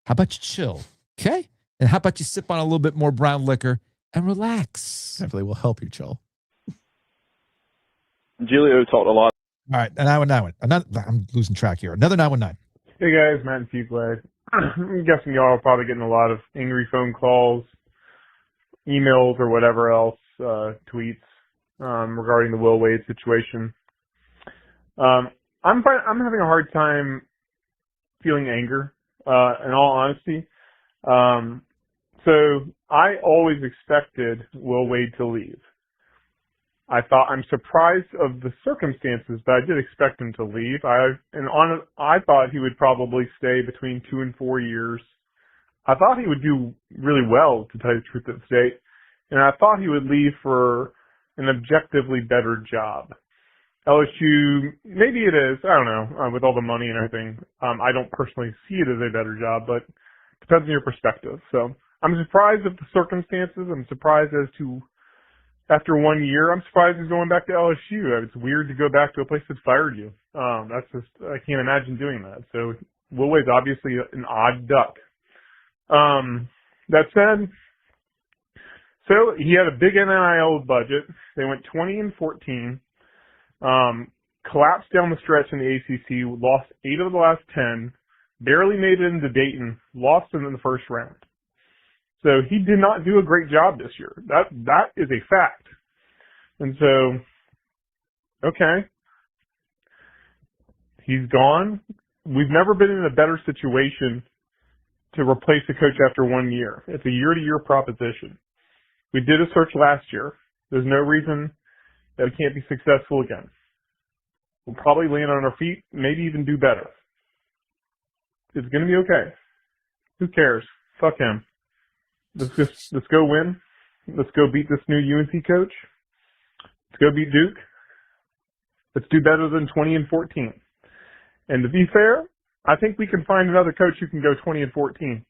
how about you chill? Okay. And how about you sip on a little bit more brown liquor and relax? Definitely will help you chill. Giglio talked a lot. All right, 919. I'm losing track here. Another 919. Hey guys, Matt and Fuquay. I'm guessing y'all are probably getting a lot of angry phone calls, emails, or whatever else, tweets regarding the Will Wade situation. I'm having a hard time feeling anger, in all honesty. So I always expected Will Wade to leave. I'm surprised of the circumstances, but I did expect him to leave. I thought he would probably stay between 2 and 4 years. I thought he would do really well, to tell you the truth, at the state, and I thought he would leave for an objectively better job. LSU, maybe it is, I don't know, with all the money and everything. I don't personally see it as a better job, but it depends on your perspective. So I'm surprised of the circumstances. I'm surprised as to, after 1 year, I'm surprised he's going back to LSU. It's weird to go back to a place that fired you. That's just, I can't imagine doing that. So Will Wade's obviously an odd duck. That said, so he had a big NIL budget. They went 20-14. Collapsed down the stretch in the ACC, lost 8 of the last 10, barely made it into Dayton, lost them in the first round. So he did not do a great job this year. That is a fact. And so, okay. He's gone. We've never been in a better situation to replace a coach after 1 year. It's a year-to-year proposition. We did a search last year. There's no reason that it can't be successful again. We'll probably land on our feet, maybe even do better. It's going to be okay. Who cares? Fuck him. Let's go win. Let's go beat this new UNC coach. Let's go beat Duke. Let's do better than 20-14. And to be fair, I think we can find another coach who can go 20-14.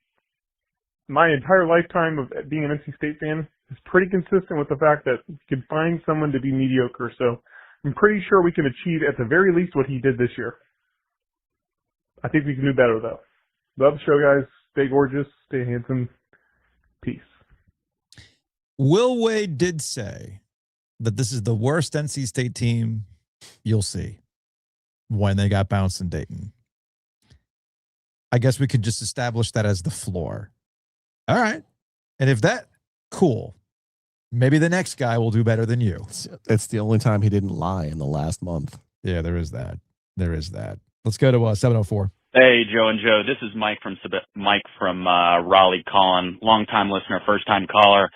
My entire lifetime of being an NC State fan is pretty consistent with the fact that you can find someone to be mediocre. So I'm pretty sure we can achieve at the very least what he did this year. I think we can do better though. Love the show, guys. Stay gorgeous. Stay handsome. Peace. Will Wade did say that this is the worst NC State team you'll see when they got bounced in Dayton. I guess we could just establish that as the floor. All right. And if that, cool. Maybe the next guy will do better than you. It's the only time he didn't lie in the last month. Yeah, there is that. There is that. Let's go to 704. Hey, Joe and Joe. This is Mike from Raleigh calling. Long-time listener, first-time caller.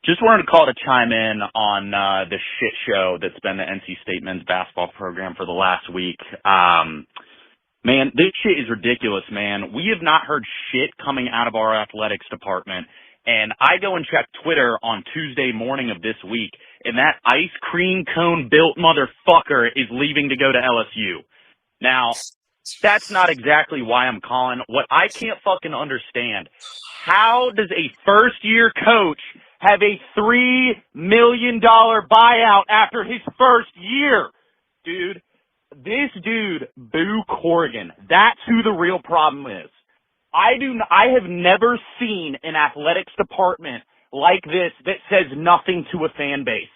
Just wanted to call to chime in on the shit show that's been the NC State men's basketball program for the last week. Man, this shit is ridiculous, man. We have not heard shit coming out of our athletics department. And I go and check Twitter on Tuesday morning of this week, and that ice cream cone built motherfucker is leaving to go to LSU. Now, that's not exactly why I'm calling. What I can't fucking understand, how does a first-year coach have a $3 million buyout after his first year? Dude, this dude, Boo Corrigan, that's who the real problem is. I have never seen an athletics department like this that says nothing to a fan base.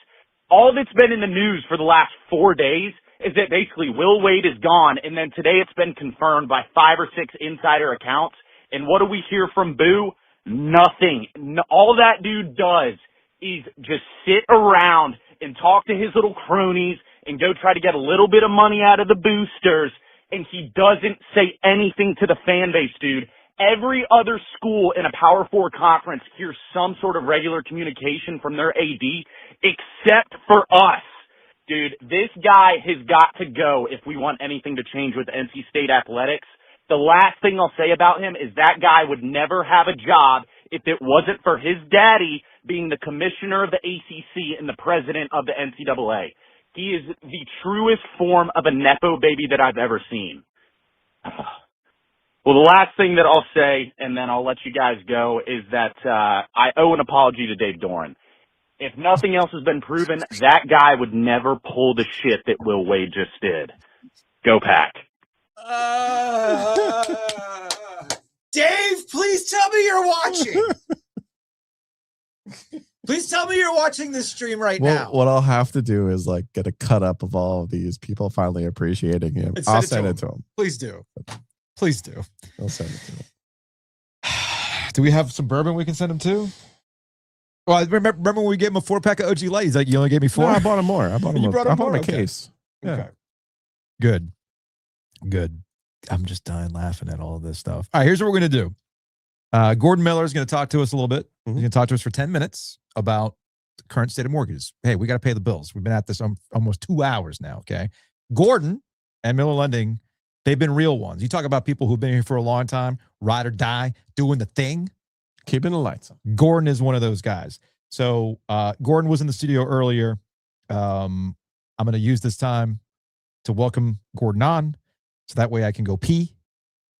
All that's been in the news for the last 4 days is that basically Will Wade is gone, and then today it's been confirmed by 5 or 6 insider accounts. And what do we hear from Boo? Nothing. All that dude does is just sit around and talk to his little cronies and go try to get a little bit of money out of the boosters, and he doesn't say anything to the fan base, dude. Every other school in a Power 4 conference hears some sort of regular communication from their AD except for us. Dude, this guy has got to go if we want anything to change with NC State athletics. The last thing I'll say about him is that guy would never have a job if it wasn't for his daddy being the commissioner of the ACC and the president of the NCAA. He is the truest form of a Nepo baby that I've ever seen. Well, the last thing that I'll say, and then I'll let you guys go, is that I owe an apology to Dave Doran. If nothing else has been proven, that guy would never pull the shit that Will Wade just did. Go Pack. Dave, please tell me you're watching. Please tell me you're watching this stream right now. What I'll have to do is like get a cut up of all of these people finally appreciating him. I'll send it to him. Please do. Please do. I'll send it to him. Do we have some bourbon we can send him to? Well, I remember when we gave him a 4-pack of OG Light. He's like, you only gave me 4? No, I bought him more. I bought him. You brought him I bought more? him a Okay. case. Yeah. Okay. Good. I'm just dying laughing at all of this stuff. All right, here's what we're going to do. Gordon Miller is going to talk to us a little bit. He's going to talk to us for 10 minutes about the current state of mortgages. Hey, we got to pay the bills. We've been at this almost 2 hours now, okay? Gordon and Miller Lending, they've been real ones. You talk about people who've been here for a long time, ride or die, doing the thing. Keeping the lights on. Gordon is one of those guys. So Gordon was in the studio earlier. I'm going to use this time to welcome Gordon on so that way I can go pee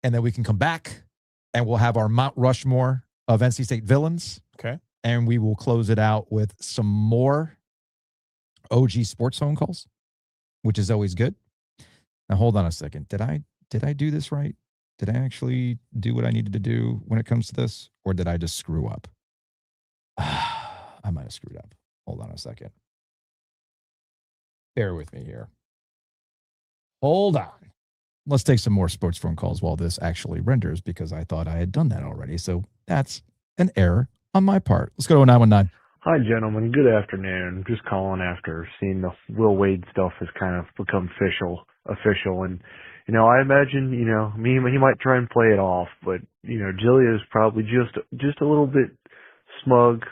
and then we can come back and we'll have our Mount Rushmore of NC State villains. Okay. And we will close it out with some more OG sports phone calls, which is always good. Now, hold on a second. Did I do this right? Did I actually do what I needed to do when it comes to this? Or did I just screw up? I might have screwed up. Hold on a second. Bear with me here. Hold on. Let's take some more sports phone calls while this actually renders because I thought I had done that already. So that's an error on my part. Let's go to 919. Hi, gentlemen. Good afternoon. Just calling after seeing the Will Wade stuff has kind of become official. And, you know, I imagine, you know, he might try and play it off, but, you know, Giglio is probably just a little bit smug.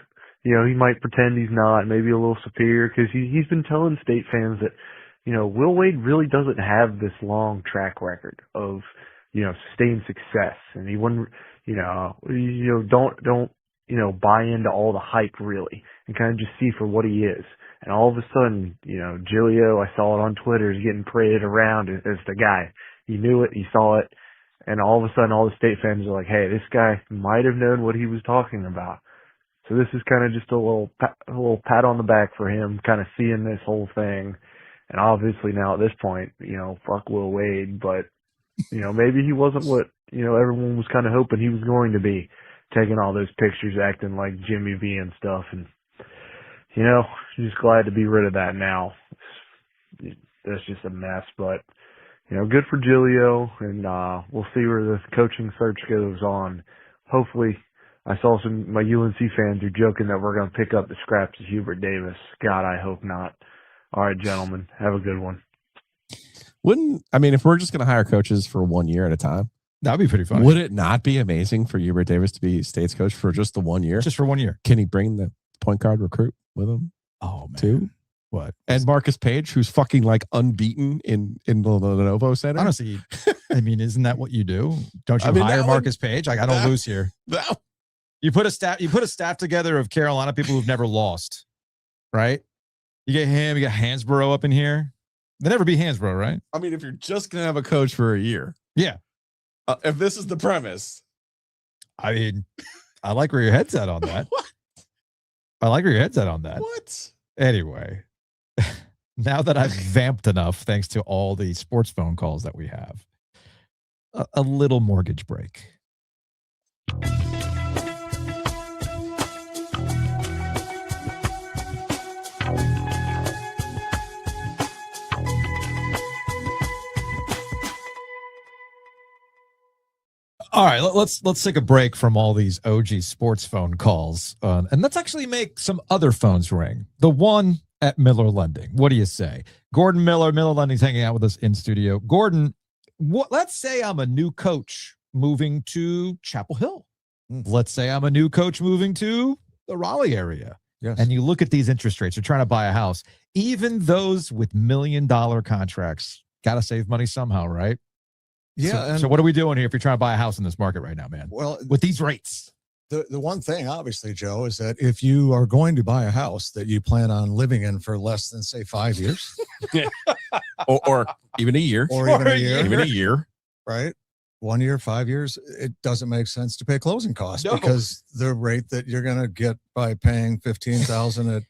You know, he might pretend he's not, maybe a little superior, because he's been telling State fans that, you know, Will Wade really doesn't have this long track record of, you know, sustained success, and he wouldn't, don't buy into all the hype really, and kind of just see for what he is. And all of a sudden, you know, Giglio, I saw it on Twitter, is getting paraded around as the guy. He knew it, he saw it, and all of a sudden, all the State fans are like, hey, this guy might have known what he was talking about. So this is kind of just a little pat on the back for him, kind of seeing this whole thing. And obviously now at this point, you know, fuck Will Wade, but, you know, maybe he wasn't what, you know, everyone was kind of hoping he was going to be, taking all those pictures, acting like Jimmy V and stuff. And, you know, just glad to be rid of that now. That's just a mess, but, you know, good for Giglio, and we'll see where the coaching search goes on. Hopefully, I saw my UNC fans are joking that we're going to pick up the scraps of Hubert Davis. God, I hope not. All right, gentlemen, have a good one. If we're just going to hire coaches for 1 year at a time, that'd be pretty fun. Would it not be amazing for Hubert Davis to be State's coach for just the 1 year? Just for 1 year. Can he bring the point guard recruit with him? Oh, man. Too? What? And Marcus Page, who's fucking like unbeaten in the Lenovo Center. Honestly, isn't that what you do? Don't you hire Marcus Page? I don't lose here. You put a staff together of Carolina people who've never lost, right? You get him, you got Hansborough up in here. They'll never be Hansborough, right? I mean, if you're just going to have a coach for a year. Yeah. If this is the premise. I mean, I like where your head's at on that. What? I like where your head's at on that. What? Anyway, now that I've vamped enough, thanks to all the sports phone calls that we have, a little mortgage break. All right, let's take a break from all these OG sports phone calls, and let's actually make some other phones ring. The one at Miller Lending. What do you say? Gordon Miller Lending's hanging out with us in studio. Gordon, let's say I'm a new coach moving to Chapel Hill. Let's say I'm a new coach moving to the Raleigh area. Yes. And you look at these interest rates, you're trying to buy a house. Even those with $1 million contracts got to save money somehow, right? Yeah. So what are we doing here if you're trying to buy a house in this market right now, man? Well, with these rates. The one thing, obviously, Joe, is that if you are going to buy a house that you plan on living in for less than, say, 5 years, or even a year, even a year, right? 1 year, 5 years, it doesn't make sense to pay closing costs because the rate that you're going to get by paying $15,000 at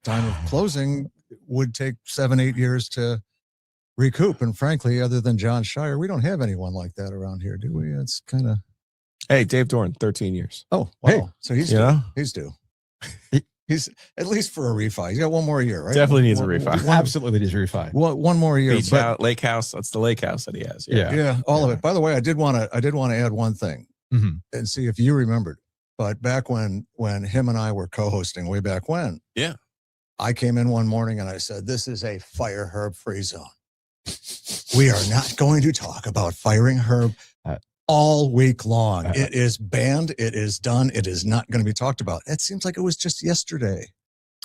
time of closing would take 7-8 years to recoup. And frankly, other than John Shire, we don't have anyone like that around here, do we? It's kind of. Hey, Dave Dorn, 13 years. Oh, wow. Hey, so he's you due. know? He's due. He's at least for a refi. He's got one more year, right? Definitely needs a refi. Absolutely needs a refi. One more year. Beach house, lake house. That's the lake house that he has. Yeah, all of it. By the way, I did want to add one thing and see if you remembered. But back when him and I were co-hosting way back when, yeah, I came in one morning and I said, "This is a fire Herb free zone. We are not going to talk about firing Herb all week long. It is banned. It is done. It is not going to be talked about." It seems like it was just yesterday.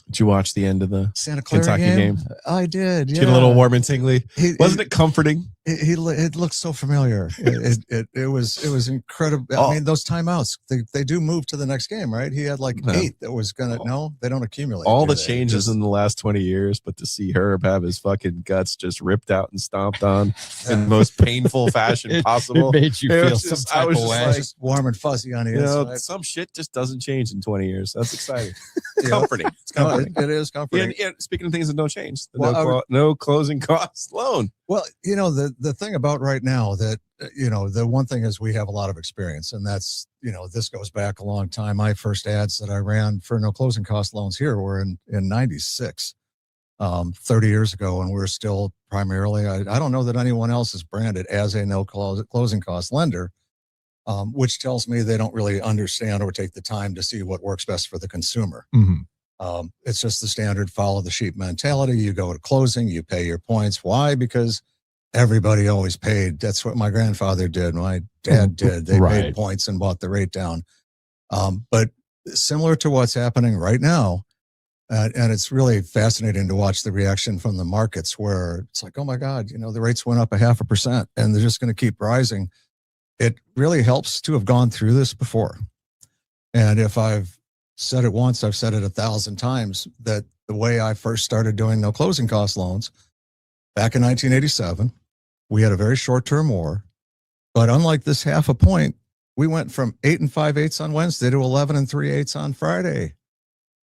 Did you watch the end of the Santa Clara Kentucky game? I did. Did you get a little warm and tingly? Wasn't it comforting? It looked so familiar. It was incredible. I mean, those timeouts, they do move to the next game, right? He had like 8 that was gonna. No, they don't accumulate. All the changes in the last 20 years, but to see Herb have his fucking guts just ripped out and stomped on in the most painful fashion possible. It made you feel some type of way. Like, just warm and fuzzy on the inside. Some shit just doesn't change in 20 years. That's exciting. Yeah. Comforting. It's comforting. It is comforting. And speaking of things that don't change, Well, no closing costs loan. Well, the thing about right now that, the one thing is we have a lot of experience, and that's, this goes back a long time. My first ads that I ran for no closing cost loans here were in 96, 30 years ago. And we're still primarily, I don't know that anyone else is branded as a no closing cost lender, which tells me they don't really understand or take the time to see what works best for the consumer. It's just the standard follow the sheep mentality. You go to closing, you pay your points. Why? Because everybody always paid. That's what my grandfather did. My dad did. They paid points and bought the rate down. But similar to what's happening right now, and it's really fascinating to watch the reaction from the markets where it's like, oh my God, the rates went up 0.5% and they're just going to keep rising. It really helps to have gone through this before. And if I've said it once, I've said it 1,000 times, that the way I first started doing no closing cost loans back in 1987, we had a very short-term war, but unlike this 0.5 point, we went from 8 5/8 on Wednesday to 11 3/8 on Friday.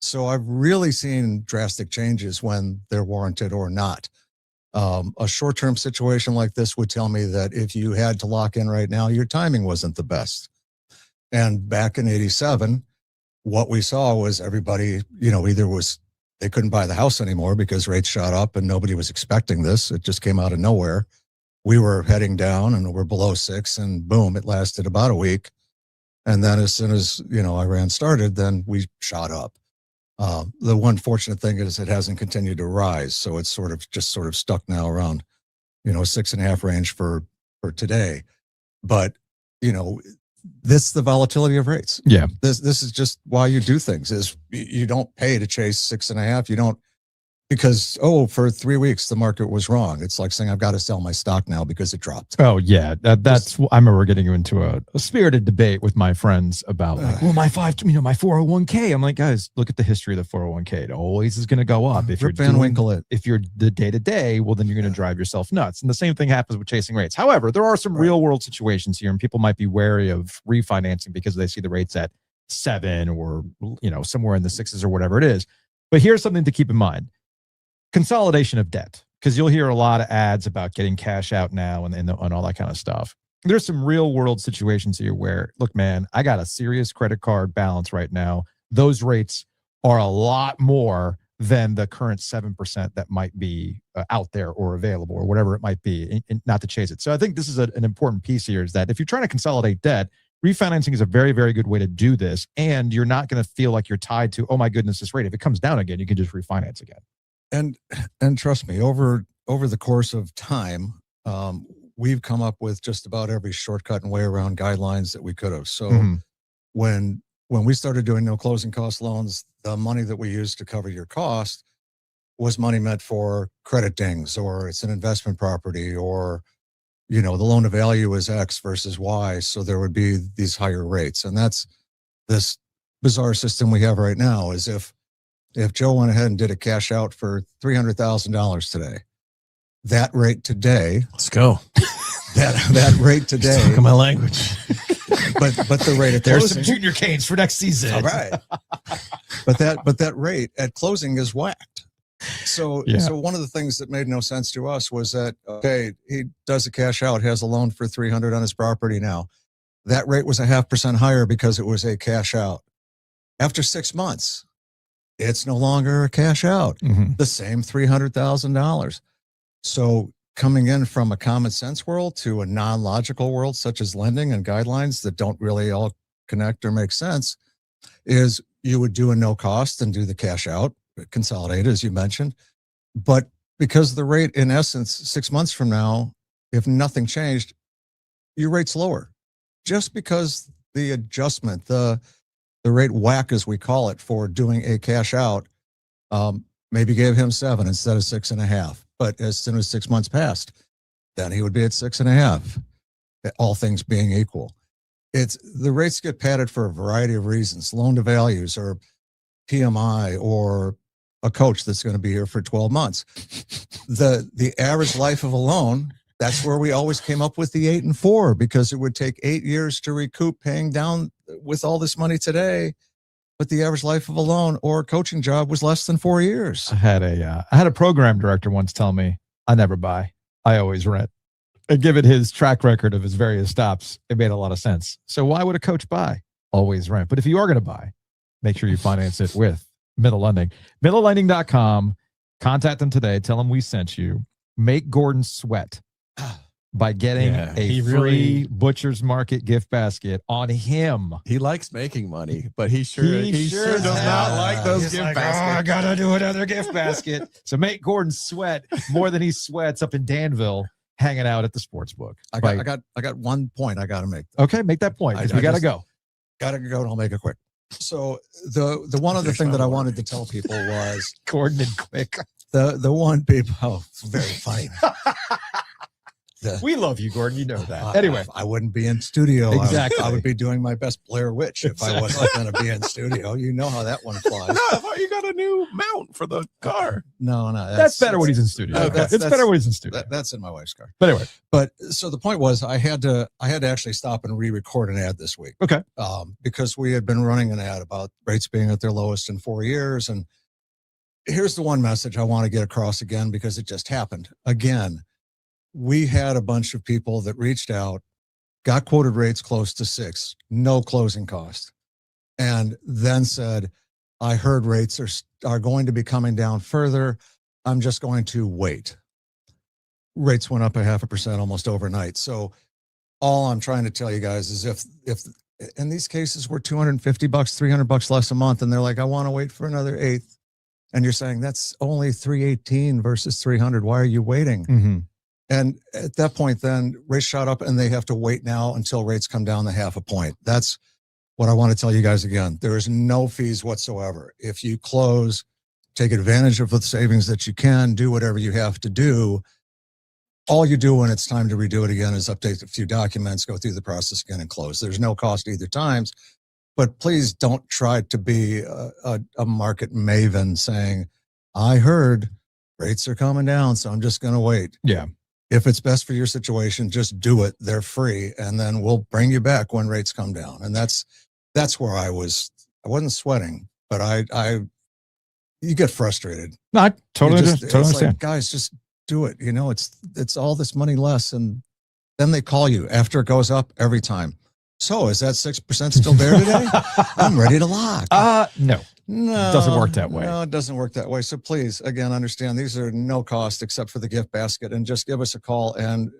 So I've really seen drastic changes when they're warranted or not. A short-term situation like this would tell me that if you had to lock in right now, your timing wasn't the best. And back in 87, what we saw was everybody, they couldn't buy the house anymore because rates shot up and nobody was expecting this. It just came out of nowhere. We were heading down and we're below 6 and boom, it lasted about a week. And then as soon as, Iran started, then we shot up. The one fortunate thing is it hasn't continued to rise. So it's sort of stuck now around, 6.5 range for today. But, this is the volatility of rates. Yeah. This is just why you do things is you don't pay to chase 6.5. You don't, because, for 3 weeks, the market was wrong. It's like saying, I've got to sell my stock now because it dropped. Oh yeah. I remember getting into a spirited debate with my friends about my 401k. I'm like, guys, look at the history of the 401k. It always is going to go up. If you're the day to day, well, then you're going to drive yourself nuts. And the same thing happens with chasing rates. However, there are some real world situations here and people might be wary of refinancing because they see the rates at 7 or, somewhere in the 6s or whatever it is. But here's something to keep in mind. Consolidation of debt, because you'll hear a lot of ads about getting cash out now and all that kind of stuff. There's some real world situations here where, look, man, I got a serious credit card balance right now. Those rates are a lot more than the current 7% that might be out there or available or whatever it might be, and not to chase it. So I think this is an important piece here is that if you're trying to consolidate debt, refinancing is a very, very good way to do this. And you're not going to feel like you're tied to, oh my goodness, this rate. If it comes down again, you can just refinance again. And trust me, over the course of time, we've come up with just about every shortcut and way around guidelines that we could have. So when we started doing no closing cost loans, the money that we used to cover your cost was money meant for credit dings, or it's an investment property, or, the loan to value is X versus Y. So there would be these higher rates. And that's this bizarre system we have right now is if Joe went ahead and did a cash out for $300,000 today, that rate today, let's go. That rate today, talking my language. but the rate at There's closing, some junior canes for next season. all right. But that rate at closing is whacked. So one of the things that made no sense to us was that, okay, he does a cash out, has a loan for $300 on his property now. That rate was 0.5% higher because it was a cash out. After 6 months, it's no longer a cash out. The same $300,000. So coming in from a common sense world to a non-logical world, such as lending and guidelines that don't really all connect or make sense, is you would do a no cost and do the cash out, consolidate, as you mentioned. But because the rate, in essence, 6 months from now, if nothing changed, your rate's lower. Just because the adjustment, the rate whack, as we call it, for doing a cash out, maybe gave him 7 instead of 6.5. But as soon as 6 months passed, then he would be at 6.5, all things being equal. The rates get padded for a variety of reasons, loan to values or PMI or a coach that's going to be here for 12 months. The average life of a loan, that's where we always came up with the 8 and 4, because it would take 8 years to recoup paying down with all this money today. But the average life of a loan or coaching job was less than 4 years. I had a program director once tell me, I never buy, I always rent. And given his track record of his various stops, it made a lot of sense. So why would a coach buy? Always rent. But if you are going to buy, make sure you finance it with Middle Lending. MiddleLending.com. Contact them today. Tell them we sent you. Make Gordon sweat by getting a free Butcher's Market gift basket on him. He likes making money, but he sure does not like those gift baskets. I gotta do another gift basket. So make Gordon sweat more than he sweats up in Danville hanging out at the sports book. I got 1 point I got to make. Okay, make that point. We got to go. Got to go, and I'll make it quick. So the one other thing that I wanted to tell people was Gordon and quick. The one people. Oh, it's very funny. We love you, Gordon. You know that. Anyway, I wouldn't be in studio. Exactly. I would be doing my best Blair Witch if I wasn't going to be in studio. You know how that one flies. No, I thought you got a new mount for the car. No. That's better when he's in studio. It's better when he's in studio. That's in my wife's car. But anyway. So the point was, I had to actually stop and re-record an ad this week. Okay. Because we had been running an ad about rates being at their lowest in 4 years. And here's the one message I want to get across again, because it just happened again. We had a bunch of people that reached out, got quoted rates close to 6, no closing cost, and then said, I heard rates are going to be coming down further. I'm just going to wait. Rates went up 0.5% almost overnight. So all I'm trying to tell you guys is if in these cases we're $250, $300 less a month, and they're like, I want to wait for another 1/8, and you're saying that's only $318 versus $300. Why are you waiting? Mm-hmm. And at that point, then rates shot up, and they have to wait now until rates come down the 0.5 point. That's what I want to tell you guys again. There is no fees whatsoever. If you close, take advantage of the savings that you can, do whatever you have to do. All you do when it's time to redo it again is update a few documents, go through the process again, and close. There's no cost either times. But please don't try to be a market maven saying, I heard rates are coming down, so I'm just going to wait. Yeah. If it's best for your situation, just do it. They're free, and then we'll bring you back when rates come down. And that's where I wasn't sweating, but you get frustrated. No, I totally understand. Like, guys, just do it. It's all this money less, and then they call you after it goes up every time. So is that 6% still there today? I'm ready to lock. No. No, it doesn't work that way. No, it doesn't work that way. So please, again, understand these are no cost except for the gift basket, and just give us a call, and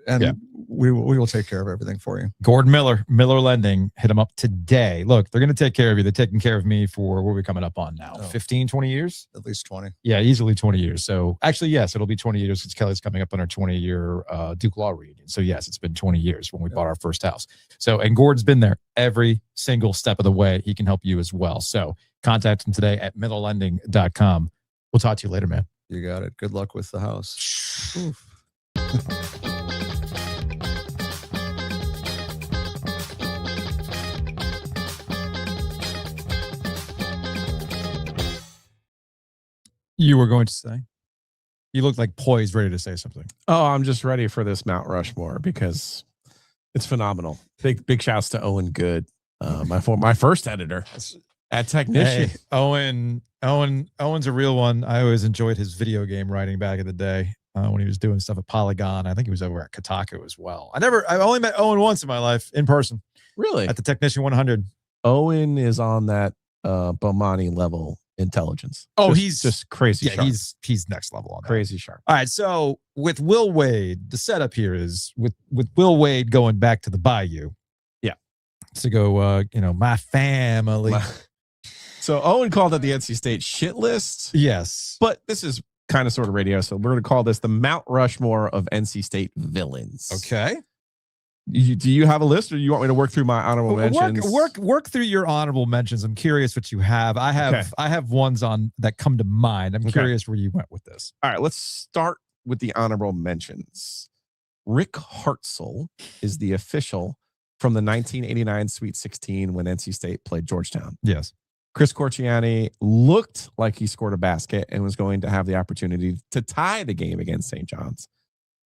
we will take care of everything for you. Gordon Miller Lending, hit them up today. Look, they're going to take care of you. They're taking care of me for what are we coming up on now? 15, 20 years? At least 20. Yeah, easily 20 years. So actually, yes, it'll be 20 years because Kelly's coming up on her 20-year Duke Law reunion. So yes, it's been 20 years when we bought our first house. So, and Gordon's been there every single step of the way. He can help you as well. So contact him today at millerlending.com. We'll talk to you later, man. You got it. Good luck with the house. Oof. You were going to say? You look like poised, ready to say something. Oh, I'm just ready for this Mount Rushmore because it's phenomenal. Big shouts to Owen Good, my first editor at Technician. Hey, Owen's a real one. I always enjoyed his video game writing back in the day when he was doing stuff at Polygon. I think he was over at Kotaku as well. I only met Owen once in my life in person. Really? At the Technician 100. Owen is on that Bomani level intelligence. Oh, he's just crazy. Yeah, sharp. he's next level on that. Crazy sharp. All right, so with Will Wade, the setup here is with Will Wade going back to the Bayou. Yeah. To go, my family. So Owen called it the NC State shit list. Yes. But this is kind of sort of radio, so we're going to call this the Mount Rushmore of NC State villains. Okay. Do you have a list, or you want me to work through my honorable mentions? Work through your honorable mentions. I'm curious what you have. I have ones on that come to mind. I'm curious where you went with this. All right, let's start with the honorable mentions. Rick Hartzell is the official from the 1989 Sweet 16 when NC State played Georgetown. Yes. Chris Corciani looked like he scored a basket and was going to have the opportunity to tie the game against St. John's.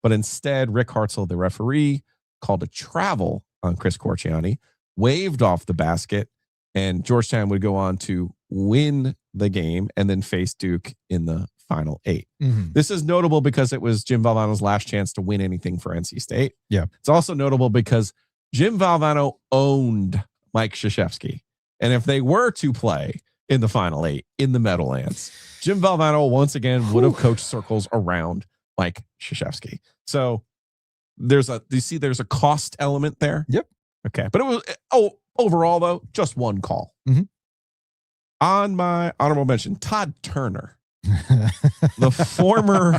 But instead, Rick Hartzell, the referee, called a travel on Chris Corciani, waved off the basket, and Georgetown would go on to win the game and then face Duke in the Final 8. Mm-hmm. This is notable because it was Jim Valvano's last chance to win anything for NC State. Yeah. It's also notable because Jim Valvano owned Mike Krzyzewski. And if they were to play in the Final 8 in the Meadowlands, Jim Valvano once again would have coached circles around Mike Krzyzewski. So there's a cost element there. Yep. Okay. But it was overall though, just one call. Mm-hmm. On my honorable mention, Todd Turner, the former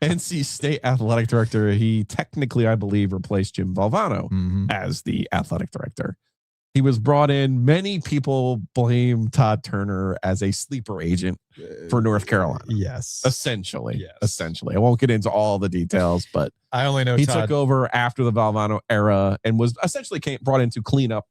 NC State athletic director. He technically, I believe, replaced Jim Valvano as the athletic director. He was brought in. Many people blame Todd Turner as a sleeper agent for North Carolina. Yes. Essentially. Yes. Essentially. I won't get into all the details, but I only know he Todd took over after the Valvano era and was essentially brought in to clean up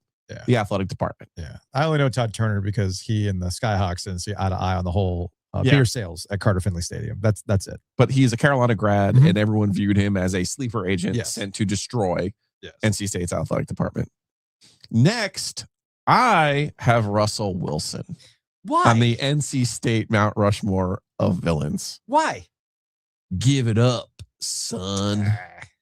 the athletic department. Yeah. I only know Todd Turner because he and the Skyhawks didn't see eye to eye on the whole beer sales at Carter Finley Stadium. That's it. But he's a Carolina grad, and everyone viewed him as a sleeper agent sent to destroy NC State's athletic department. Next, I have Russell Wilson. Why? On the NC State Mount Rushmore of villains. Why? Give it up, son.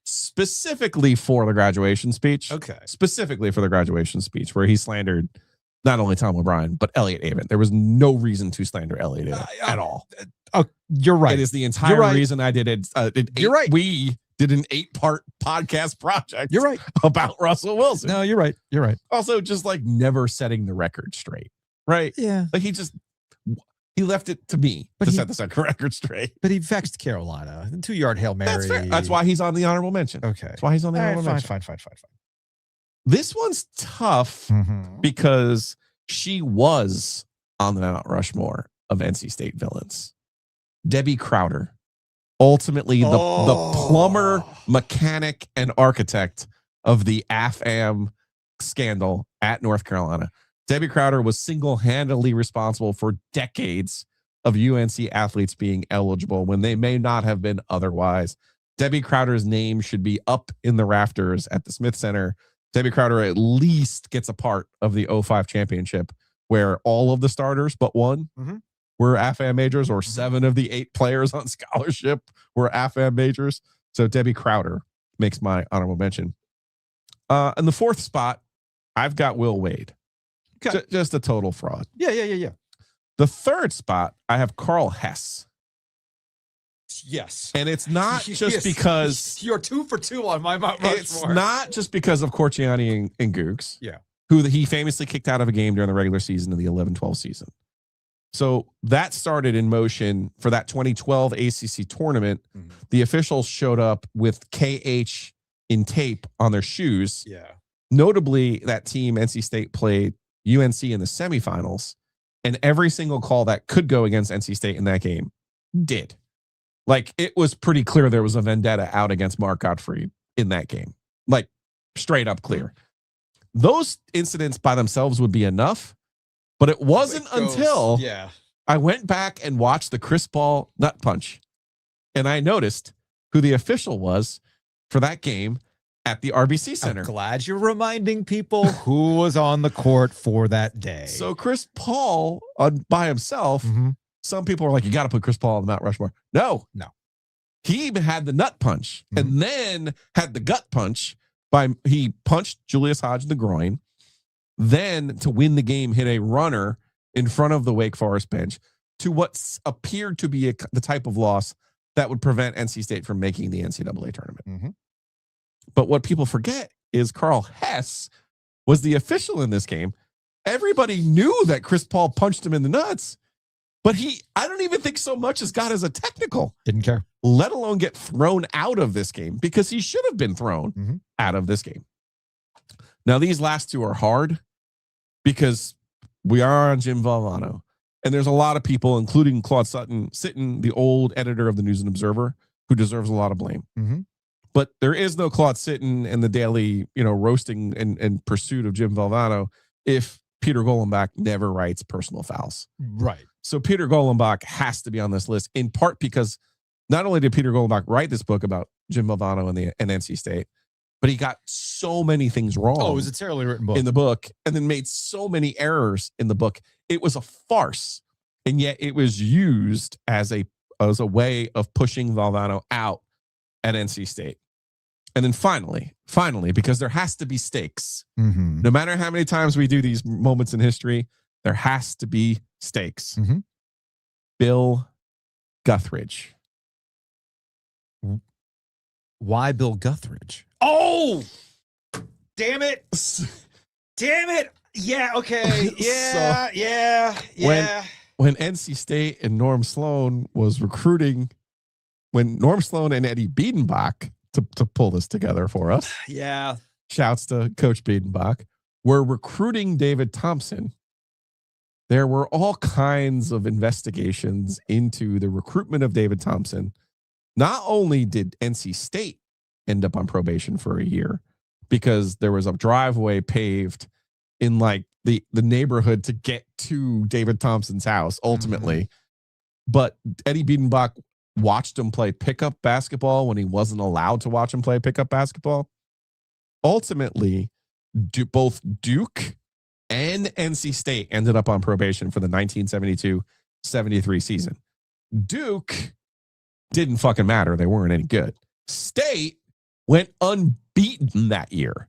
Specifically for the graduation speech. Okay. Specifically for the graduation speech where he slandered not only Tom O'Brien, but Elliot Avent. There was no reason to slander Elliot Avent at all. You're right. It is the entire reason I did it. You're right. We did an 8-part podcast project. You're right. About Russell Wilson. No, you're right. You're right. Also, just like never setting the record straight. Right? Yeah. Like he left it to me to set the record straight. But he vexed Carolina. The 2-yard Hail Mary. That's fair. That's why he's on the honorable mention. Okay. That's why he's on the honorable mention. Fine. This one's tough because she was on the Mount Rushmore of NC State villains. Debbie Crowder, ultimately the plumber, mechanic, and architect of the AFAM scandal at North Carolina. Debbie Crowder was single-handedly responsible for decades of UNC athletes being eligible when they may not have been otherwise. Debbie Crowder's name should be up in the rafters at the Smith Center. Debbie Crowder at least gets a part of the 05 championship where all of the starters but one were AFAM majors, or 7 of the 8 players on scholarship were AFAM majors. So Debbie Crowder makes my honorable mention. In the 4th spot, I've got Will Wade. Okay. Just a total fraud. Yeah. The 3rd spot, I have Carl Hess. Yes. And it's not just Yes. because You're 2 for 2 on my Mount Rushmore. it's not just because of Corciani and Gooks, Yeah. who he famously kicked out of a game during the regular season of the 11-12 season. So that started in motion for that 2012 ACC tournament. Mm-hmm. The officials showed up with KH in tape on their shoes. Yeah. Notably, that team, NC State, played UNC in the semifinals, and every single call that could go against NC State in that game did. Like, it was pretty clear there was a vendetta out against Mark Gottfried in that game. Like, straight up clear. Those incidents by themselves would be enough, but it wasn't until I went back and watched the Chris Paul nut punch, and I noticed who the official was for that game at the RBC Center. I'm glad you're reminding people who was on the court for that day. So Chris Paul by himself, some people were like, you got to put Chris Paul on the Mount Rushmore. No. He even had the nut punch and then had the gut punch he punched Julius Hodge in the groin. Then to win the game, hit a runner in front of the Wake Forest bench to what appeared to be the type of loss that would prevent NC State from making the NCAA tournament. But what people forget is Carl Hess was the official in this game. Everybody knew that Chris Paul punched him in the nuts, but I don't even think so much as got as a technical. Didn't care. Let alone get thrown out of this game, because he should have been thrown out of this game. Now, these last two are hard because we are on Jim Valvano, and there's a lot of people, including Claude Sitton, the old editor of the News and Observer, who deserves a lot of blame. But there is no Claude Sitton and the daily, roasting and pursuit of Jim Valvano if Peter Golenbach never writes personal fouls. Right. So Peter Golenbach has to be on this list, in part because not only did Peter Golenbach write this book about Jim Valvano and NC State, but he got so many things wrong. Oh, it was a terribly written book. In the book, and then made so many errors in the book. It was a farce, and yet it was used as a way of pushing Valvano out at NC State. And then finally, because there has to be stakes. No matter how many times we do these moments in history, there has to be stakes. Bill Guthridge. Why Bill Guthridge? Oh, damn it. Damn it. Yeah, okay. Yeah, yeah. When NC State and Norm Sloan was recruiting, when Norm Sloan and Eddie Biedenbach, to pull this together for us. Yeah. Shouts to Coach Biedenbach, were recruiting David Thompson. There were all kinds of investigations into the recruitment of David Thompson. Not only did NC State end up on probation for a year because there was a driveway paved in like the neighborhood to get to David Thompson's house ultimately, but Eddie Biedenbach watched him play pickup basketball when he wasn't allowed to watch him play pickup basketball. Ultimately, both Duke and NC State ended up on probation for the 1972-73 season. Duke didn't fucking matter. They weren't any good. State went unbeaten that year.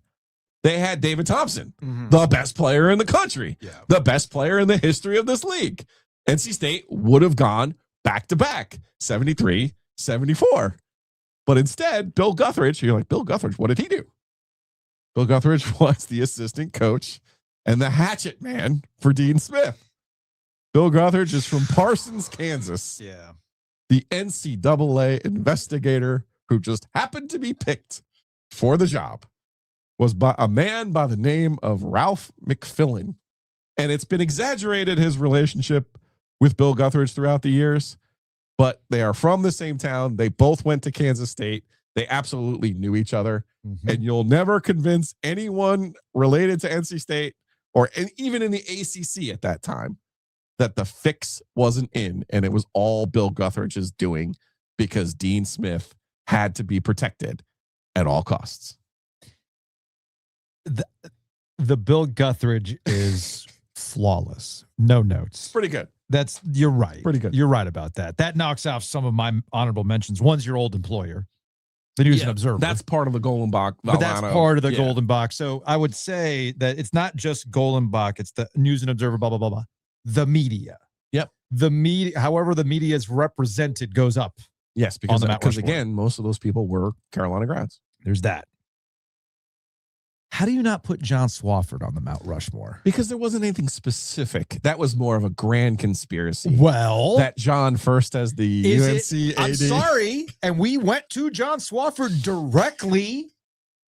They had David Thompson, the best player in the country, the best player in the history of this league. NC State would have gone back-to-back, 73, 74. But instead, Bill Guthridge, you're like, Bill Guthridge, what did he do? Bill Guthridge was the assistant coach and the hatchet man for Dean Smith. Bill Guthridge is from Parsons, Kansas. Yeah. The NCAA investigator who just happened to be picked for the job was by a man by the name of Ralph McFillin. And it's been exaggerated, his relationship with Bill Guthridge throughout the years, but they are from the same town. They both went to Kansas State. They absolutely knew each other. And you'll never convince anyone related to NC State or even in the ACC at that time that the fix wasn't in and it was all Bill Guthridge's doing because Dean Smith had to be protected at all costs. The Bill Guthridge is flawless. No notes. Pretty good. You're right. Pretty good. You're right about that. That knocks off some of my honorable mentions. One's your old employer, the News and Observer. That's part of the Golenbach. But that's part of the Golenbach. So I would say that it's not just Golenbach. It's the News and Observer, blah, blah, blah, blah. The media. Yep. The media, however the media is represented goes up Yes, because again, most of those people were Carolina grads. There's that. How do you not put John Swofford on the Mount Rushmore? Because there wasn't anything specific. That was more of a grand conspiracy. Well, that John first as the UNC AD. I'm sorry. And we went to John Swofford directly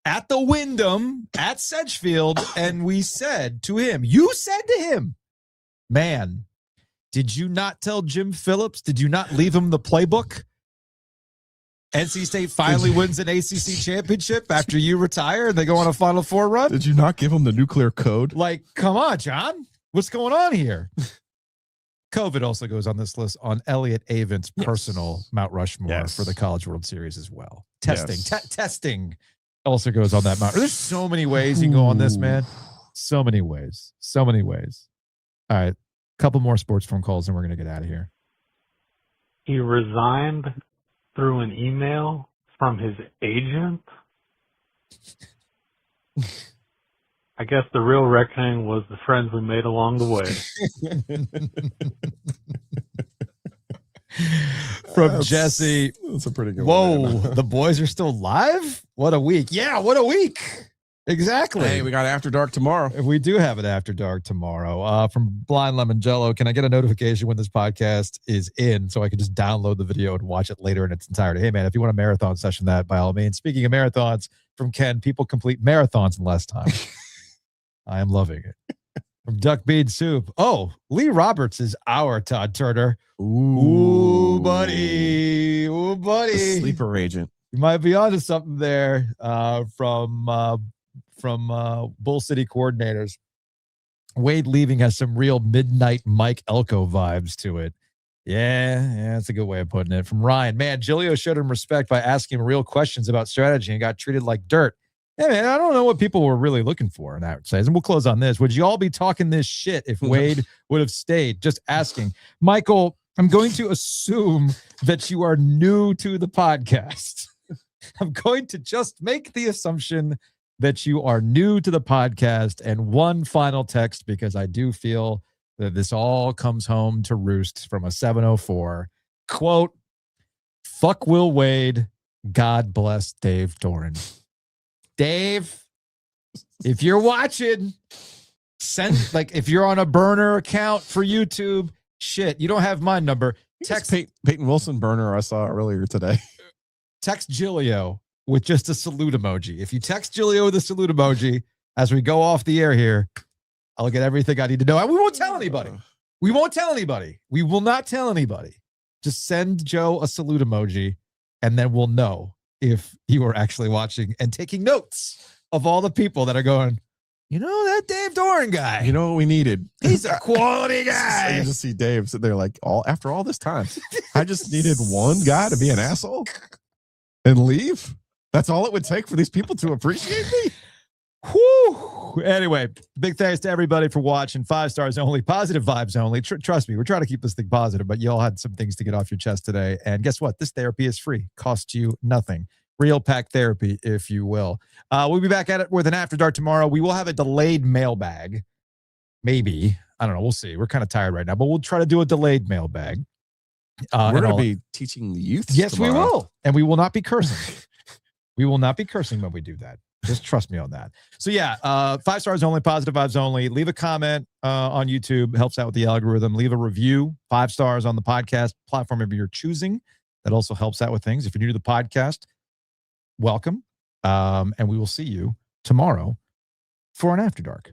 at the Wyndham at Sedgefield, and we said to him, you said to him, man, did you not tell Jim Phillips? Did you not leave him the playbook? NC State finally wins an ACC championship after you retire and they go on a Final Four run? Did you not give him the nuclear code? Like, come on, John. What's going on here? COVID also goes on this list on Elliot Avent's personal Mount Rushmore for the College World Series as well. Testing. Testing also goes on that Mount. There's so many ways you can go on this, man. So many ways. So many ways. All right. Couple more sports phone calls and we're going to get out of here. He resigned through an email from his agent. I guess the real reckoning was the friends we made along the way. From Jesse. That's a pretty good one. Whoa, the boys are still live? What a week. Yeah, what a week. Exactly. Hey, we got After Dark tomorrow. If we do have it After Dark tomorrow. From Blind Lemon Jello, can I get a notification when this podcast is in so I can just download the video and watch it later in its entirety? Hey, man, if you want a marathon session, that by all means. Speaking of marathons, from Ken, people complete marathons in less time. I am loving it. From Duck Bean Soup. Oh, Lee Roberts is our Todd Turner. Ooh, buddy. Ooh, buddy. The sleeper agent. You might be onto something there. From Bull City coordinators. Wade leaving has some real midnight Mike Elko vibes to it. Yeah, that's a good way of putting it. From Ryan, man, Giglio showed him respect by asking him real questions about strategy and got treated like dirt. Yeah, man, I don't know what people were really looking for in that size. And we'll close on this. Would you all be talking this shit if Wade would have stayed? Just asking. Michael, I'm going to assume that you are new to the podcast. I'm going to just make the assumption that you are new to the podcast. And one final text, because I do feel that this all comes home to roost, from a 704. Quote, fuck Will Wade. God bless Dave Doran. Dave, if you're watching, send, like, if you're on a burner account for YouTube, shit, you don't have my number. Text Peyton Wilson burner I saw earlier today. Text Giglio with just a salute emoji. If you text Giglio with a salute emoji as we go off the air here, I'll get everything I need to know. And we won't tell anybody. We won't tell anybody. We will not tell anybody. Just send Joe a salute emoji, and then we'll know if you are actually watching and taking notes of all the people that are going, you know, that Dave Doran guy. You know what we needed? He's a quality guy. You just see Dave sitting there like, after all this time, I just needed one guy to be an asshole and leave. That's all it would take for these people to appreciate me. Whew. Anyway, big thanks to everybody for watching. 5 stars only, positive vibes only. Trust me, we're trying to keep this thing positive, but you all had some things to get off your chest today. And guess what? This therapy is free. Costs you nothing. Real pack therapy, if you will. We'll be back at it with an After Dark tomorrow. We will have a delayed mailbag. Maybe. I don't know. We'll see. We're kind of tired right now, but we'll try to do a delayed mailbag. We're going to be teaching the youth. Yes, tomorrow. we will. And we will not be cursing. We will not be cursing when we do that. Just trust me on that. So yeah, 5 stars only, positive vibes only. Leave a comment on YouTube. Helps out with the algorithm. Leave a review, 5 stars on the podcast platform of your choosing. That also helps out with things. If you're new to the podcast, welcome. And we will see you tomorrow for an After Dark.